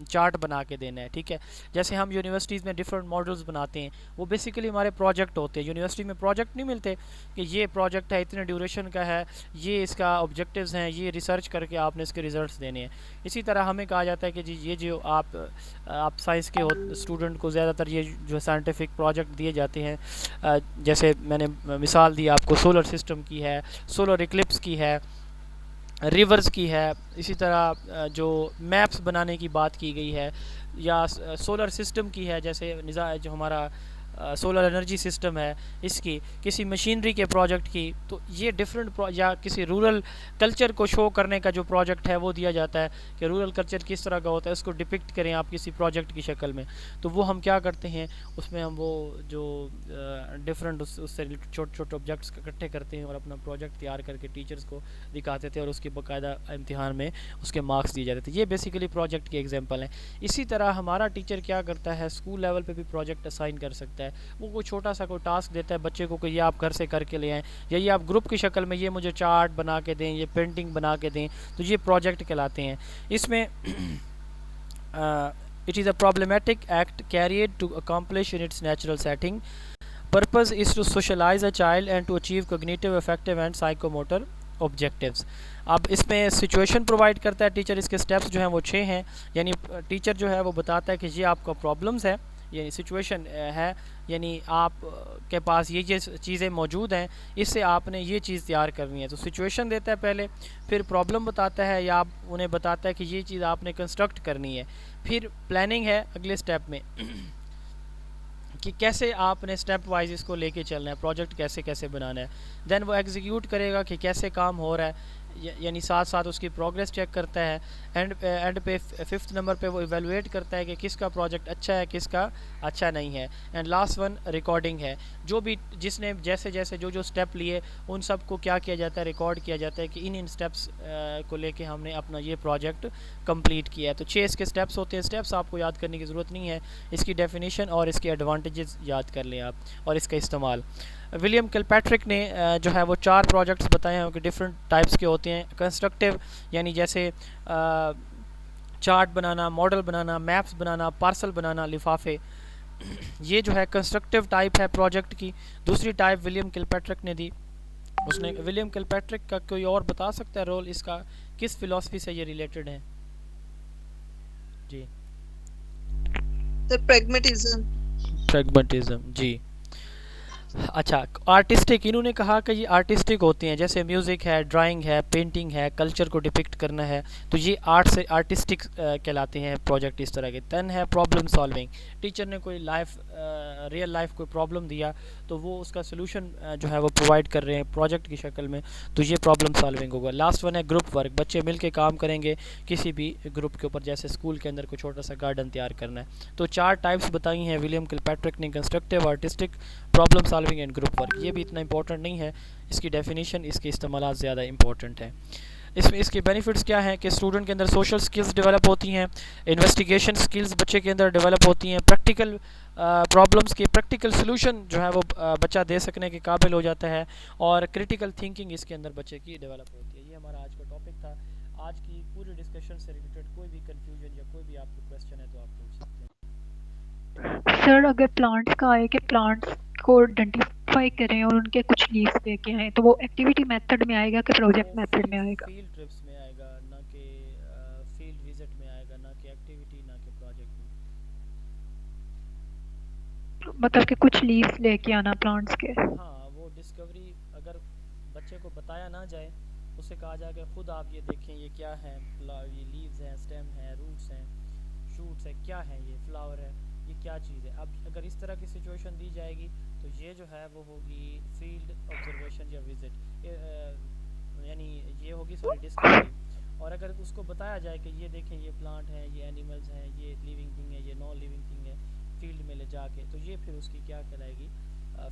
चार्ट बना के देना है, ठीक है। जैसे हम यूनिवर्सिटीज़ में डिफरेंट मॉडल्स बनाते हैं, वो बेसिकली हमारे प्रोजेक्ट होते हैं। यूनिवर्सिटी में प्रोजेक्ट नहीं मिलते कि ये प्रोजेक्ट है, इतने ड्यूरेशन का है, ये इसका ऑब्जेक्टिव्स हैं, ये रिसर्च करके आपने इसके रिजल्ट्स देने हैं। इसी तरह हमें कहा जाता है कि जी ये जो आप साइंस के स्टूडेंट को ज़्यादातर ये जो साइंटिफिक प्रोजेक्ट दिए जाते हैं, जैसे मैंने मिसाल दी आपको सोलर सिस्टम की है, सोलर इक्लिप्स की है, रिवर्स की है, इसी तरह जो मैप्स बनाने की बात की गई है, या सोलर सिस्टम की है, जैसे जो हमारा सोलर एनर्जी सिस्टम है, इसकी किसी मशीनरी के प्रोजेक्ट की। तो ये डिफरेंट या किसी रूरल कल्चर को शो करने का जो प्रोजेक्ट है वो दिया जाता है कि रूरल कल्चर किस तरह का होता है, उसको डिपिक्ट करें आप किसी प्रोजेक्ट की शक्ल में। तो वो हम क्या करते हैं, उसमें हम वो जो डिफरेंट उससे छोटे छोटे ऑब्जेक्ट्स इकट्ठे करते हैं और अपना प्रोजेक्ट तैयार करके टीचर्स को दिखाते थे और उसके बाकायदा इम्तिहान में उसके मार्क्स दिए जाते थे। ये बेसिकली प्रोजेक्ट के एग्जाम्पल हैं। इसी तरह हमारा टीचर क्या करता है, स्कूल लेवल पे भी प्रोजेक्ट असाइन कर सकता है। वो कोई छोटा सा कोई टास्क देता है बच्चे को कि ये आप घर से करके ले आएँ, या ये आप ग्रुप की शक्ल में ये मुझे चार्ट बना के दें, ये पेंटिंग बना के दें, तो ये प्रोजेक्ट कहलाते हैं। इसमें it is a problematic act carried to accomplish in its natural setting. Purpose is to socialize a child and to achieve cognitive, affective and psychomotor objectives. अब इसमें सिचुएशन प्रोवाइड करता है टीचर, इसके स्टेप्स जो हैं वो 6 हैं। यानी टीचर जो है वो बताता है कि ये आपका प्रॉब्लम्स है, यानी सिचुएशन है, यानी आप के पास ये चीज़ें मौजूद हैं, इससे आपने ये चीज़ तैयार करनी है। तो सिचुएशन देता है पहले, फिर प्रॉब्लम बताता है या आप उन्हें बताता है कि ये चीज़ आपने कंस्ट्रक्ट करनी है। फिर प्लानिंग है अगले स्टेप में कि कैसे आपने स्टेप वाइज इसको लेके चलना है, प्रोजेक्ट कैसे कैसे बनाना है। देन वो एग्जीक्यूट करेगा कि कैसे काम हो रहा है, यानी साथ साथ उसकी प्रोग्रेस चेक करता है। एंड पे 5th नंबर पे वो इवेलुएट करता है कि किसका प्रोजेक्ट अच्छा है, किसका अच्छा नहीं है। एंड लास्ट वन रिकॉर्डिंग है, जो भी जिसने जैसे जैसे जो स्टेप लिए उन सब को क्या किया जाता है, रिकॉर्ड किया जाता है कि इन स्टेप्स को लेके हमने अपना ये प्रोजेक्ट कंप्लीट किया है। तो 6 इसके स्टेप्स होते हैं। स्टेप्स आपको याद करने की ज़रूरत नहीं है, इसकी डेफिनेशन और इसके एडवांटेजेस याद कर लें आप और इसका इस्तेमाल। विलियम किलपैट्रिक ने जो है वो 4 प्रोजेक्ट्स बताए हैं कि डिफरेंट टाइप्स के होते हैं। कंस्ट्रक्टिव यानी जैसे चार्ट बनाना, मॉडल बनाना, मैप्स बनाना, पार्सल बनाना, लिफाफे, ये जो है कंस्ट्रक्टिव टाइप है प्रोजेक्ट की। दूसरी टाइप विलियम किलपैट्रिक ने दी। उसने विलियम किलपैट्रिक का कोई और बता सकता है रोल, इसका किस फिलॉसफी से ये रिलेटेड है? जी, प्रैग्मेटिज्म जी। अच्छा, आर्टिस्टिक, इन्होंने कहा कि ये आर्टिस्टिक होते हैं, जैसे म्यूज़िक है, ड्राइंग है, पेंटिंग है, कल्चर को डिपिक्ट करना है, तो ये आर्ट से आर्टिस्टिक कहलाते हैं प्रोजेक्ट इस तरह के। देन है प्रॉब्लम सॉल्विंग, टीचर ने कोई रियल लाइफ कोई प्रॉब्लम दिया तो वो उसका सोल्यूशन जो है वो प्रोवाइड कर रहे हैं प्रोजेक्ट की शक्ल में, तो ये प्रॉब्लम सॉल्विंग होगा। लास्ट वन है ग्रुप वर्क, बच्चे मिल के काम करेंगे किसी भी ग्रुप के ऊपर, जैसे स्कूल के अंदर कोई छोटा सा गार्डन तैयार करना है। तो 4 टाइप्स बताई हैं विलियम किलपैट्रिक ने, constructive, artistic, problem solving and group work. ये भी इतना इंपॉर्टेंट नहीं है, इसकी डेफिनेशन, इसके इस्तेमाल ज़्यादा इंपॉर्टेंट है। इसमें इसके बेनिफिट्स क्या हैं कि स्टूडेंट के अंदर सोशल स्किल्स डेवलप होती हैं, इन्वेस्टिगेशन स्किल्स बच्चे के अंदर डेवलप होती हैं, प्रैक्टिकल प्रॉब्लम्स के प्रैक्टिकल सोल्यूशन जो है वो बच्चा दे सकने के काबिल हो जाता है, और क्रिटिकल थिंकिंग इसके अंदर बच्चे की डेवलप होती है। ये हमारा आज का टॉपिक था। आज की पूरी डिस्कशन से रिलेटेड कोई भी कंफ्यूजन या कोई भी आपको क्वेश्चन है तो आप पूछ सकते हैं। सर, अगर प्लांट्स का आए कि प्लांट्स को आइडेंटिफाई करें और उनके कुछ लीव्स लेके आए, तो वो एक्टिविटी मेथड में आएगा कि प्रोजेक्ट मेथड में आएगा? फील्ड ट्रिप्स में आएगा, ना कि फील्ड विजिट में आएगा, ना कि एक्टिविटी, ना कि प्रोजेक्ट में। मतलब कि कुछ लीव्स लेके आना प्लांट्स के। हाँ, वो डिस्कवरी अगर बच्चे को बताया ना जाए, उसे कहा जाए कि खुद आप ये देखें ये क्या है, ये लीव्स हैं, स्टेम है, रूट्स हैं, शूट्स है, क्या है ये, फ्लावर है, ये क्या चीज़ है। अब अगर इस तरह की सिचुएशन दी जाएगी तो ये जो है वो होगी फील्ड ऑब्जर्वेशन या विजिट, यानी ये होगी सॉरी डिस्कवरी। और अगर उसको बताया जाए कि ये देखें ये प्लांट है, ये एनिमल्स हैं, ये लिविंग थिंग है, ये नॉन लिविंग थिंग है, फील्ड में ले जाके, तो ये फिर उसकी क्या कहलाएगी,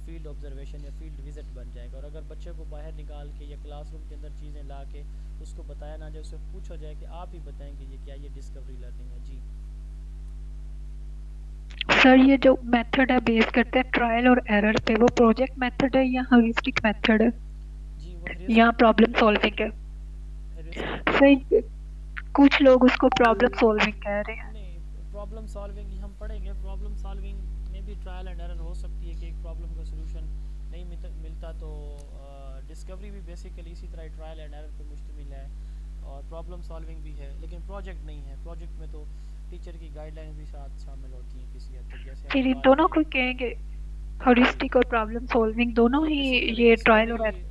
फील्ड ऑब्जर्वेशन या फील्ड विजिट बन जाएगा। और अगर बच्चे को बाहर निकाल के या क्लासरूम के अंदर चीज़ें ला के उसको बताया ना जाए, उससे पूछा जाए कि आप ही बताएंगे ये क्या, ये डिस्कवरी लर्निंग है। जी सर ये जो मेथड है बेस करते हैं ट्रायल और एरर पे, वो प्रोजेक्ट मेथड है या ह्यूरिस्टिक मेथड है या प्रॉब्लम सॉल्विंग है? सही, कुछ लोग उसको प्रॉब्लम सॉल्विंग कह रहे हैं। प्रॉब्लम सॉल्विंग हम पढ़ेंगे। प्रॉब्लम सॉल्विंग में भी ट्रायल एंड एरर हो सकती है कि एक प्रॉब्लम का सलूशन नहीं मिलता तो डिस्कवरी भी बेसिकली इसी तरह ट्रायल एंड एरर पे मुश्तमिल है और प्रॉब्लम सॉल्विंग भी है, लेकिन प्रोजेक्ट नहीं है। प्रोजेक्ट में तो टीचर की गाइडलाइन भी साथ शामिल होती हैं किसी हद तक। जैसे फिर इन दोनों को कहेंगे ह्यूरिस्टिक और प्रॉब्लम सॉल्विंग दोनों ही ये ट्रायल और एरर।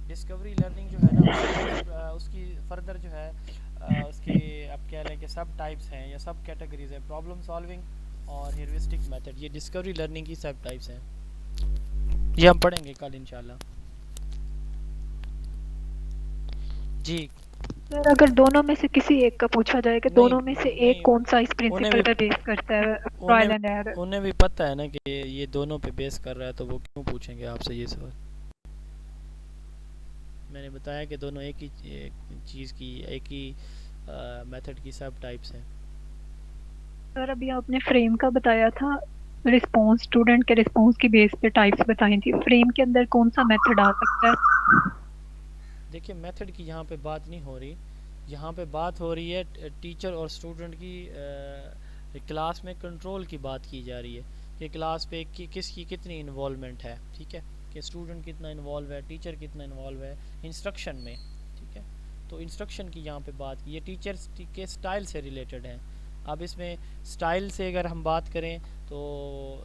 डिस्कवरी लर्निंग जो है ना उसकी फर्दर जो है उसके आप कह लें कि सब टाइप्स हैं या सब कैटेगरीज हैं। प्रॉब्लम सॉल्विंग और ह्यूरिस्टिक मेथड ये डिस्कवरी लर्निंग की सब टाइप्स हैं। ये हम पढ़ेंगे कल इंशाल्लाह। जी सर अगर दोनों में से किसी एक का पूछा जाए कि दोनों में से एक कौन सा इस प्रिंसिपल पे बेस करता है ट्रायल एंड एरर, उन्हें भी पता है ना कि ये दोनों पे बेस कर रहा है, तो वो क्यों पूछेंगे आपसे ये सवाल। मैंने बताया कि दोनों एक ही चीज़ की एक ही मेथड की सब टाइप्स हैं। सर अभी आपने फ्रेम का बताया था, रिस्पांस स्टूडेंट के रिस्पांस की बेस पे टाइप्स बताई थी, फ्रेम के अंदर कौन सा मेथड आ सकता है? देखिए मेथड की यहाँ पे बात नहीं हो रही, यहाँ पे बात हो रही है टीचर और स्टूडेंट की क्लास में कंट्रोल की बात की जा रही है कि क्लास पे किसकी कितनी इन्वॉल्वमेंट है, ठीक है, कि स्टूडेंट कितना इन्वॉल्व है, टीचर कितना इन्वॉल्व है इंस्ट्रक्शन में, ठीक है। तो इंस्ट्रक्शन की यहाँ पे बात की, ये टीचर्स के स्टाइल से रिलेटेड है। अब इसमें स्टाइल से अगर हम बात करें तो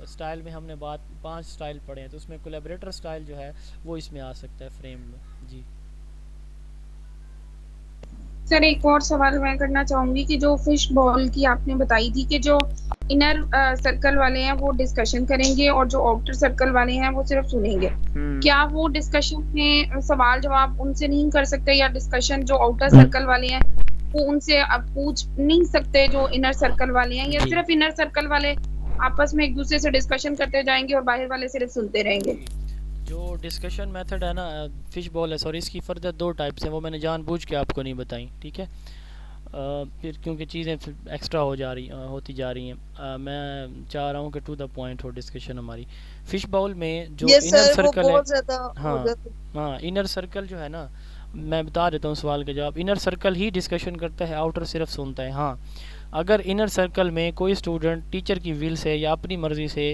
स्टाइल में हमने 5 स्टाइल पढ़े हैं, तो उसमें कोलैबोरेटर स्टाइल जो है वो इसमें आ सकता है फ्रेम में। जी सर एक और सवाल मैं करना चाहूंगी कि जो फिश बॉल की आपने बताई थी कि जो इनर सर्कल वाले हैं वो डिस्कशन करेंगे और जो आउटर सर्कल वाले हैं वो सिर्फ सुनेंगे, क्या वो डिस्कशन में सवाल जवाब उनसे नहीं कर सकते, या डिस्कशन जो आउटर सर्कल वाले हैं वो उनसे अब पूछ नहीं सकते जो इनर सर्कल वाले हैं, या सिर्फ इनर सर्कल वाले आपस में एक दूसरे से डिस्कशन करते जाएंगे और बाहर वाले सिर्फ सुनते रहेंगे? जो डिस्कशन मेथड है ना फिश बॉल है, सॉरी, इसकी फर्दर 2 टाइप्स हैं, वो मैंने जानबूझ के आपको नहीं बताई, ठीक है। फिर क्योंकि चीज़ें एक्स्ट्रा होती जा रही हैं, मैं चाह रहा हूँ कि टू द पॉइंट हो डिस्कशन हमारी। फिश बॉल में जो इनर सर्कल है, हाँ इनर सर्कल जो है ना, मैं बता देता हूँ सवाल का जवाब। इनर सर्कल ही डिस्कशन करता है, आउटर सिर्फ सुनता है। हाँ अगर इनर सर्कल में कोई स्टूडेंट टीचर की विल से या अपनी मर्ज़ी से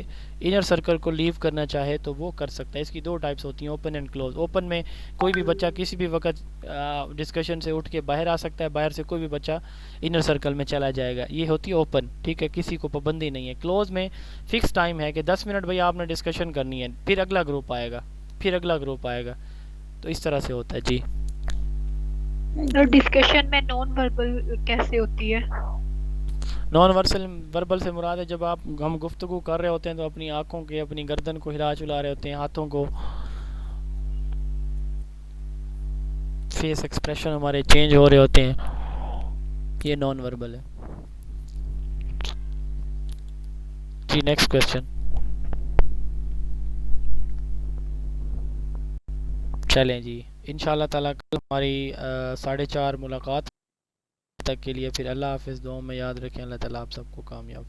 इनर सर्कल को लीव करना चाहे तो वो कर सकता है। इसकी 2 टाइप्स होती हैं, ओपन एंड क्लोज। ओपन में कोई भी बच्चा किसी भी वक्त डिस्कशन से उठ के बाहर आ सकता है, बाहर से कोई भी बच्चा इनर सर्कल में चला जाएगा, ये होती है ओपन, ठीक है, किसी को पाबंदी नहीं है। क्लोज में फ़िक्स टाइम है कि 10 मिनट भैया आपने डिस्कशन करनी है, फिर अगला ग्रुप आएगा, फिर अगला ग्रुप आएगा, तो इस तरह से होता है। जी डिस्कशन में नॉन वर्बल कैसे होती है? नॉन वर्बल से मुराद है जब हम गुफ्तगू कर रहे होते हैं तो अपनी आंखों के, अपनी गर्दन को हिला चुला रहे होते हैं, हाथों को, फेस एक्सप्रेशन हमारे चेंज हो रहे होते हैं, ये नॉन वर्बल है। जी नेक्स्ट क्वेश्चन। चलें जी, इंशाल्लाह ताला कल हमारी 4:30 मुलाकात तक के लिए फिर अल्लाह हाफिज़। दुआ में याद रखें। अल्लाह ताला आप सबको कामयाब